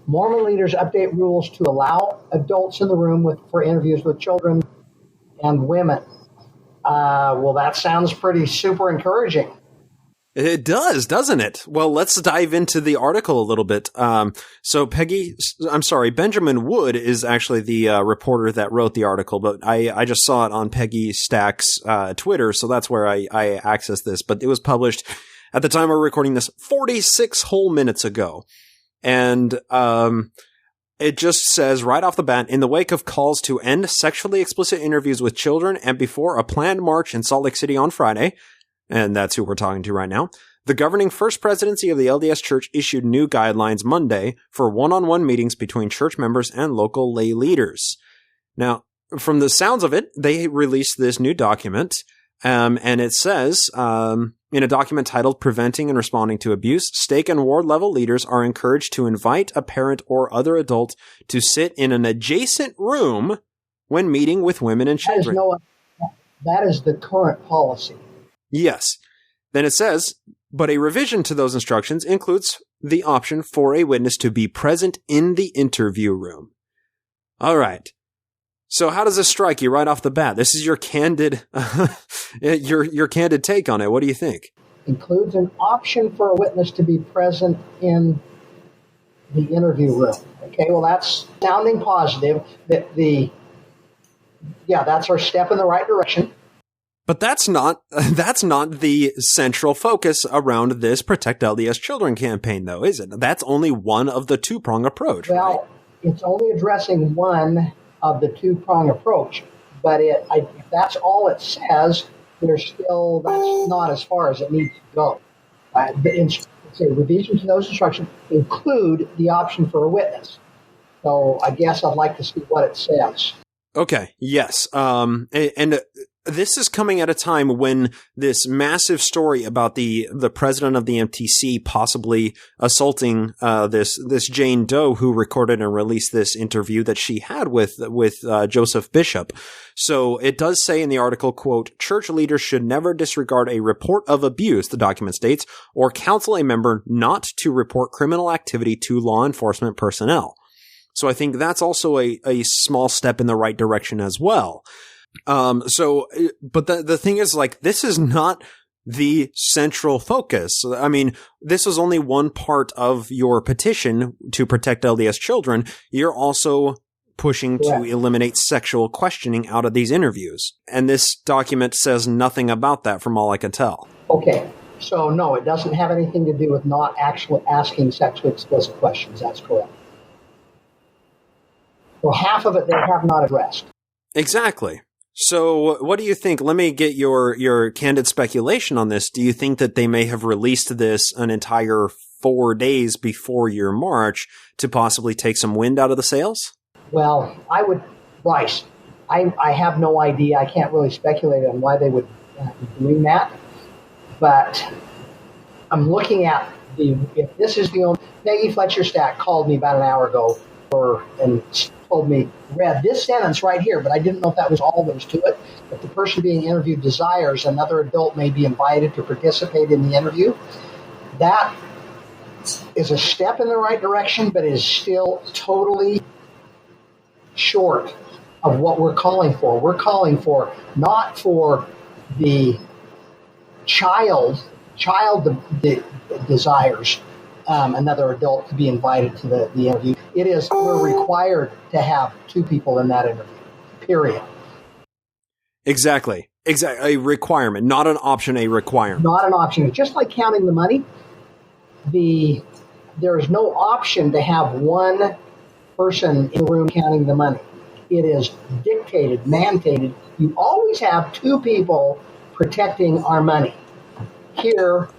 Mormon leaders update rules to allow adults in the room for interviews with children and women. Well, that sounds pretty super encouraging. It does, doesn't it? Well, let's dive into the article a little bit. So Benjamin Wood is actually the reporter that wrote the article, but I just saw it on Peggy Stack's Twitter, so that's where I accessed this. But it was published at the time we're recording this 46 whole minutes ago. And it just says right off the bat, in the wake of calls to end sexually explicit interviews with children and before a planned march in Salt Lake City on Friday, and that's who we're talking to right now, the governing First Presidency of the LDS Church issued new guidelines Monday for one-on-one meetings between church members and local lay leaders. Now, from the sounds of it, they released this new document, and it says, in a document titled "Preventing and Responding to Abuse," stake and ward level leaders are encouraged to invite a parent or other adult to sit in an adjacent room when meeting with women and children. That is the current policy. Yes. Then it says, but a revision to those instructions includes the option for a witness to be present in the interview room. All right. So how does this strike you right off the bat? This is your candid, your candid take on it. What do you think? Includes an option for a witness to be present in the interview room. Okay, well, that's sounding positive. That's our step in the right direction. But that's not the central focus around this Protect LDS Children campaign, though, is it? That's only one of the two-prong approach. Well, right? It's only addressing one of the two-prong approach. But if that's all it says, that's not as far as it needs to go. Revision to those instructions include the option for a witness. So I guess I'd like to see what it says. Okay. Yes. And this is coming at a time when this massive story about the president of the MTC possibly assaulting this Jane Doe who recorded and released this interview that she had with Joseph Bishop. So it does say in the article, quote, "Church leaders should never disregard a report of abuse," the document states, "or counsel a member not to report criminal activity to law enforcement personnel." So I think that's also a small step in the right direction as well. But the thing is, like, this is not the central focus. I mean, this is only one part of your petition to protect LDS children. You're also pushing to eliminate sexual questioning out of these interviews. And this document says nothing about that from all I can tell. Okay. So no, it doesn't have anything to do with not actually asking sexually explicit questions. That's correct. So half of it they have not addressed. Exactly. So what do you think? Let me get your candid speculation on this. Do you think that they may have released this an entire 4 days before your march to possibly take some wind out of the sails? Well, Bryce, I have no idea. I can't really speculate on why they would be doing that. But I'm looking at if this is the only... Peggy Fletcher Stack called me about an hour ago and told me, read this sentence right here, but I didn't know if that was all there was to it. If the person being interviewed desires, another adult may be invited to participate in the interview. That is a step in the right direction, but is still totally short of what we're calling for. We're calling for not for the child desires another adult to be invited to the interview. It is, we're required to have 2 people in that interview, period. Exactly. A requirement, not an option, a requirement. Not an option. It's just like counting the money. There is no option to have one person in the room counting the money. It is dictated, mandated. You always have 2 people protecting our money. Here,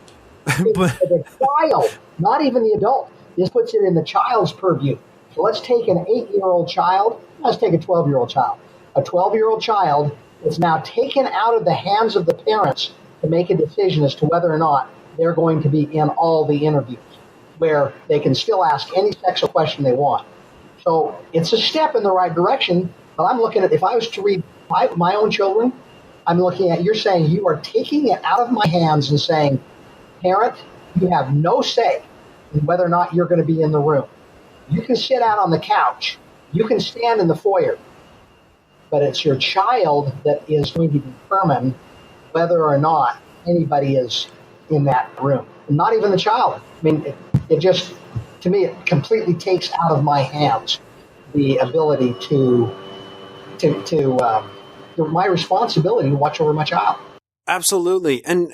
the child, not even the adult. This puts it in the child's purview. So let's take an 8-year-old child. Let's take a 12-year-old child. A 12-year-old child is now taken out of the hands of the parents to make a decision as to whether or not they're going to be in all the interviews, where they can still ask any sexual question they want. So it's a step in the right direction, but I'm looking at, if I was to read my own children, I'm looking at, you're saying you are taking it out of my hands and saying, parent, you have no say in whether or not you're going to be in the room. You can sit out on the couch. You can stand in the foyer. But it's your child that is going to determine whether or not anybody is in that room. And not even the child. I mean, it just, to me, it completely takes out of my hands the ability my responsibility to watch over my child. Absolutely. And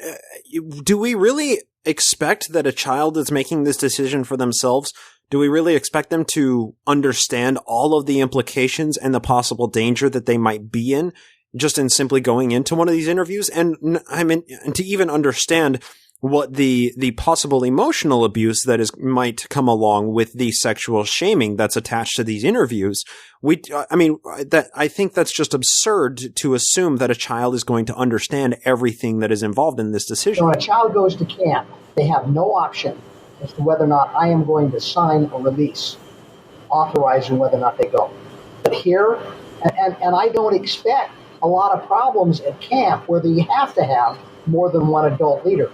do we really expect that a child that's making this decision for themselves, do we really expect them to understand all of the implications and the possible danger that they might be in just in simply going into one of these interviews? And I mean, to even understand what the possible emotional abuse that might come along with the sexual shaming that's attached to these interviews. I think that's just absurd to assume that a child is going to understand everything that is involved in this decision. When a child goes to camp, they have no option as to whether or not I am going to sign a release authorizing whether or not they go. But here, and I don't expect a lot of problems at camp where you have to have more than one adult leader.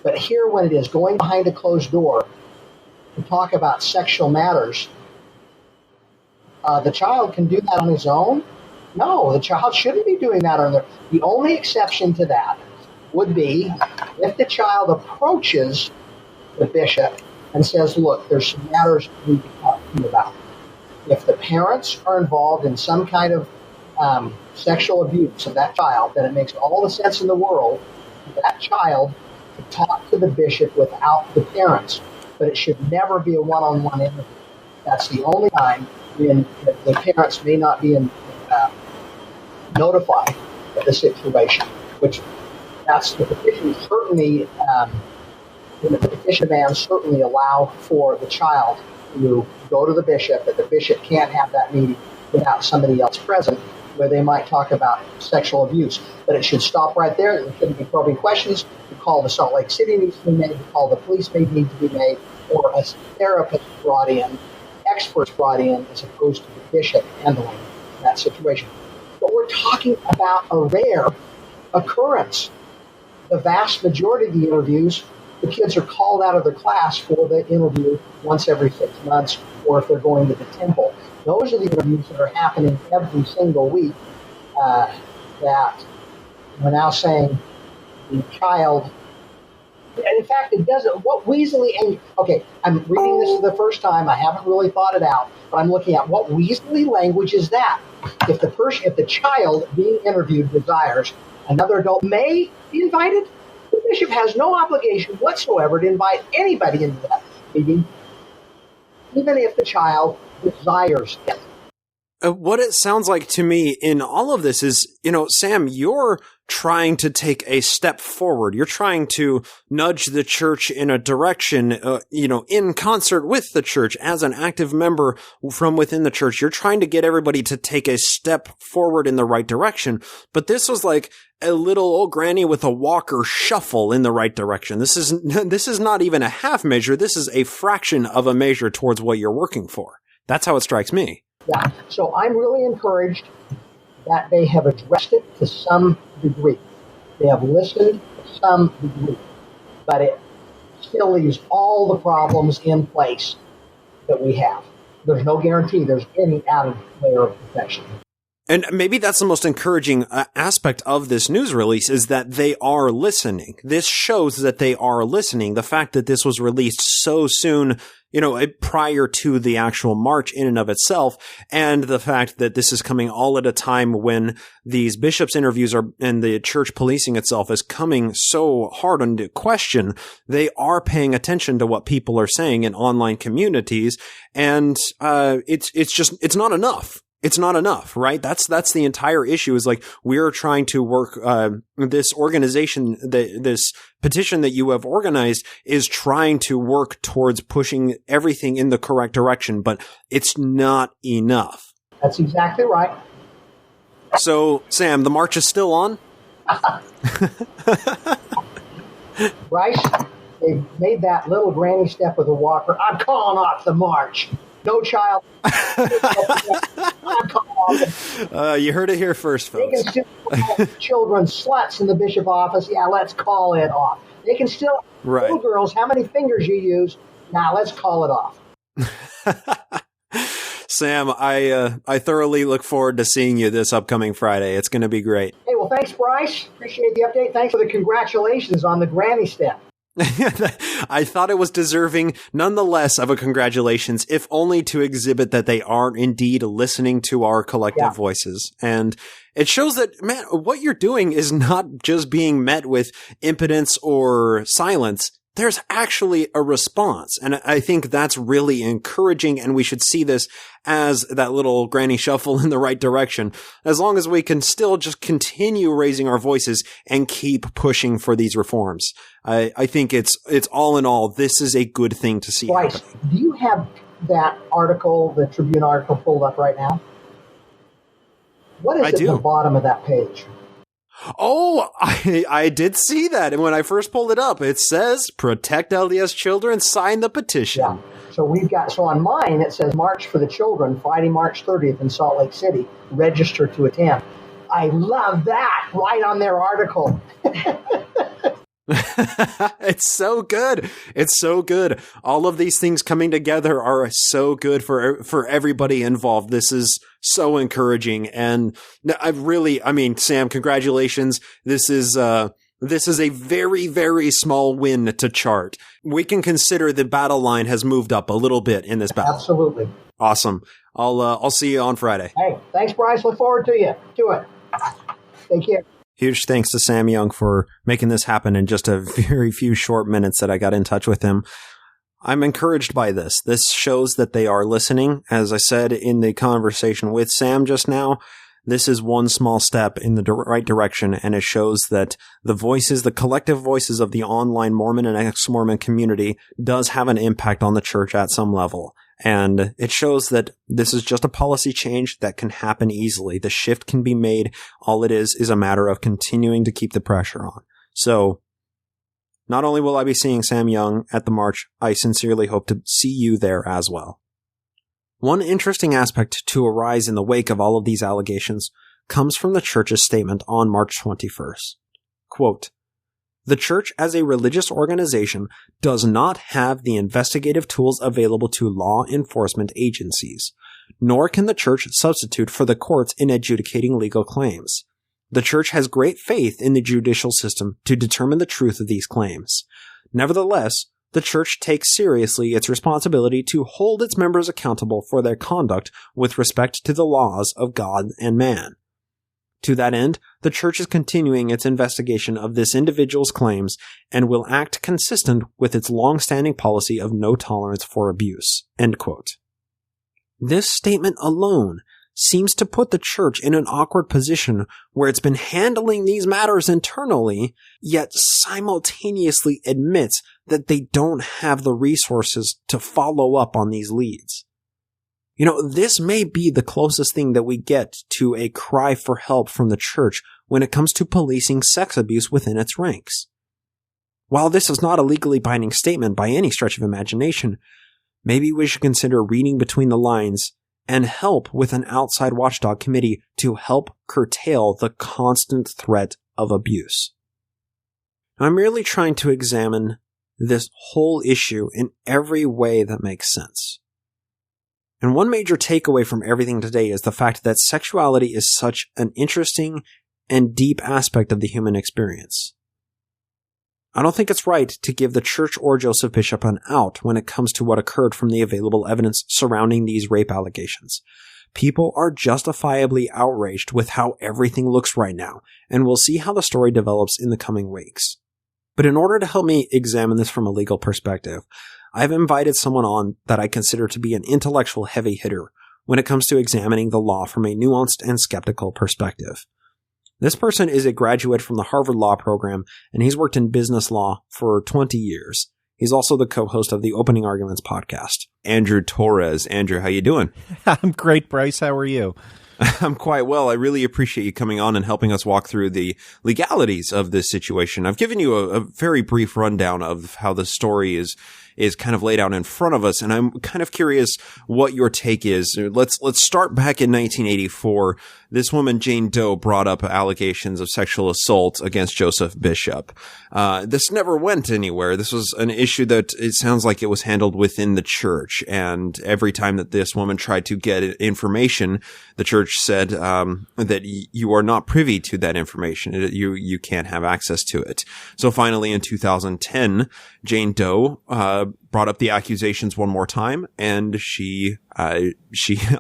But here, when it is going behind a closed door to talk about sexual matters, the child can do that on his own? No, the child shouldn't be doing that on their... The only exception to that would be if the child approaches the bishop and says, look, there's some matters we need to talk to you about. If the parents are involved in some kind of sexual abuse of that child, then it makes all the sense in the world for that child to talk to the bishop without the parents. But it should never be a one-on-one interview. That's the only time when the parents may not be notified of the situation, which that's the petition certainly, the petition demands certainly allow for the child to go to the bishop, that the bishop can't have that meeting without somebody else present, where they might talk about sexual abuse. But it should stop right there. There shouldn't be probing questions. The call to Salt Lake City needs to be made. The call to the police may need to be made, or a therapist brought in, experts brought in, as opposed to the bishop handling that situation. But we're talking about a rare occurrence. The vast majority of the interviews, the kids are called out of their class for the interview once every 6 months, or if they're going to the temple. Those are the interviews that are happening every single week that we're now saying the child... And in fact, it doesn't... What weaselly... Okay, I'm reading this for the first time. I haven't really thought it out, but I'm looking at what weaselly language is that. If the child being interviewed desires, another adult may be invited. The bishop has no obligation whatsoever to invite anybody into that meeting, even if the child desires it. What it sounds like to me in all of this is, Sam, you're trying to take a step forward. You're trying to nudge the church in a direction, in concert with the church as an active member from within the church. You're trying to get everybody to take a step forward in the right direction. But this was like a little old granny with a walker shuffle in the right direction. This is not even a half measure. This is a fraction of a measure towards what you're working for. That's how it strikes me. Yeah, so I'm really encouraged that they have addressed it to some degree. They have listened to some degree, but it still leaves all the problems in place that we have. There's no guarantee there's any added layer of protection. And maybe that's the most encouraging aspect of this news release is that they are listening. This shows that they are listening. The fact that this was released so soon, prior to the actual march in and of itself, and the fact that this is coming all at a time when these bishops' interviews and the church policing itself is coming so hard into question, they are paying attention to what people are saying in online communities, and it's not enough. It's not enough, right? That's the entire issue is like, we're trying to work, this organization, this petition that you have organized is trying to work towards pushing everything in the correct direction, but it's not enough. That's exactly right. So, Sam, the march is still on? Bryce, they made that little granny step with a walker. I'm calling off the march. No child. You heard it here first, folks. They can still call children sluts in the bishop office. Yeah, let's call it off. They can still, little girls, how many fingers you use. Now let's call it off. Sam, I thoroughly look forward to seeing you this upcoming Friday. It's going to be great. Hey, well, thanks, Bryce. Appreciate the update. Thanks for the congratulations on the granny step. I thought it was deserving, nonetheless, of a congratulations, if only to exhibit that they are indeed listening to our collective voices. And it shows that, man, what you're doing is not just being met with impotence or silence. There's actually a response. And I think that's really encouraging. And we should see this as that little granny shuffle in the right direction, as long as we can still just continue raising our voices and keep pushing for these reforms. I think it's all in all, this is a good thing to see. Bryce, do you have that article, the Tribune article, pulled up right now? What is at the bottom of that page? Oh, I did see that. And when I first pulled it up, it says, Protect LDS Children, sign the petition. Yeah. So on mine, it says March for the Children, Friday, March 30th in Salt Lake City, register to attend. I love that, right on their article. It's so good. It's so good. All of these things coming together are so good for everybody involved. This is so encouraging. And Sam, congratulations. This is a very, very small win to chart. We can consider the battle line has moved up a little bit in this battle. Absolutely. Awesome. I'll see you on Friday. Hey, thanks, Bryce. Look forward to it. Take care. Huge thanks to Sam Young for making this happen in just a very few short minutes that I got in touch with him. I'm encouraged by this. This shows that they are listening. As I said in the conversation with Sam just now, this is one small step in the right direction, and it shows that the collective voices of the online Mormon and ex-Mormon community does have an impact on the church at some level. And it shows that this is just a policy change that can happen easily. The shift can be made. All it is a matter of continuing to keep the pressure on. So, not only will I be seeing Sam Young at the march, I sincerely hope to see you there as well. One interesting aspect to arise in the wake of all of these allegations comes from the church's statement on March 21st. Quote, "The church as a religious organization does not have the investigative tools available to law enforcement agencies, nor can the church substitute for the courts in adjudicating legal claims. The church has great faith in the judicial system to determine the truth of these claims. Nevertheless, the church takes seriously its responsibility to hold its members accountable for their conduct with respect to the laws of God and man. To that end, the church is continuing its investigation of this individual's claims and will act consistent with its long-standing policy of no tolerance for abuse." End quote. This statement alone seems to put the church in an awkward position where it's been handling these matters internally, yet simultaneously admits that they don't have the resources to follow up on these leads. You know, this may be the closest thing that we get to a cry for help from the church when it comes to policing sex abuse within its ranks. While this is not a legally binding statement by any stretch of imagination, maybe we should consider reading between the lines and help with an outside watchdog committee to help curtail the constant threat of abuse. I'm merely trying to examine this whole issue in every way that makes sense. And one major takeaway from everything today is the fact that sexuality is such an interesting and deep aspect of the human experience. I don't think it's right to give the church or Joseph Bishop an out when it comes to what occurred from the available evidence surrounding these rape allegations. People are justifiably outraged with how everything looks right now, and we'll see how the story develops in the coming weeks. But in order to help me examine this from a legal perspective, I've invited someone on that I consider to be an intellectual heavy hitter when it comes to examining the law from a nuanced and skeptical perspective. This person is a graduate from the Harvard Law program, and he's worked in business law for 20 years. He's also the co-host of the Opening Arguments podcast. Andrew Torres. Andrew, how you doing? I'm great, Bryce. How are you? I'm quite well. I really appreciate you coming on and helping us walk through the legalities of this situation. I've given you a very brief rundown of how the story is kind of laid out in front of us, and I'm kind of curious what your take is. Let's start back in 1984. This woman, Jane Doe, brought up allegations of sexual assault against Joseph Bishop. This never went anywhere. This was an issue that it sounds like it was handled within the church, and every time that this woman tried to get information, the church said that you are not privy to that information. You can't have access to it. So finally, in 2010, Jane Doe brought up the accusations one more time, and she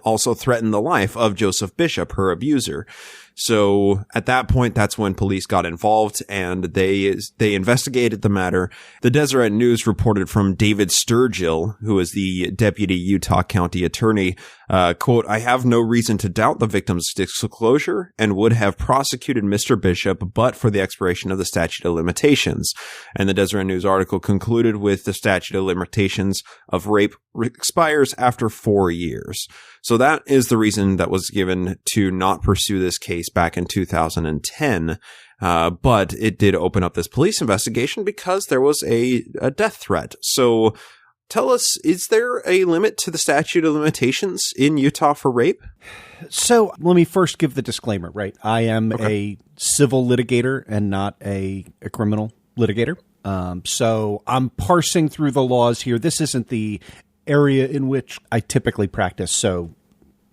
also threatened the life of Joseph Bishop, her abuser. So at that point, that's when police got involved, and they investigated the matter. The Deseret News reported from David Sturgill, who is the deputy Utah County attorney, quote, "I have no reason to doubt the victim's disclosure and would have prosecuted Mr. Bishop but for the expiration of the statute of limitations." And the Deseret News article concluded with the statute of limitations of rape expires after 4 years. So that is the reason that was given to not pursue this case back in 2010. But it did open up this police investigation because there was a death threat. So tell us, is there a limit to the statute of limitations in Utah for rape? So let me first give the disclaimer, right? I am a civil litigator and not a criminal litigator. So I'm parsing through the laws here. This isn't the area in which I typically practice. So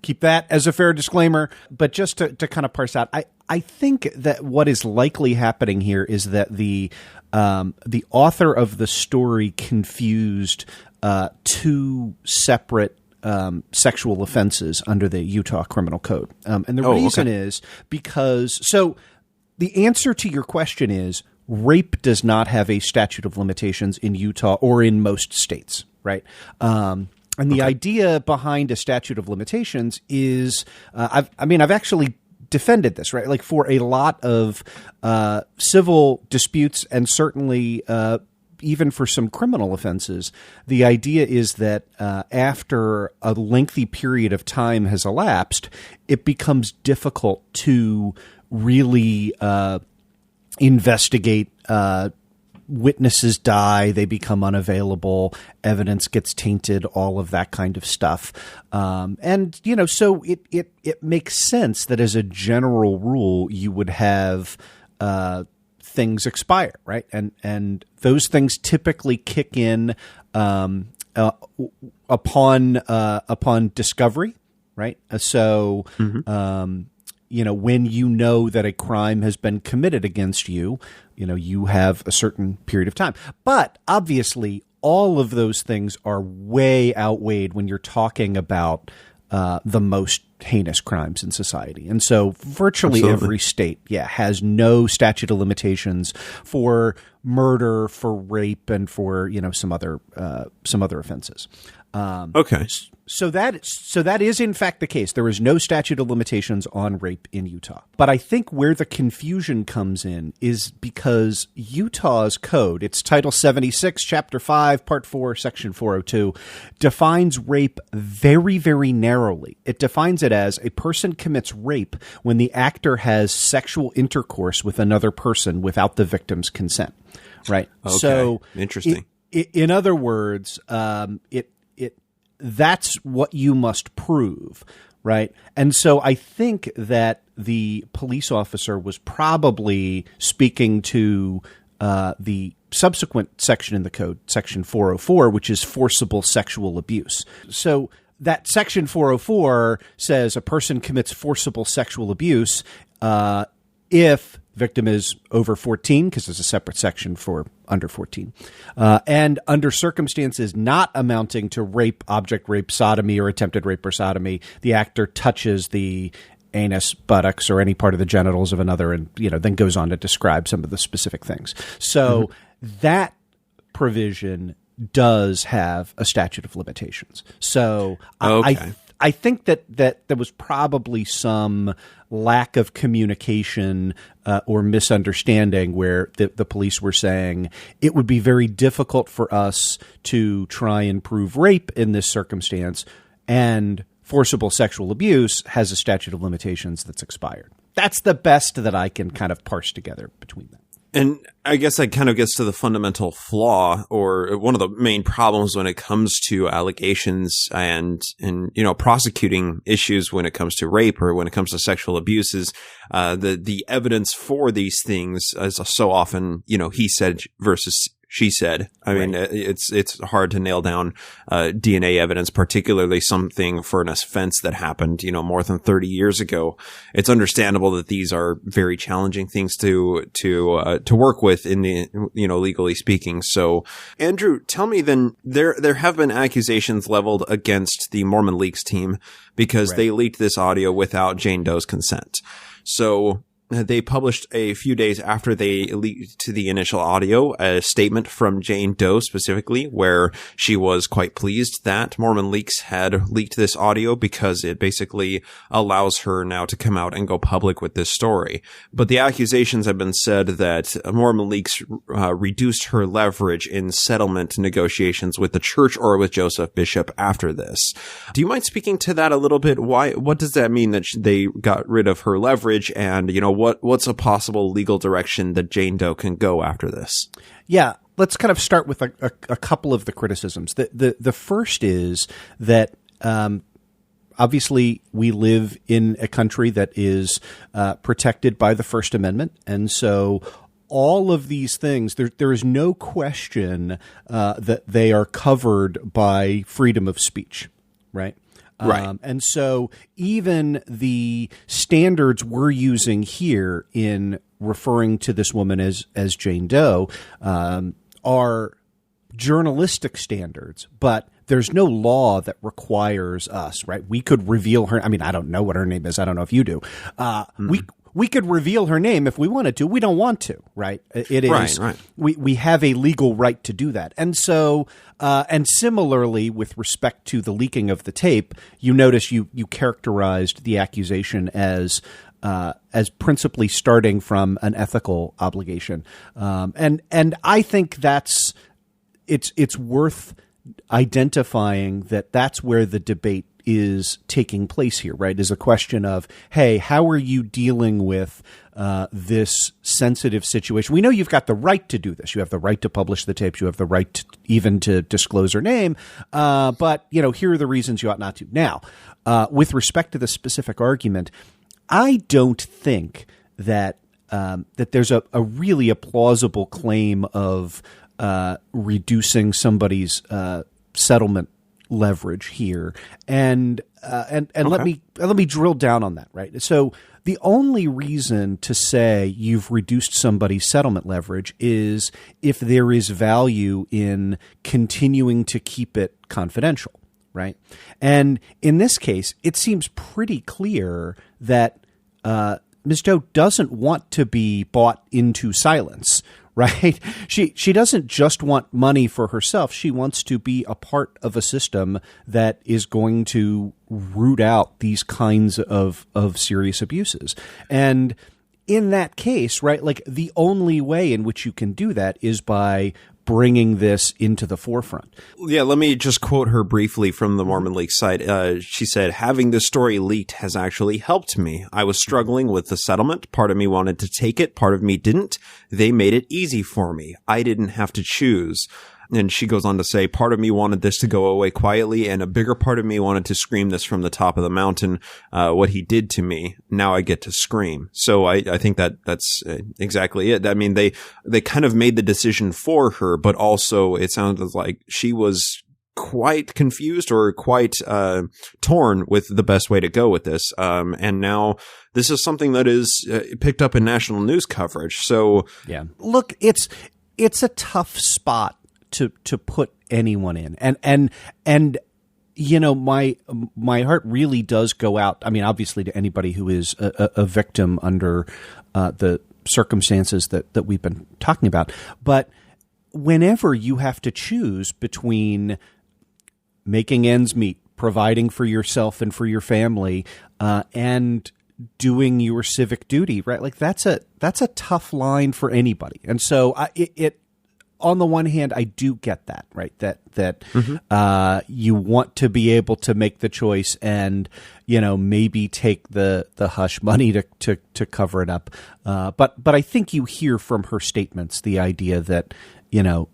keep that as a fair disclaimer. But just to kind of parse out, I think that what is likely happening here is that the author of the story confused two separate sexual offenses under the Utah Criminal Code. And the reason is because, so the answer to your question is rape does not have a statute of limitations in Utah or in most states, right? And the idea behind a statute of limitations is, I've actually defended this, right? Like for a lot of civil disputes and certainly even for some criminal offenses, the idea is that after a lengthy period of time has elapsed, it becomes difficult to really investigate. Witnesses die, they become unavailable, evidence gets tainted, all of that kind of stuff. And, you know, so it makes sense that as a general rule, you would have things expire, right? And those things typically kick in upon discovery, right? So, you know, when you know that a crime has been committed against you, you know, you have a certain period of time. But obviously, all of those things are way outweighed when you're talking about the most heinous crimes in society. And so virtually Absolutely. every state, has no statute of limitations for murder, for rape, and for, some other offenses. Okay. So that is in fact the case. There is no statute of limitations on rape in Utah. But I think where the confusion comes in is because Utah's code, it's Title 76, Chapter 5, Part 4, Section 402, defines rape very, very narrowly. It defines it as a person commits rape when the actor has sexual intercourse with another person without the victim's consent. Right? Okay. So interesting. In other words, that's what you must prove, right? And so I think that the police officer was probably speaking to the subsequent section in the code, Section 404, which is forcible sexual abuse. So that Section 404 says a person commits forcible sexual abuse if victim is over 14, because there's a separate section for under 14, and under circumstances not amounting to rape, object rape, sodomy, or attempted rape or sodomy, the actor touches the anus, buttocks, or any part of the genitals of another, and then goes on to describe some of the specific things. So that provision does have a statute of limitations. So I think that there was probably some lack of communication or misunderstanding where the police were saying it would be very difficult for us to try and prove rape in this circumstance, and forcible sexual abuse has a statute of limitations that's expired. That's the best that I can kind of parse together between them. And I guess that kind of gets to the fundamental flaw, or one of the main problems when it comes to allegations and prosecuting issues when it comes to rape or when it comes to sexual abuse is the evidence for these things is so often, he said versus she said. I mean, it's hard to nail down DNA evidence, particularly something for an offense that happened, more than 30 years ago. It's understandable that these are very challenging things to work with in the, legally speaking. So, Andrew, tell me then, there have been accusations leveled against the Mormon Leaks team because they leaked this audio without Jane Doe's consent. So they published a few days after they leaked the initial audio a statement from Jane Doe specifically, where she was quite pleased that Mormon Leaks had leaked this audio because it basically allows her now to come out and go public with this story. But the accusations have been said that Mormon Leaks reduced her leverage in settlement negotiations with the church or with Joseph Bishop after this. Do you mind speaking to that a little bit? What does that mean that they got rid of her leverage, and, what's a possible legal direction that Jane Doe can go after this? Yeah, let's kind of start with a couple of the criticisms. The first is that obviously we live in a country that is protected by the First Amendment, and so all of these things, there is no question that they are covered by freedom of speech, right? Right. And so even the standards we're using here in referring to this woman as Jane Doe are journalistic standards, but there's no law that requires us, right? We could reveal her. I mean, I don't know what her name is. I don't know if you do. We could reveal her name if we wanted to. We don't want to, right? It is right. We have a legal right to do that. And so and similarly with respect to the leaking of the tape, you notice you characterized the accusation as principally starting from an ethical obligation. And I think that's it's worth identifying that's where the debate is taking place here, right? Is a question of, hey, how are you dealing with this sensitive situation? We know you've got the right to do this. You have the right to publish the tapes. You have the right even to disclose her name. But, here are the reasons you ought not to. Now, with respect to the specific argument, I don't think that there's a really a plausible claim of reducing somebody's settlement leverage here, and okay. let me drill down on that, right? So the only reason to say you've reduced somebody's settlement leverage is if there is value in continuing to keep it confidential, right? And in this case, it seems pretty clear that Ms. Doe doesn't want to be bought into silence, right? She doesn't just want money for herself. She wants to be a part of a system that is going to root out these kinds of serious abuses. And in that case, right, like the only way in which you can do that is by bringing this into the forefront. Yeah, let me just quote her briefly from the Mormon Leak site. She said, "Having this story leaked has actually helped me. I was struggling with the settlement. Part of me wanted to take it. Part of me didn't. They made it easy for me. I didn't have to choose." And she goes on to say, "Part of me wanted this to go away quietly, and a bigger part of me wanted to scream this from the top of the mountain, what he did to me. Now I get to scream." So I think that's exactly it. I mean, they kind of made the decision for her, but also it sounded like she was quite confused or quite torn with the best way to go with this. And now this is something that is picked up in national news coverage. So yeah, look, it's a tough spot to put anyone in. And you know, my heart really does go out, I mean, obviously to anybody who is a victim under the circumstances that we've been talking about. But whenever you have to choose between making ends meet, providing for yourself and for your family, and doing your civic duty, right? Like that's a tough line for anybody. And so it on the one hand, I do get that, right? That you want to be able to make the choice and, you know, maybe take the hush money to cover it up. But I think you hear from her statements the idea that, you know,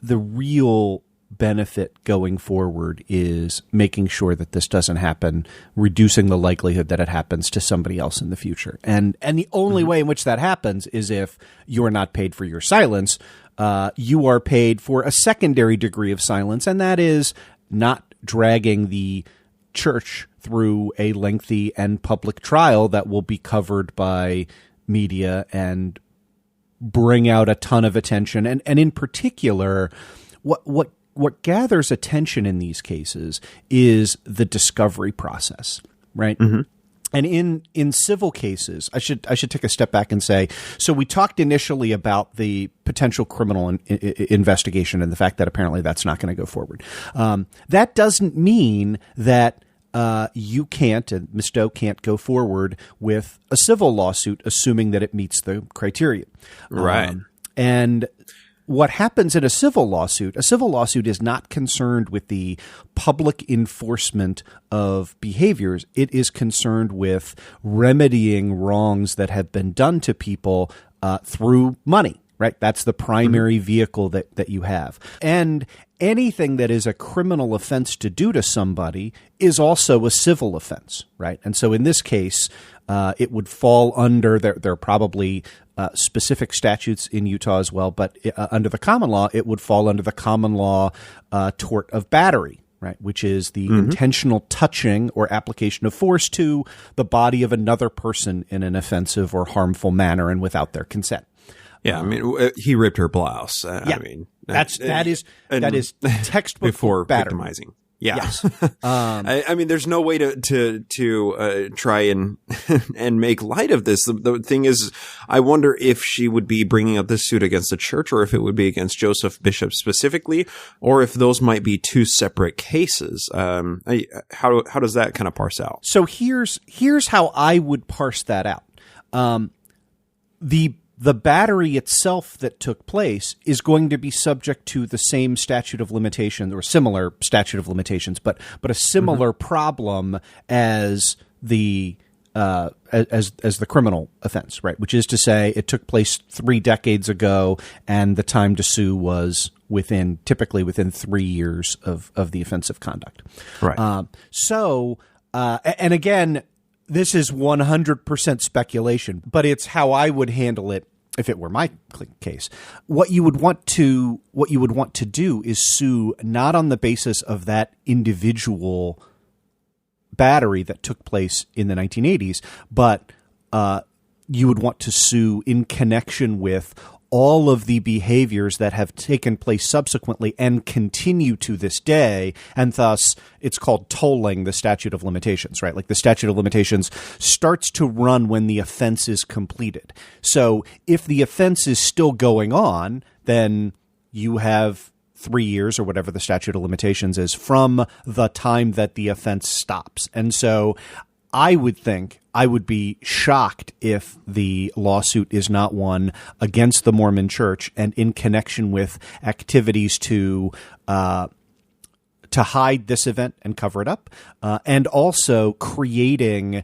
the real benefit going forward is making sure that this doesn't happen, reducing the likelihood that it happens to somebody else in the future. And the only way in which that happens is if you're not paid for your silence. You are paid for a secondary degree of silence, and that is not dragging the church through a lengthy and public trial that will be covered by media and bring out a ton of attention. And in particular, what gathers attention in these cases is the discovery process, right? Mm-hmm. And in civil cases, I should take a step back and say, so we talked initially about the potential criminal investigation and the fact that apparently that's not going to go forward. That doesn't mean that you can't, and Ms. Doe can't go forward with a civil lawsuit, assuming that it meets the criteria. Right. And what happens in a civil lawsuit is not concerned with the public enforcement of behaviors. It is concerned with remedying wrongs that have been done to people through money, right? That's the primary vehicle that you have. And anything that is a criminal offense to do to somebody is also a civil offense, right? And so in this case, it would fall under, there are probably specific statutes in Utah as well, but under the common law, it would fall under the common law tort of battery, right, which is the intentional touching or application of force to the body of another person in an offensive or harmful manner and without their consent. Yeah, I mean, he ripped her blouse. I mean, that is textbook before battery. Victimizing. Yeah. Yes. I mean, there's no way to try and make light of this. The thing is, I wonder if she would be bringing up this suit against the church, or if it would be against Joseph Bishop specifically, or if those might be two separate cases. How does that kind of parse out? So here's how I would parse that out. The battery itself that took place is going to be subject to the same statute of limitations or similar statute of limitations, but a similar problem as the criminal offense, right? Which is to say, it took place 3 decades ago, and the time to sue was typically within 3 years of the offensive conduct, right? And again, this is 100% speculation, but it's how I would handle it if it were my case. What you would want to do is sue not on the basis of that individual battery that took place in the 1980s, but you would want to sue in connection with all of the behaviors that have taken place subsequently and continue to this day, and thus it's called tolling the statute of limitations, right? Like the statute of limitations starts to run when the offense is completed. So if the offense is still going on, then you have 3 years or whatever the statute of limitations is from the time that the offense stops. And so I would be shocked if the lawsuit is not one against the Mormon Church and in connection with activities to hide this event and cover it up, and also creating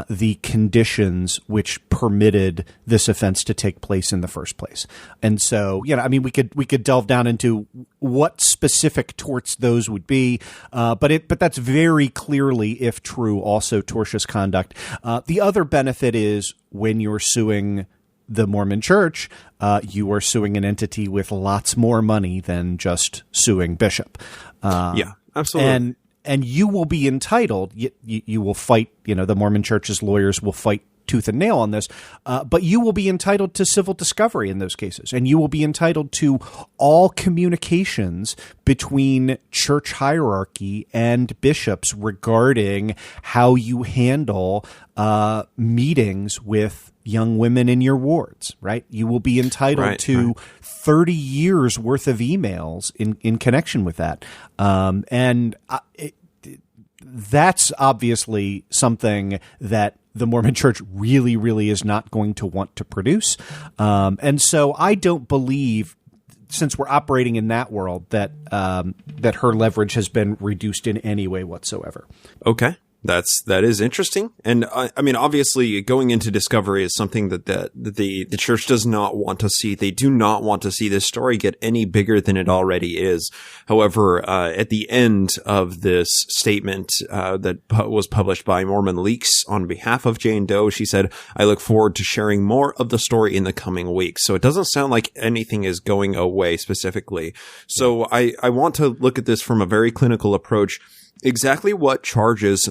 the conditions which permitted this offense to take place in the first place. And so, I mean, we could delve down into what specific torts those would be, but that's very clearly, if true, also tortious conduct. The other benefit is when you're suing the Mormon Church, you are suing an entity with lots more money than just suing Bishop. Yeah, absolutely. And you will be entitled, you will fight, the Mormon Church's lawyers will fight tooth and nail on this, but you will be entitled to civil discovery in those cases. And you will be entitled to all communications between church hierarchy and bishops regarding how you handle meetings with young women in your wards, right? You will be entitled to 30 years worth of emails in connection with that. That's obviously something that the Mormon Church really, really is not going to want to produce. And so I don't believe, since we're operating in that world, that her leverage has been reduced in any way whatsoever. Okay. That is interesting. And I mean, obviously going into discovery is something that the church does not want to see. They do not want to see this story get any bigger than it already is. However, at the end of this statement, that was published by Mormon Leaks on behalf of Jane Doe, she said, "I look forward to sharing more of the story in the coming weeks." So it doesn't sound like anything is going away specifically. So I want to look at this from a very clinical approach. Exactly what charges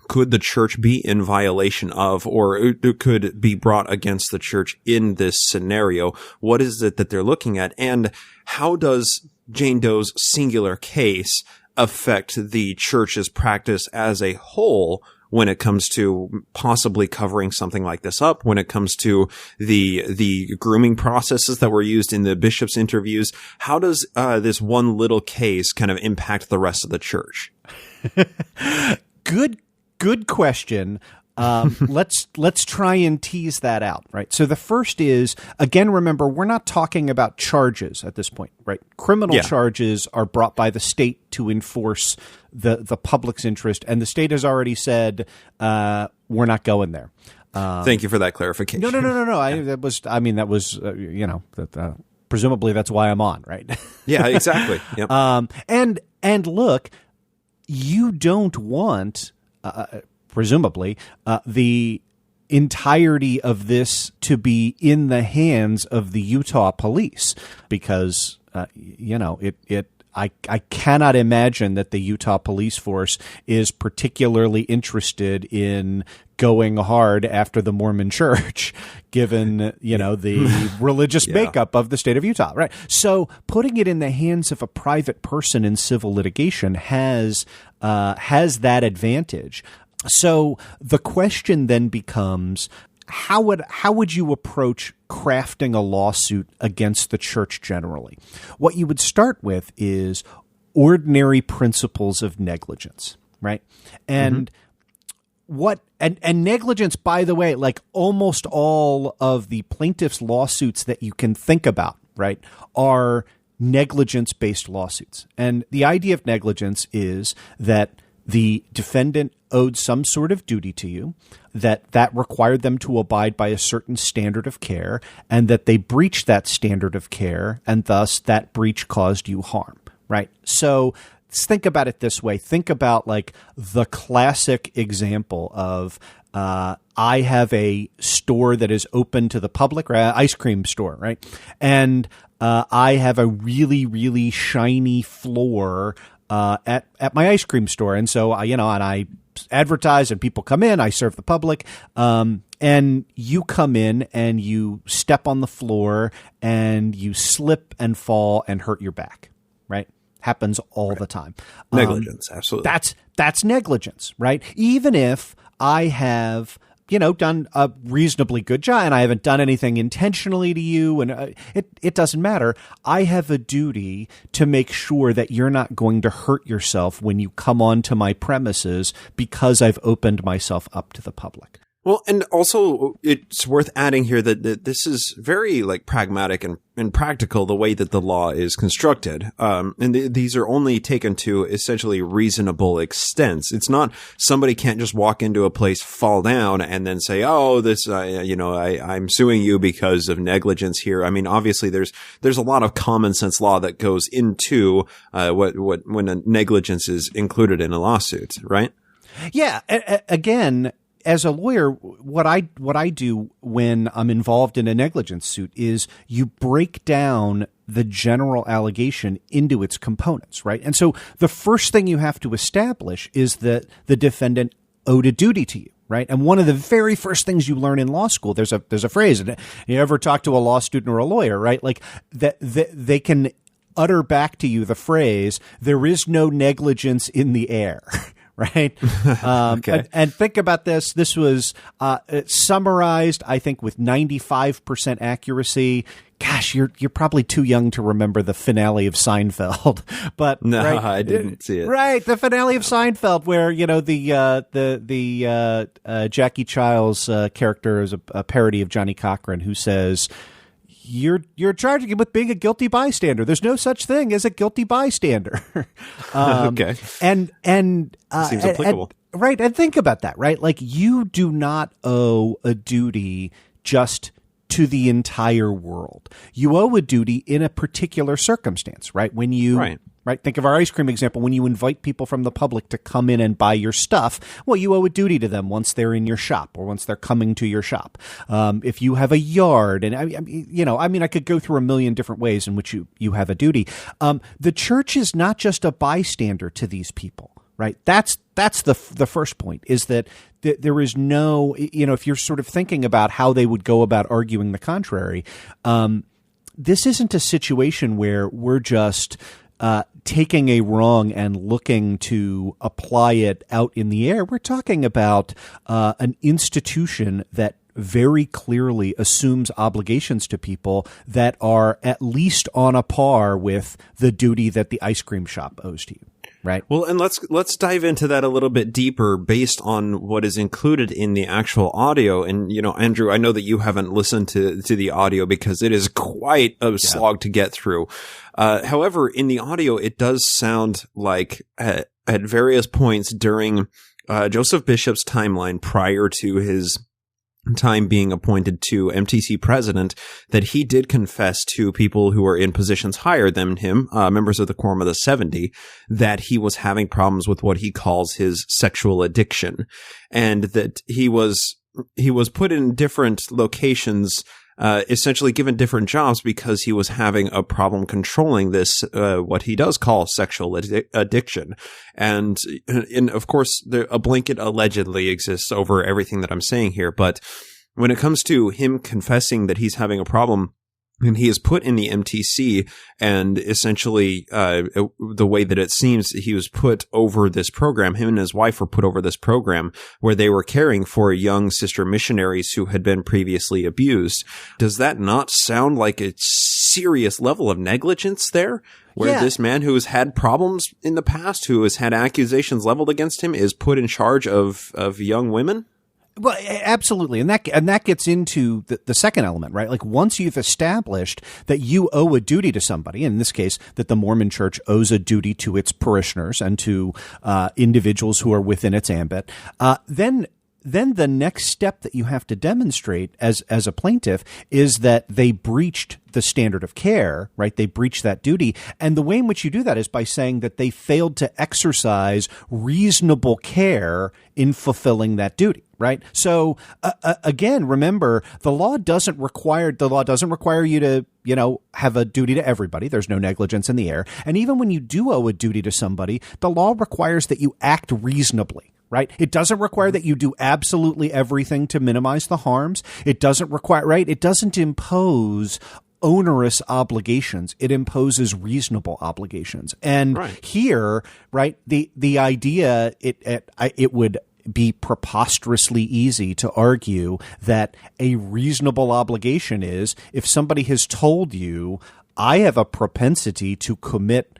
could the church be in violation of, or could be brought against the church in this scenario? What is it that they're looking at? And how does Jane Doe's singular case affect the church's practice as a whole when it comes to possibly covering something like this up, when it comes to the grooming processes that were used in the bishop's interviews? How does this one little case kind of impact the rest of the church? Good question. Let's try and tease that out, right? So the first is, again, remember, we're not talking about charges at this point, right? Criminal charges are brought by the state to enforce the public's interest, and the state has already said, we're not going there. Thank you for that clarification. No. Presumably that's why I'm on, right? Yeah, exactly. Yep. And look, you don't want, presumably, the entirety of this to be in the hands of the Utah police, because I cannot imagine that the Utah police force is particularly interested in going hard after the Mormon Church, given, the religious makeup of the state of Utah, right? So putting it in the hands of a private person in civil litigation has that advantage. So the question then becomes, how would you approach crafting a lawsuit against the church generally? What you would start with is ordinary principles of negligence, right? And and negligence, by the way, like almost all of the plaintiffs' lawsuits that you can think about, right, are negligence-based lawsuits. And the idea of negligence is that the defendant owed some sort of duty to you, that required them to abide by a certain standard of care, and that they breached that standard of care, and thus that breach caused you harm, right? So think about it this way. Think about like the classic example of I have a store that is open to the public, or ice cream store, right? And I have a really, really shiny floor at my ice cream store. And so, I advertise and people come in. I serve the public. And you come in and you step on the floor and you slip and fall and hurt your back, right? Happens all the time. Negligence, absolutely. That's negligence, right? Even if I have, done a reasonably good job and I haven't done anything intentionally to you, and it doesn't matter. I have a duty to make sure that you're not going to hurt yourself when you come onto my premises because I've opened myself up to the public. Well, and also it's worth adding here that this is very pragmatic and practical, the way that the law is constructed. And these are only taken to essentially reasonable extents. It's not somebody can't just walk into a place, fall down, and then say, oh, this, I'm suing you because of negligence here. I mean, obviously there's a lot of common sense law that goes into, when a negligence is included in a lawsuit, right? Yeah. Again, as a lawyer, what I do when I'm involved in a negligence suit is you break down the general allegation into its components, right? And so the first thing you have to establish is that the defendant owed a duty to you, right? And one of the very first things you learn in law school, there's a phrase, and you ever talk to a law student or a lawyer, right? Like that they can utter back to you the phrase, "There is no negligence in the air." Right. Okay. And think about this. This was summarized, I think, with 95% accuracy. Gosh, you're probably too young to remember the finale of Seinfeld, but no, right, I didn't see it. Right, the finale of Seinfeld, where the Jackie Childs character is a parody of Johnny Cochran, who says, You're charging him with being a guilty bystander. There's no such thing as a guilty bystander. Okay. And seems applicable. Right. And think about that, right? Like, you do not owe a duty just to the entire world. You owe a duty in a particular circumstance, right? When you, right. Think of our ice cream example. When you invite people from the public to come in and buy your stuff, well, you owe a duty to them once they're in your shop or once they're coming to your shop. If you have a yard, and I could go through a million different ways in which you have a duty. The church is not just a bystander to these people, right? That's the first point, is that there is no, if you're sort of thinking about how they would go about arguing the contrary, this isn't a situation where we're just taking a wrong and looking to apply it out in the air. We're talking about an institution that very clearly assumes obligations to people that are at least on a par with the duty that the ice cream shop owes to you. Right. Well, and let's dive into that a little bit deeper based on what is included in the actual audio. And, Andrew, I know that you haven't listened to the audio because it is quite a slog to get through. However, in the audio, it does sound like at various points during Joseph Bishop's timeline prior to his time being appointed to MTC president, that he did confess to people who were in positions higher than him, members of the Quorum of the 70, that he was having problems with what he calls his sexual addiction, and that he was put in different locations, essentially given different jobs because he was having a problem controlling this, what he does call sexual addiction. And of course, a blanket allegedly exists over everything that I'm saying here. But when it comes to him confessing that he's having a problem, and he is put in the MTC, and essentially, the way that it seems, he was put over this program. Him and his wife were put over this program where they were caring for young sister missionaries who had been previously abused. Does that not sound like a serious level of negligence there? Where this man who has had problems in the past, who has had accusations leveled against him, is put in charge of young women? Well, absolutely. And that gets into the second element, right? Like, once you've established that you owe a duty to somebody, in this case, that the Mormon Church owes a duty to its parishioners and to individuals who are within its ambit, then the next step that you have to demonstrate as a plaintiff is that they breached the standard of care, right? They breached that duty. And the way in which you do that is by saying that they failed to exercise reasonable care in fulfilling that duty, right? So again, remember, the law doesn't require you to, have a duty to everybody. There's no negligence in the air. And even when you do owe a duty to somebody, the law requires that you act reasonably. right? It doesn't require that you do absolutely everything to minimize the harms. It doesn't require, right? It doesn't impose onerous obligations. It imposes reasonable obligations. And here, right, the idea, it would be preposterously easy to argue that a reasonable obligation is if somebody has told you, I have a propensity to commit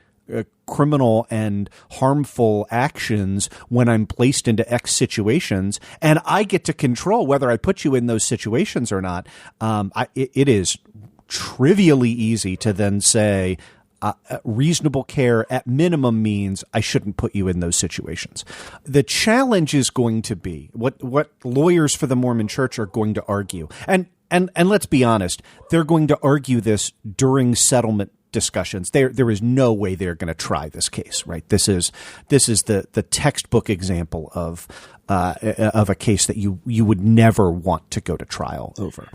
criminal and harmful actions when I'm placed into X situations, and I get to control whether I put you in those situations or not. It is trivially easy to then say reasonable care at minimum means I shouldn't put you in those situations. The challenge is going to be what lawyers for the Mormon Church are going to argue. And let's be honest, they're going to argue this during settlement discussions. There is no way they're going to try this case, right? This is the textbook example of a case that you would never want to go to trial over.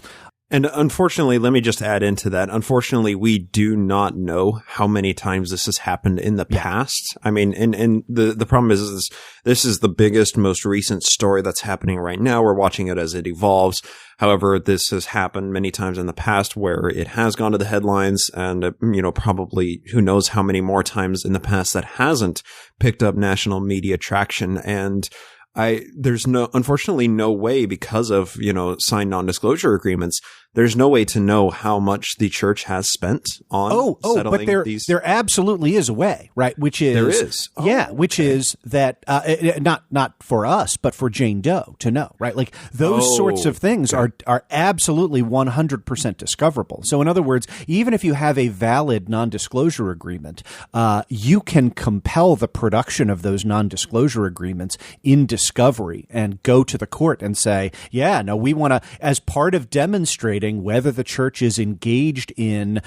And unfortunately, let me just add into that. Unfortunately, we do not know how many times this has happened in the past. I mean, and the problem is this is the biggest, most recent story that's happening right now. We're watching it as it evolves. However, this has happened many times in the past where it has gone to the headlines, and probably who knows how many more times in the past that hasn't picked up national media traction. And there's unfortunately no way, because of, signed non-disclosure agreements, there's no way to know how much the church has spent on settling these. There absolutely is a way, right? Which is there is, is that not for us, but for Jane Doe to know, right? Like those sorts of things are absolutely 100% discoverable. So in other words, even if you have a valid non-disclosure agreement, you can compel the production of those non-disclosure agreements in discovery and go to the court and say, we want to, as part of demonstrating whether the church is engaged in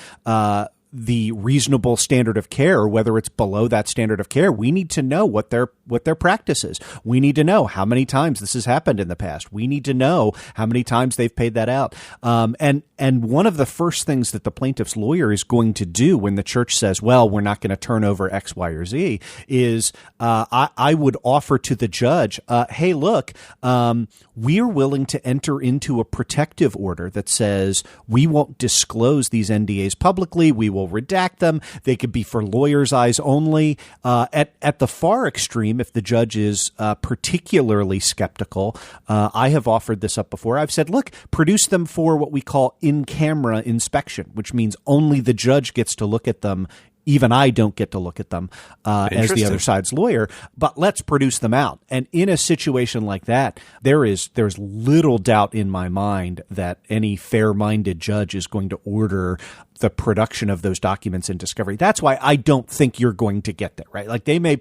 the reasonable standard of care, or whether it's below that standard of care, we need to know what their practice is. We need to know how many times this has happened in the past. We need to know how many times they've paid that out. And one of the first things that the plaintiff's lawyer is going to do when the church says, well, we're not going to turn over X, Y, or Z, is I would offer to the judge, hey, look, we're willing to enter into a protective order that says we won't disclose these NDAs publicly. We will redact them. They could be for lawyers' eyes only. At the far extreme, if the judge is particularly skeptical, I have offered this up before. I've said, look, produce them for what we call in-camera inspection, which means only the judge gets to look at them. Even I don't get to look at them as the other side's lawyer, but let's produce them out. And in a situation like that, there's little doubt in my mind that any fair-minded judge is going to order the production of those documents in discovery. That's why I don't think you're going to get there, right? Like they may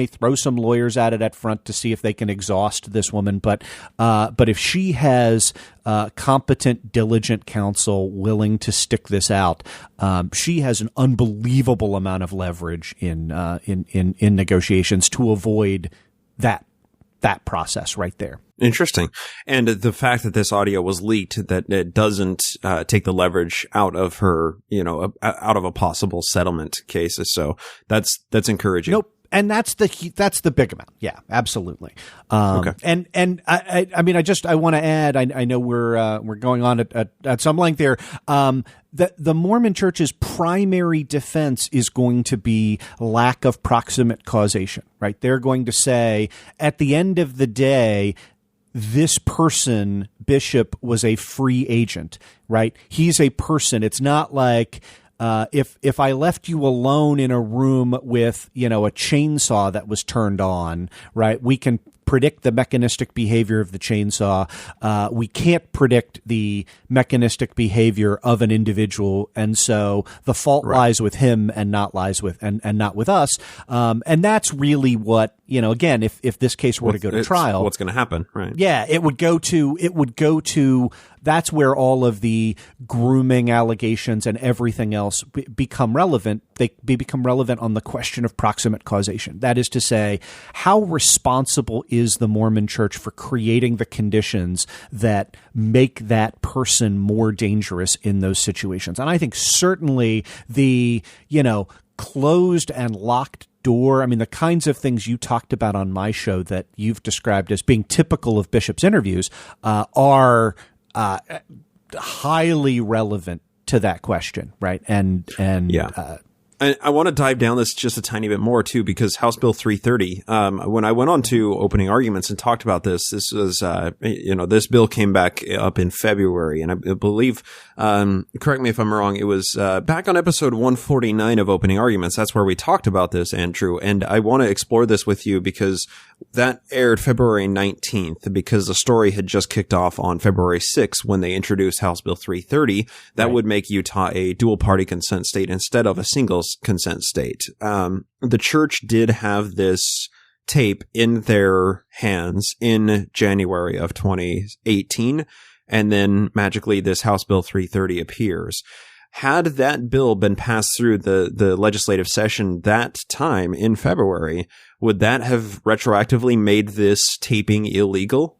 throw some lawyers at it at front to see if they can exhaust this woman, but if she has competent, diligent counsel willing to stick this out, she has an unbelievable amount of leverage in negotiations to avoid that process right there. Interesting. And the fact that this audio was leaked, that it doesn't take the leverage out of her, out of a possible settlement case. So that's encouraging. Nope. And that's the big amount. Yeah, absolutely. Okay. And I mean, I want to add, I know we're going on at some length there. The Mormon Church's primary defense is going to be lack of proximate causation, right? They're going to say at the end of the day, this person, Bishop, was a free agent, right? He's a person. It's not like if I left you alone in a room with, a chainsaw that was turned on, right? We can predict the mechanistic behavior of the chainsaw. We can't predict the mechanistic behavior of an individual, and so the fault lies with him and not lies with and not with us. And that's really what, again, if this case were to go to trial, what's going to happen, right? Yeah, it would go to that's where all of the grooming allegations and everything else become relevant. They become relevant on the question of proximate causation. That is to say, how responsible is the Mormon Church for creating the conditions that make that person more dangerous in those situations? And I think certainly the, closed and locked door. I mean, the kinds of things you talked about on my show that you've described as being typical of bishops' interviews are highly relevant to that question, right? And I want to dive down this just a tiny bit more too, because House Bill 330, when I went on to opening arguments and talked about this was, this bill came back up in February, and I believe, correct me if I'm wrong, it was, back on episode 149 of opening arguments. That's where we talked about this, Andrew. And I want to explore this with you because that aired February 19th, because the story had just kicked off on February 6th when they introduced House Bill 330. That would make Utah a dual party consent state instead of a single consent state. The church did have this tape in their hands in January of 2018, and then magically this House Bill 330 appears. Had that bill been passed through the legislative session that time in February, would that have retroactively made this taping illegal?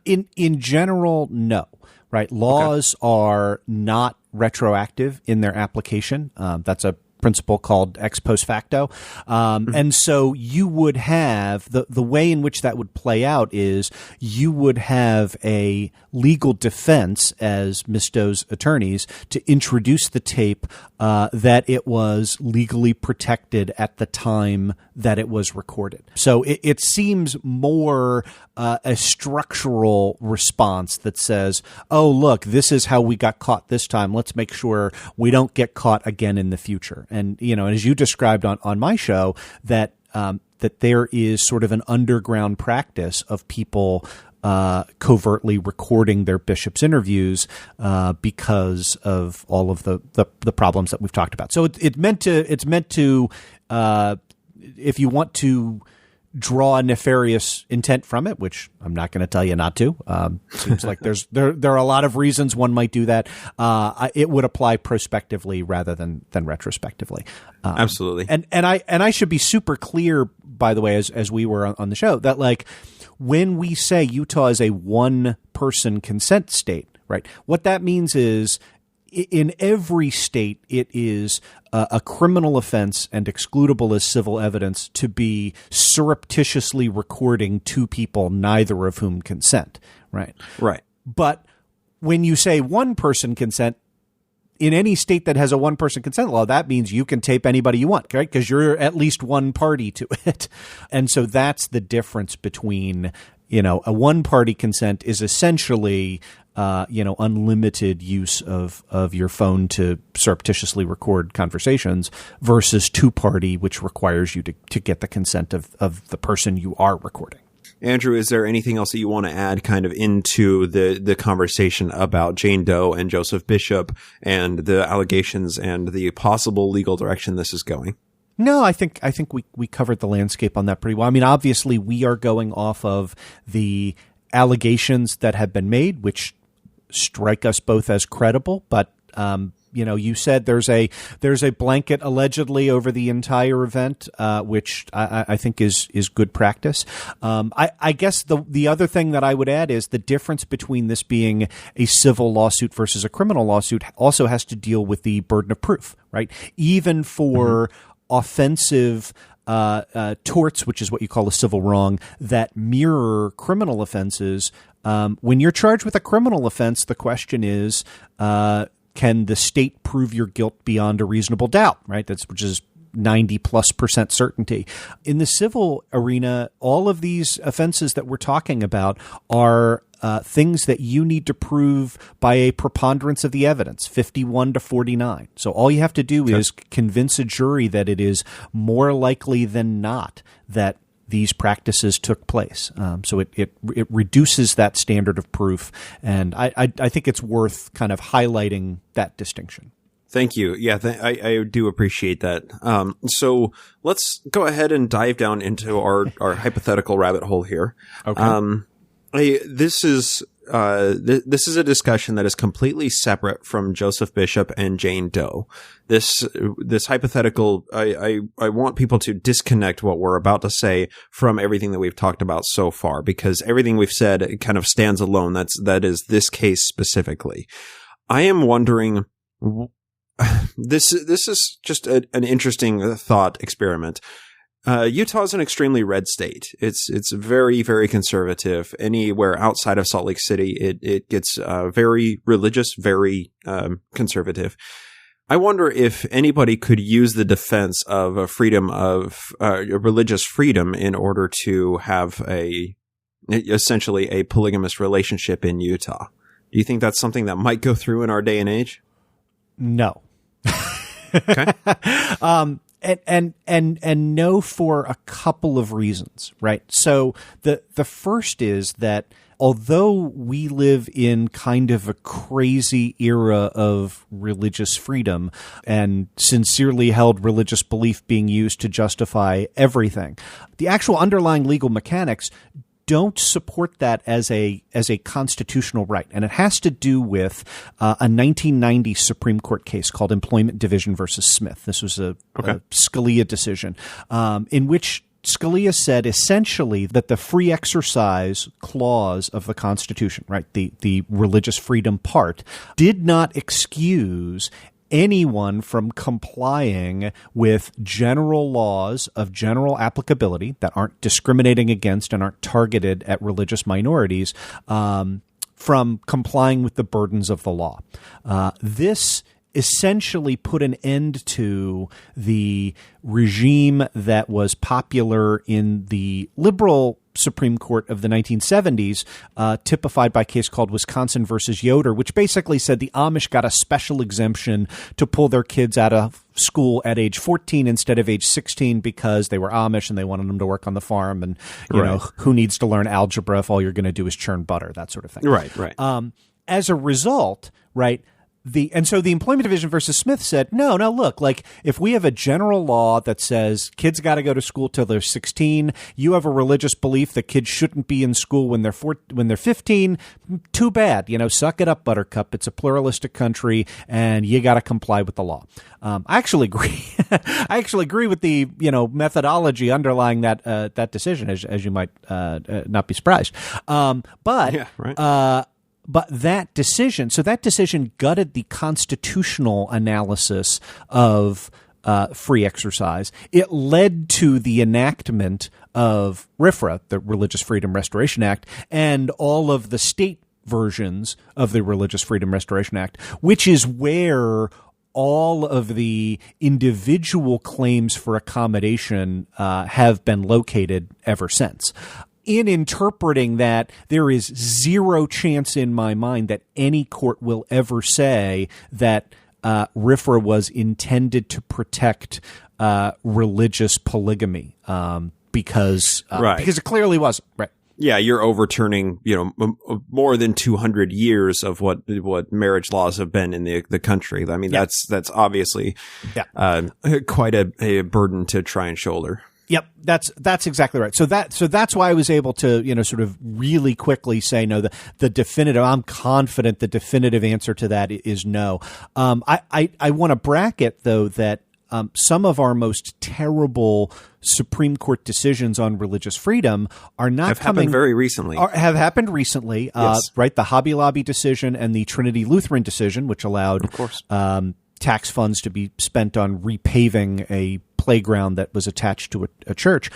In general, no. Right? Laws are not retroactive in their application. That's a principle called ex post facto. And so you would have the way in which that would play out is you would have a legal defense as Ms. Doe's attorneys to introduce the tape that it was legally protected at the time that it was recorded. So it seems more a structural response that says, oh, look, this is how we got caught this time. Let's make sure we don't get caught again in the future. And, as you described on my show, that there is sort of an underground practice of people covertly recording their bishops' interviews because of all of the problems that we've talked about. So it's meant to if you want to draw a nefarious intent from it, which I'm not going to tell you not to. Seems like there are a lot of reasons one might do that. It would apply prospectively rather than retrospectively. Absolutely. And I should be super clear, by the way, as we were on the show, that like when we say Utah is a one-person consent state, right? What that means is in every state, it is a criminal offense and excludable as civil evidence to be surreptitiously recording two people, neither of whom consent, right? Right. But when you say one-person consent, in any state that has a one-person consent law, that means you can tape anybody you want, right? Because you're at least one party to it. And so that's the difference between, a one-party consent is essentially unlimited use of your phone to surreptitiously record conversations versus two-party, which requires you to get the consent of the person you are recording. Andrew, is there anything else that you want to add kind of into the conversation about Jane Doe and Joseph Bishop and the allegations and the possible legal direction this is going? No, I think we covered the landscape on that pretty well. I mean, obviously we are going off of the allegations that have been made, which strike us both as credible, but you said there's a blanket allegedly over the entire event, which I think is good practice. I guess the other thing that I would add is the difference between this being a civil lawsuit versus a criminal lawsuit also has to deal with the burden of proof, right? Even for offensive torts, which is what you call a civil wrong, that mirror criminal offenses. When you're charged with a criminal offense, the question is, can the state prove your guilt beyond a reasonable doubt, right? Which is 90+% certainty. In the civil arena, all of these offenses that we're talking about are things that you need to prove by a preponderance of the evidence, 51-49. So all you have to do is convince a jury that it is more likely than not that these practices took place. So it reduces that standard of proof. And I think it's worth kind of highlighting that distinction. Thank you. Yeah, I do appreciate that. So let's go ahead and dive down into our hypothetical rabbit hole here. Okay. This is a discussion that is completely separate from Joseph Bishop and Jane Doe. This hypothetical, I want people to disconnect what we're about to say from everything that we've talked about so far, because everything we've said kind of stands alone. That is this case specifically. I am wondering, this is just an interesting thought experiment. Utah's an extremely red state. It's very, very conservative. Anywhere outside of Salt Lake City, it gets very religious, very conservative. I wonder if anybody could use the defense of a freedom of religious freedom in order to have essentially a polygamous relationship in Utah. Do you think that's something that might go through in our day and age? No. Okay. And no, for a couple of reasons, right? So the first is that although we live in kind of a crazy era of religious freedom and sincerely held religious belief being used to justify everything, the actual underlying legal mechanics don't support that as a constitutional right. And it has to do with a 1990 Supreme Court case called Employment Division versus Smith. This was a Scalia decision in which Scalia said essentially that the free exercise clause of the Constitution, right, the religious freedom part, did not excuse anyone from complying with general laws of general applicability that aren't discriminating against and aren't targeted at religious minorities from complying with the burdens of the law. This essentially put an end to the regime that was popular in the liberal Supreme Court of the 1970s, typified by a case called Wisconsin versus Yoder, which basically said the Amish got a special exemption to pull their kids out of school at age 14 instead of age 16 because they were Amish and they wanted them to work on the farm. And, you know, who needs to learn algebra if all you're going to do is churn butter, that sort of thing. Right. As a result, right, and so the Employment Division versus Smith said, no, look, like if we have a general law that says kids got to go to school till they're 16, you have a religious belief that kids shouldn't be in school when they're 15, too bad, suck it up, Buttercup. It's a pluralistic country and you got to comply with the law. I actually agree. I actually agree with the, methodology underlying that decision, as you might not be surprised. But that decision gutted the constitutional analysis of free exercise. It led to the enactment of RFRA, the Religious Freedom Restoration Act, and all of the state versions of the Religious Freedom Restoration Act, which is where all of the individual claims for accommodation have been located ever since. In interpreting that, there is zero chance in my mind that any court will ever say that RFRA was intended to protect religious polygamy because it clearly wasn't. Right. Yeah, you're overturning, more than 200 years of what marriage laws have been in the country. I mean, that's obviously quite a burden to try and shoulder. Yep, that's exactly right. So that's why I was able to, sort of really quickly say no. The definitive, I'm confident the definitive answer to that is no. I want to bracket though that some of our most terrible Supreme Court decisions on religious freedom are not have happened very recently. Have happened recently, yes. Right? The Hobby Lobby decision and the Trinity Lutheran decision, which allowed, of course, tax funds to be spent on repaving a playground that was attached to a church.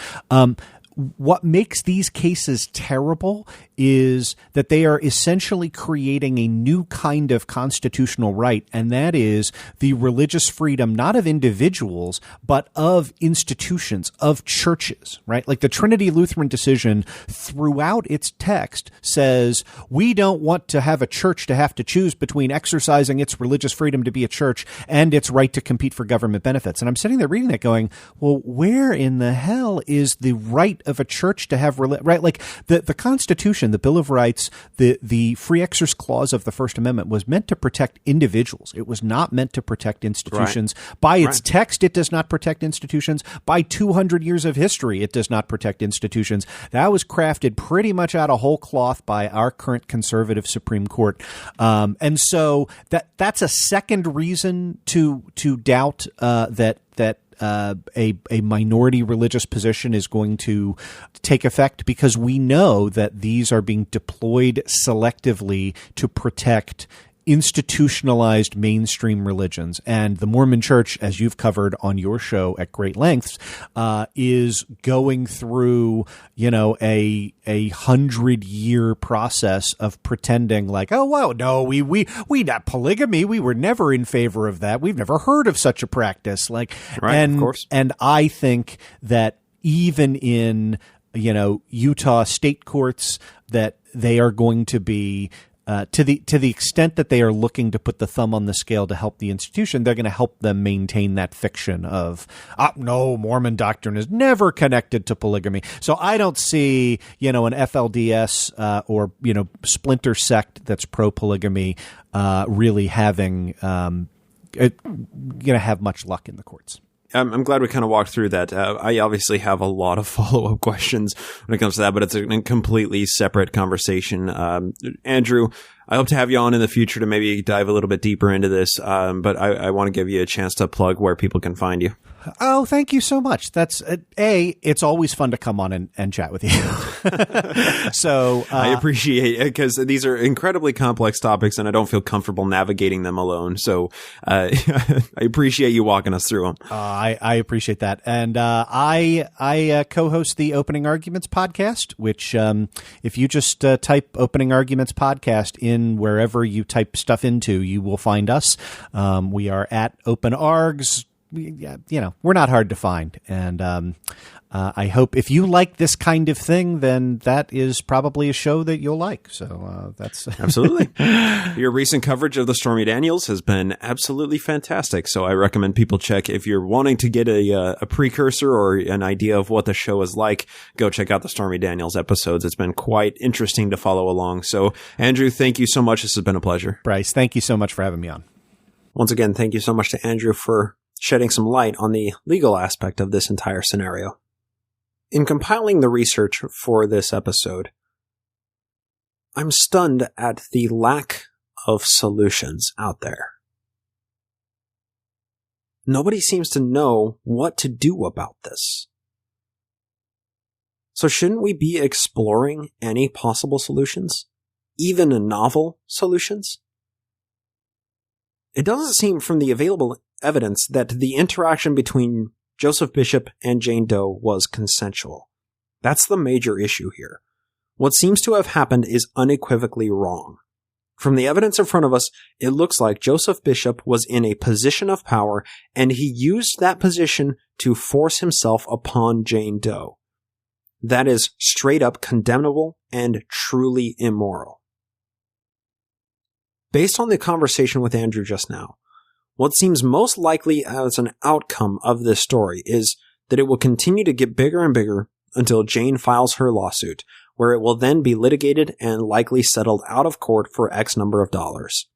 What makes these cases terrible is that they are essentially creating a new kind of constitutional right, and that is the religious freedom not of individuals, but of institutions, of churches, right? Like the Trinity Lutheran decision throughout its text says, we don't want to have a church to have to choose between exercising its religious freedom to be a church and its right to compete for government benefits. And I'm sitting there reading that going, well, where in the hell is the right of a church to have, right? Like the Constitution, the Bill of Rights, the Free Exercise Clause of the First Amendment was meant to protect individuals. It was not meant to protect institutions. Right. By its text, it does not protect institutions. By 200 years of history, it does not protect institutions. That was crafted pretty much out of whole cloth by our current conservative Supreme Court. And so that's a second reason to doubt that a minority religious position is going to take effect, because we know that these are being deployed selectively to protect institutionalized mainstream religions. And the Mormon Church, as you've covered on your show at great lengths, is going through, a 100-year process of pretending like, oh, well, no, we not polygamy. We were never in favor of that. We've never heard of such a practice. Like, right, of course. And I think that even in, Utah state courts, that they are going to be, to the extent that they are looking to put the thumb on the scale to help the institution, they're going to help them maintain that fiction of, no, Mormon doctrine is never connected to polygamy. So I don't see, an FLDS or, splinter sect that's pro-polygamy really having, going to have much luck in the courts. I'm glad we kind of walked through that. I obviously have a lot of follow-up questions when it comes to that, but it's a completely separate conversation. Andrew, I hope to have you on in the future to maybe dive a little bit deeper into this, but I want to give you a chance to plug where people can find you. Oh, thank you so much. That's it's always fun to come on and chat with you. So I appreciate it because these are incredibly complex topics and I don't feel comfortable navigating them alone. So I appreciate you walking us through them. I appreciate that. And I co-host the Opening Arguments podcast, which if you just type Opening Arguments podcast in wherever you type stuff into, you will find us. We are at Open Args. We're not hard to find. And I hope if you like this kind of thing, then that is probably a show that you'll like. So that's absolutely. Your recent coverage of the Stormy Daniels has been absolutely fantastic. So I recommend people check if you're wanting to get a precursor or an idea of what the show is like, go check out the Stormy Daniels episodes. It's been quite interesting to follow along. So Andrew, thank you so much. This has been a pleasure. Bryce, thank you so much for having me on. Once again, thank you so much to Andrew for shedding some light on the legal aspect of this entire scenario. In compiling the research for this episode, I'm stunned at the lack of solutions out there. Nobody seems to know what to do about this. So shouldn't we be exploring any possible solutions? Even novel solutions? It doesn't seem from the available evidence that the interaction between Joseph Bishop and Jane Doe was consensual. That's the major issue here. What seems to have happened is unequivocally wrong. From the evidence in front of us, it looks like Joseph Bishop was in a position of power and he used that position to force himself upon Jane Doe. That is straight up condemnable and truly immoral. Based on the conversation with Andrew just now, what seems most likely as an outcome of this story is that it will continue to get bigger and bigger until Jane files her lawsuit, where it will then be litigated and likely settled out of court for X number of dollars.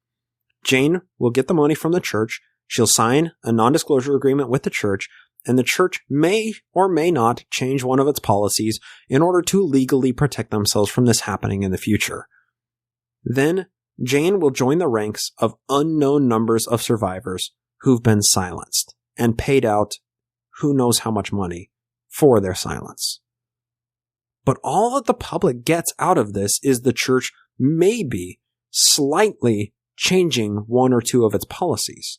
Jane will get the money from the church, she'll sign a non-disclosure agreement with the church, and the church may or may not change one of its policies in order to legally protect themselves from this happening in the future. Then, Jane will join the ranks of unknown numbers of survivors who've been silenced and paid out who knows how much money for their silence. But all that the public gets out of this is the church maybe slightly changing one or two of its policies.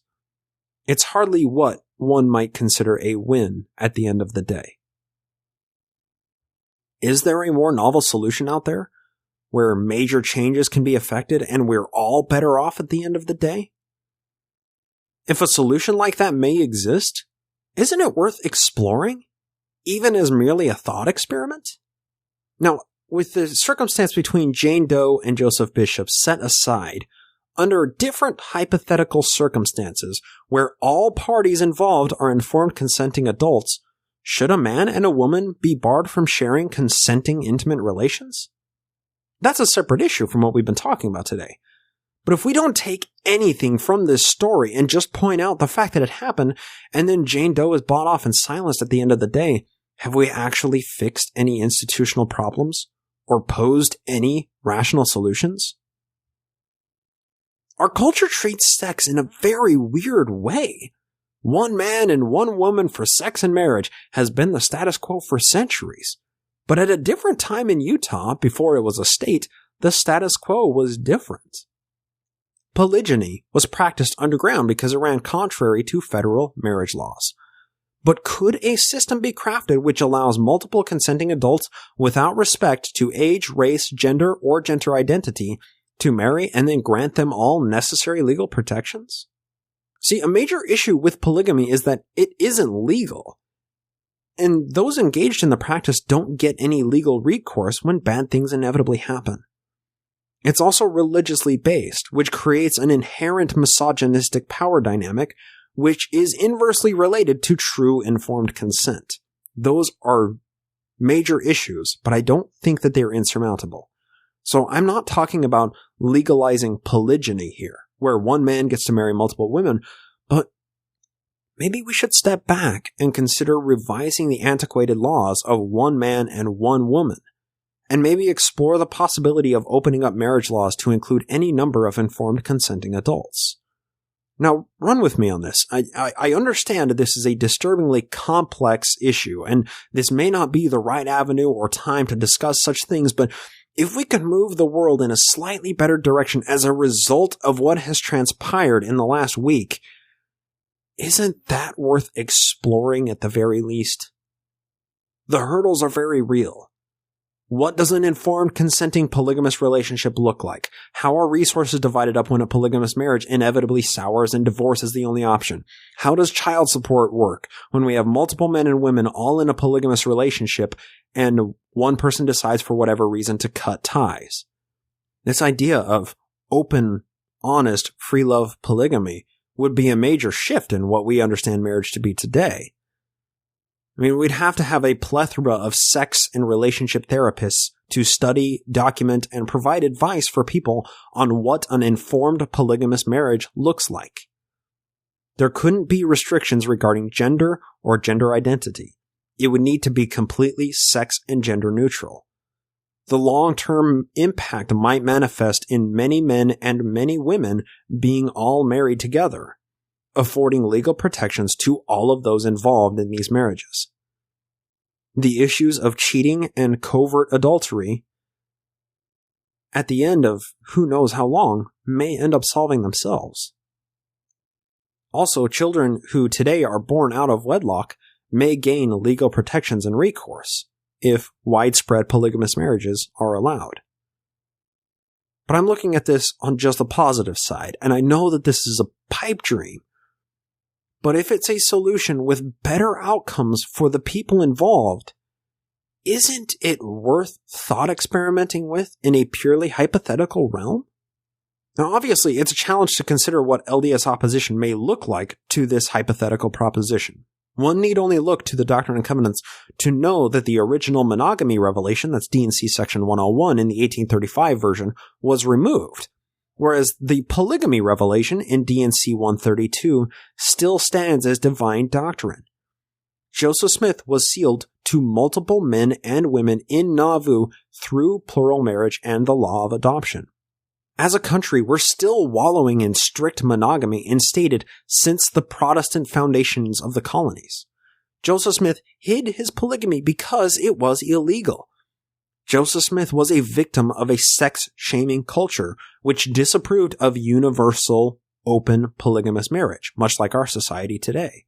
It's hardly what one might consider a win at the end of the day. Is there a more novel solution out there where major changes can be effected and we're all better off at the end of the day? If a solution like that may exist, isn't it worth exploring, even as merely a thought experiment? Now, with the circumstance between Jane Doe and Joseph Bishop set aside, under different hypothetical circumstances where all parties involved are informed consenting adults, should a man and a woman be barred from sharing consenting intimate relations? That's a separate issue from what we've been talking about today. But if we don't take anything from this story and just point out the fact that it happened, and then Jane Doe is bought off and silenced at the end of the day, have we actually fixed any institutional problems or posed any rational solutions? Our culture treats sex in a very weird way. One man and one woman for sex and marriage has been the status quo for centuries. But at a different time in Utah, before it was a state, the status quo was different. Polygyny was practiced underground because it ran contrary to federal marriage laws. But could a system be crafted which allows multiple consenting adults without respect to age, race, gender, or gender identity to marry and then grant them all necessary legal protections? See, a major issue with polygamy is that it isn't legal. And those engaged in the practice don't get any legal recourse when bad things inevitably happen. It's also religiously based, which creates an inherent misogynistic power dynamic, which is inversely related to true informed consent. Those are major issues, but I don't think that they're insurmountable. So I'm not talking about legalizing polygyny here, where one man gets to marry multiple women, but maybe we should step back and consider revising the antiquated laws of one man and one woman, and maybe explore the possibility of opening up marriage laws to include any number of informed consenting adults. Now, run with me on this. I understand that this is a disturbingly complex issue, and this may not be the right avenue or time to discuss such things, but if we could move the world in a slightly better direction as a result of what has transpired in the last week, isn't that worth exploring at the very least? The hurdles are very real. What does an informed, consenting, polygamous relationship look like? How are resources divided up when a polygamous marriage inevitably sours and divorce is the only option? How does child support work when we have multiple men and women all in a polygamous relationship and one person decides for whatever reason to cut ties? This idea of open, honest, free love polygamy would be a major shift in what we understand marriage to be today. I mean, we'd have to have a plethora of sex and relationship therapists to study, document, and provide advice for people on what an informed polygamous marriage looks like. There couldn't be restrictions regarding gender or gender identity. It would need to be completely sex and gender neutral. The long-term impact might manifest in many men and many women being all married together, affording legal protections to all of those involved in these marriages. The issues of cheating and covert adultery, at the end of who knows how long, may end up solving themselves. Also, children who today are born out of wedlock may gain legal protections and recourse if widespread polygamous marriages are allowed. But I'm looking at this on just the positive side, and I know that this is a pipe dream. But if it's a solution with better outcomes for the people involved, isn't it worth thought experimenting with in a purely hypothetical realm? Now, obviously, it's a challenge to consider what LDS opposition may look like to this hypothetical proposition. One need only look to the Doctrine and Covenants to know that the original monogamy revelation, that's D&C section 101 in the 1835 version, was removed, whereas the polygamy revelation in D&C 132 still stands as divine doctrine. Joseph Smith was sealed to multiple men and women in Nauvoo through plural marriage and the law of adoption. As a country, we're still wallowing in strict monogamy instated since the Protestant foundations of the colonies. Joseph Smith hid his polygamy because it was illegal. Joseph Smith was a victim of a sex-shaming culture which disapproved of universal, open, polygamous marriage, much like our society today.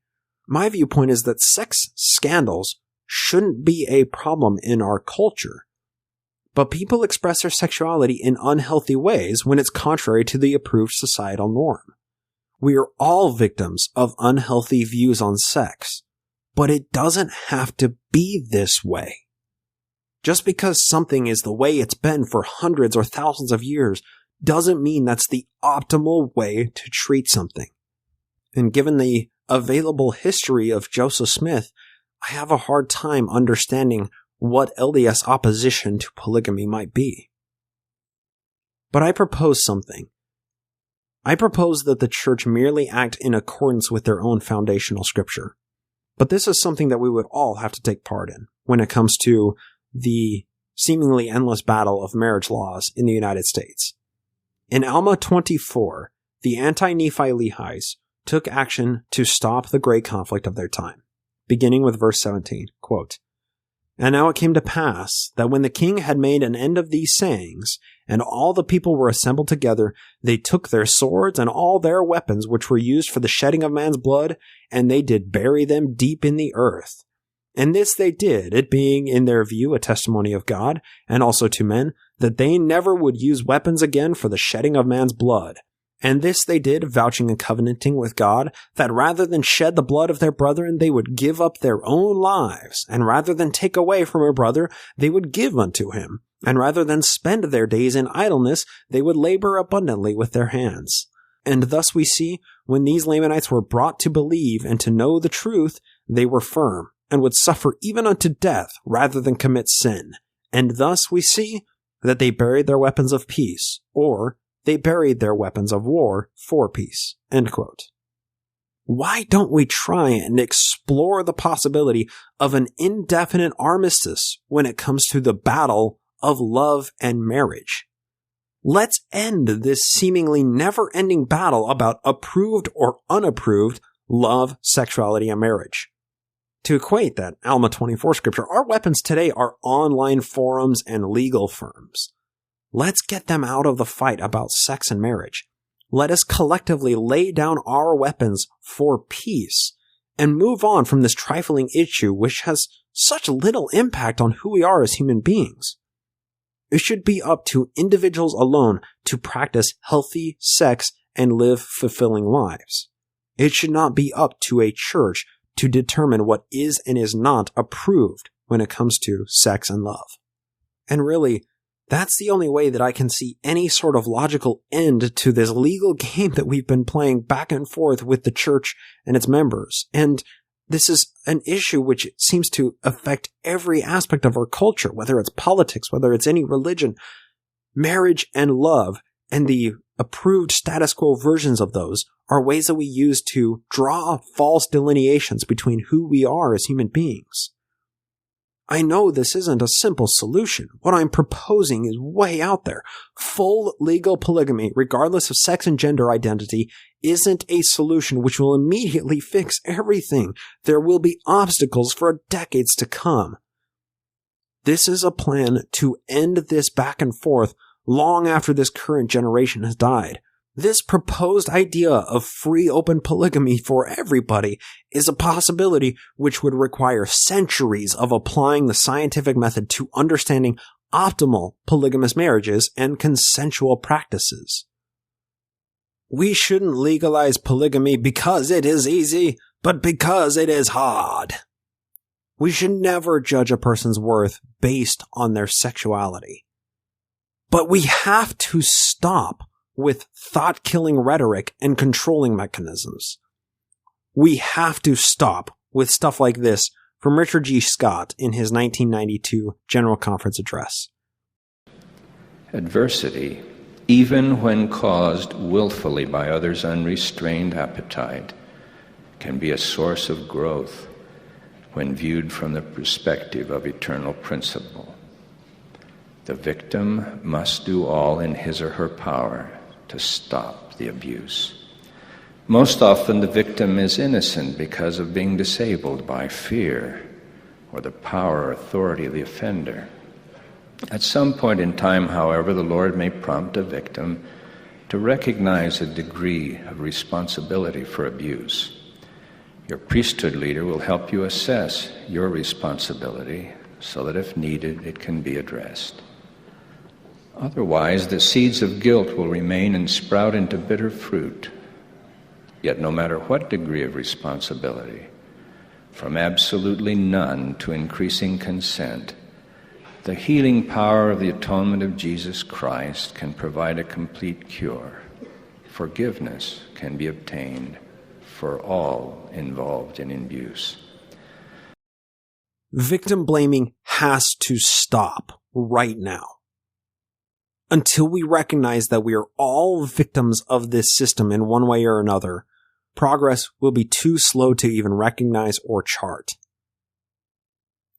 My viewpoint is that sex scandals shouldn't be a problem in our culture. But people express their sexuality in unhealthy ways when it's contrary to the approved societal norm. We are all victims of unhealthy views on sex, but it doesn't have to be this way. Just because something is the way it's been for hundreds or thousands of years doesn't mean that's the optimal way to treat something. And given the available history of Joseph Smith, I have a hard time understanding what LDS opposition to polygamy might be. But I propose something. I propose that the church merely act in accordance with their own foundational scripture. But this is something that we would all have to take part in when it comes to the seemingly endless battle of marriage laws in the United States. In Alma 24, the anti-Nephi Lehis took action to stop the great conflict of their time, beginning with verse 17, quote, And now it came to pass that when the king had made an end of these sayings, and all the people were assembled together, they took their swords and all their weapons which were used for the shedding of man's blood, and they did bury them deep in the earth. And this they did, it being in their view a testimony of God, and also to men, that they never would use weapons again for the shedding of man's blood. And this they did, vouching and covenanting with God, that rather than shed the blood of their brethren, they would give up their own lives, and rather than take away from a brother, they would give unto him, and rather than spend their days in idleness, they would labor abundantly with their hands. And thus we see, when these Lamanites were brought to believe and to know the truth, they were firm, and would suffer even unto death rather than commit sin. And thus we see that they buried their weapons of peace, or they buried their weapons of war for peace. End quote. Why don't we try and explore the possibility of an indefinite armistice when it comes to the battle of love and marriage? Let's end this seemingly never-ending battle about approved or unapproved love, sexuality, and marriage. To equate that Alma 24 scripture, our weapons today are online forums and legal firms. Let's get them out of the fight about sex and marriage. Let us collectively lay down our weapons for peace and move on from this trifling issue which has such little impact on who we are as human beings. It should be up to individuals alone to practice healthy sex and live fulfilling lives. It should not be up to a church to determine what is and is not approved when it comes to sex and love. And really, that's the only way that I can see any sort of logical end to this legal game that we've been playing back and forth with the church and its members. And this is an issue which seems to affect every aspect of our culture, whether it's politics, whether it's any religion. Marriage and love and the approved status quo versions of those are ways that we use to draw false delineations between who we are as human beings. I know this isn't a simple solution. What I'm proposing is way out there. Full legal polygamy, regardless of sex and gender identity, isn't a solution which will immediately fix everything. There will be obstacles for decades to come. This is a plan to end this back and forth long after this current generation has died. This proposed idea of free open polygamy for everybody is a possibility which would require centuries of applying the scientific method to understanding optimal polygamous marriages and consensual practices. We shouldn't legalize polygamy because it is easy, but because it is hard. We should never judge a person's worth based on their sexuality. But we have to stop with thought-killing rhetoric and controlling mechanisms. We have to stop with stuff like this from Richard G. Scott in his 1992 General Conference address. Adversity, even when caused willfully by others' unrestrained appetite, can be a source of growth when viewed from the perspective of eternal principle. The victim must do all in his or her power to stop the abuse. Most often the victim is innocent because of being disabled by fear or the power or authority of the offender. At some point in time, however, the Lord may prompt a victim to recognize a degree of responsibility for abuse. Your priesthood leader will help you assess your responsibility so that if needed, it can be addressed. Otherwise, the seeds of guilt will remain and sprout into bitter fruit. Yet no matter what degree of responsibility, from absolutely none to increasing consent, the healing power of the atonement of Jesus Christ can provide a complete cure. Forgiveness can be obtained for all involved in abuse. Victim blaming has to stop right now. Until we recognize that we are all victims of this system in one way or another, progress will be too slow to even recognize or chart.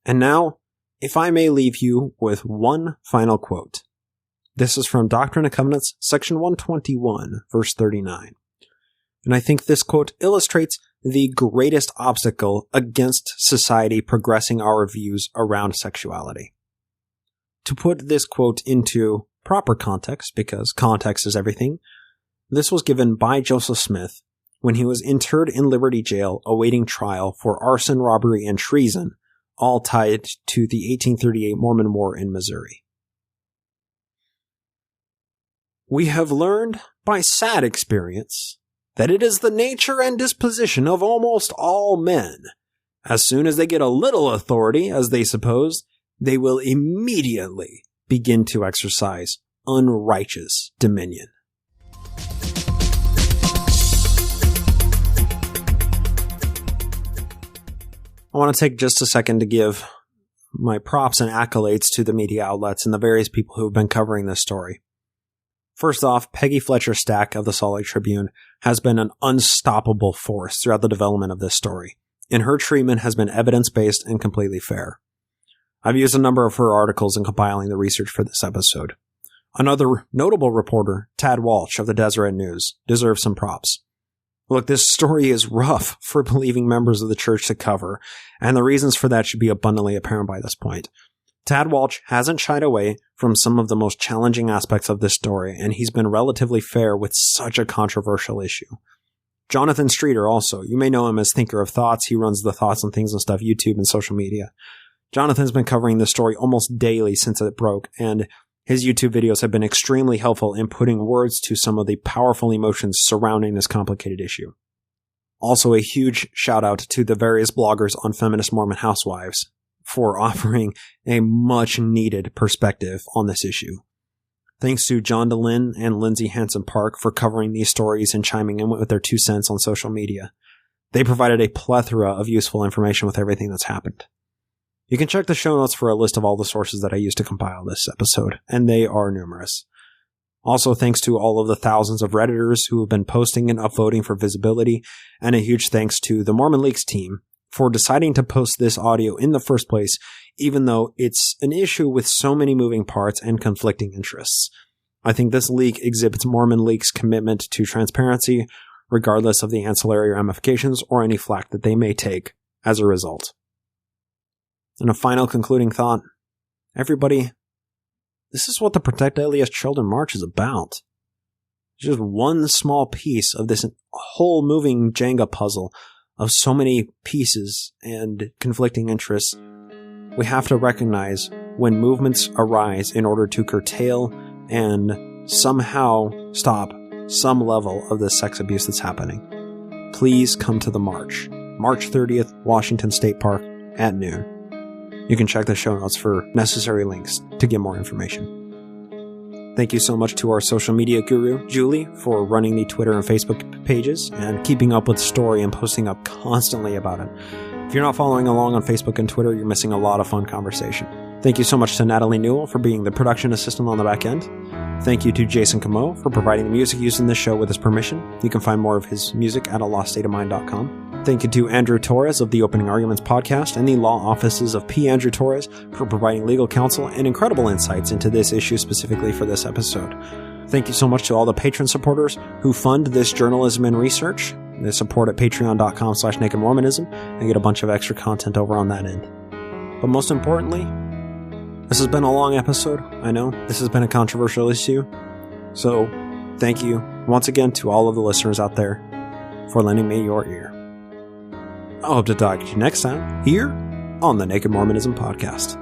And now, if I may leave you with one final quote. This is from Doctrine and Covenants, section 121, verse 39. And I think this quote illustrates the greatest obstacle against society progressing our views around sexuality. To put this quote into proper context, because context is everything, this was given by Joseph Smith when he was interred in Liberty Jail awaiting trial for arson, robbery, and treason, all tied to the 1838 Mormon War in Missouri. We have learned by sad experience that it is the nature and disposition of almost all men. As soon as they get a little authority, as they suppose, they will immediately begin to exercise unrighteous dominion. I want to take just a second to give my props and accolades to the media outlets and the various people who have been covering this story. First off, Peggy Fletcher Stack of the Salt Lake Tribune has been an unstoppable force throughout the development of this story, and her treatment has been evidence-based and completely fair. I've used a number of her articles in compiling the research for this episode. Another notable reporter, Tad Walsh of the Deseret News, deserves some props. Look, this story is rough for believing members of the church to cover, and the reasons for that should be abundantly apparent by this point. Tad Walsh hasn't shied away from some of the most challenging aspects of this story, and he's been relatively fair with such a controversial issue. Jonathan Streeter also, you may know him as Thinker of Thoughts. He runs the Thoughts on Things and Stuff YouTube and social media. Jonathan's been covering this story almost daily since it broke, and his YouTube videos have been extremely helpful in putting words to some of the powerful emotions surrounding this complicated issue. Also, a huge shout out to the various bloggers on Feminist Mormon Housewives for offering a much needed perspective on this issue. Thanks to John DeLynn and Lindsay Hansen Park for covering these stories and chiming in with their 2 cents on social media. They provided a plethora of useful information with everything that's happened. You can check the show notes for a list of all the sources that I used to compile this episode, and they are numerous. Also, thanks to all of the thousands of Redditors who have been posting and upvoting for visibility, and a huge thanks to the Mormon Leaks team for deciding to post this audio in the first place, even though it's an issue with so many moving parts and conflicting interests. I think this leak exhibits Mormon Leaks' commitment to transparency, regardless of the ancillary ramifications or any flack that they may take as a result. And a final concluding thought. Everybody, this is what the Protect LDS Children March is about. It's just one small piece of this whole moving Jenga puzzle of so many pieces and conflicting interests. We have to recognize when movements arise in order to curtail and somehow stop some level of the sex abuse that's happening. Please come to the march. March 30th, Washington State Park at noon. You can check the show notes for necessary links to get more information. Thank you so much to our social media guru, Julie, for running the Twitter and Facebook pages and keeping up with the story and posting up constantly about it. If you're not following along on Facebook and Twitter, you're missing a lot of fun conversation. Thank you so much to Natalie Newell for being the production assistant on the back end. Thank you to Jason Camo for providing the music used in this show with his permission. You can find more of his music at aloststateofmind.com. Thank you to Andrew Torres of the Opening Arguments podcast and the law offices of P. Andrew Torres for providing legal counsel and incredible insights into this issue specifically for this episode. Thank you so much to all the patron supporters who fund this journalism and research. They support at patreon.com/nakedmormonism and get a bunch of extra content over on that end. But most importantly, this has been a long episode. I know this has been a controversial issue. So thank you once again to all of the listeners out there for lending me your ear. I hope to talk to you next time here on the Naked Mormonism Podcast.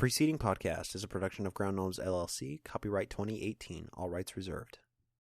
The preceding podcast is a production of Ground Gnomes LLC, copyright 2018, all rights reserved.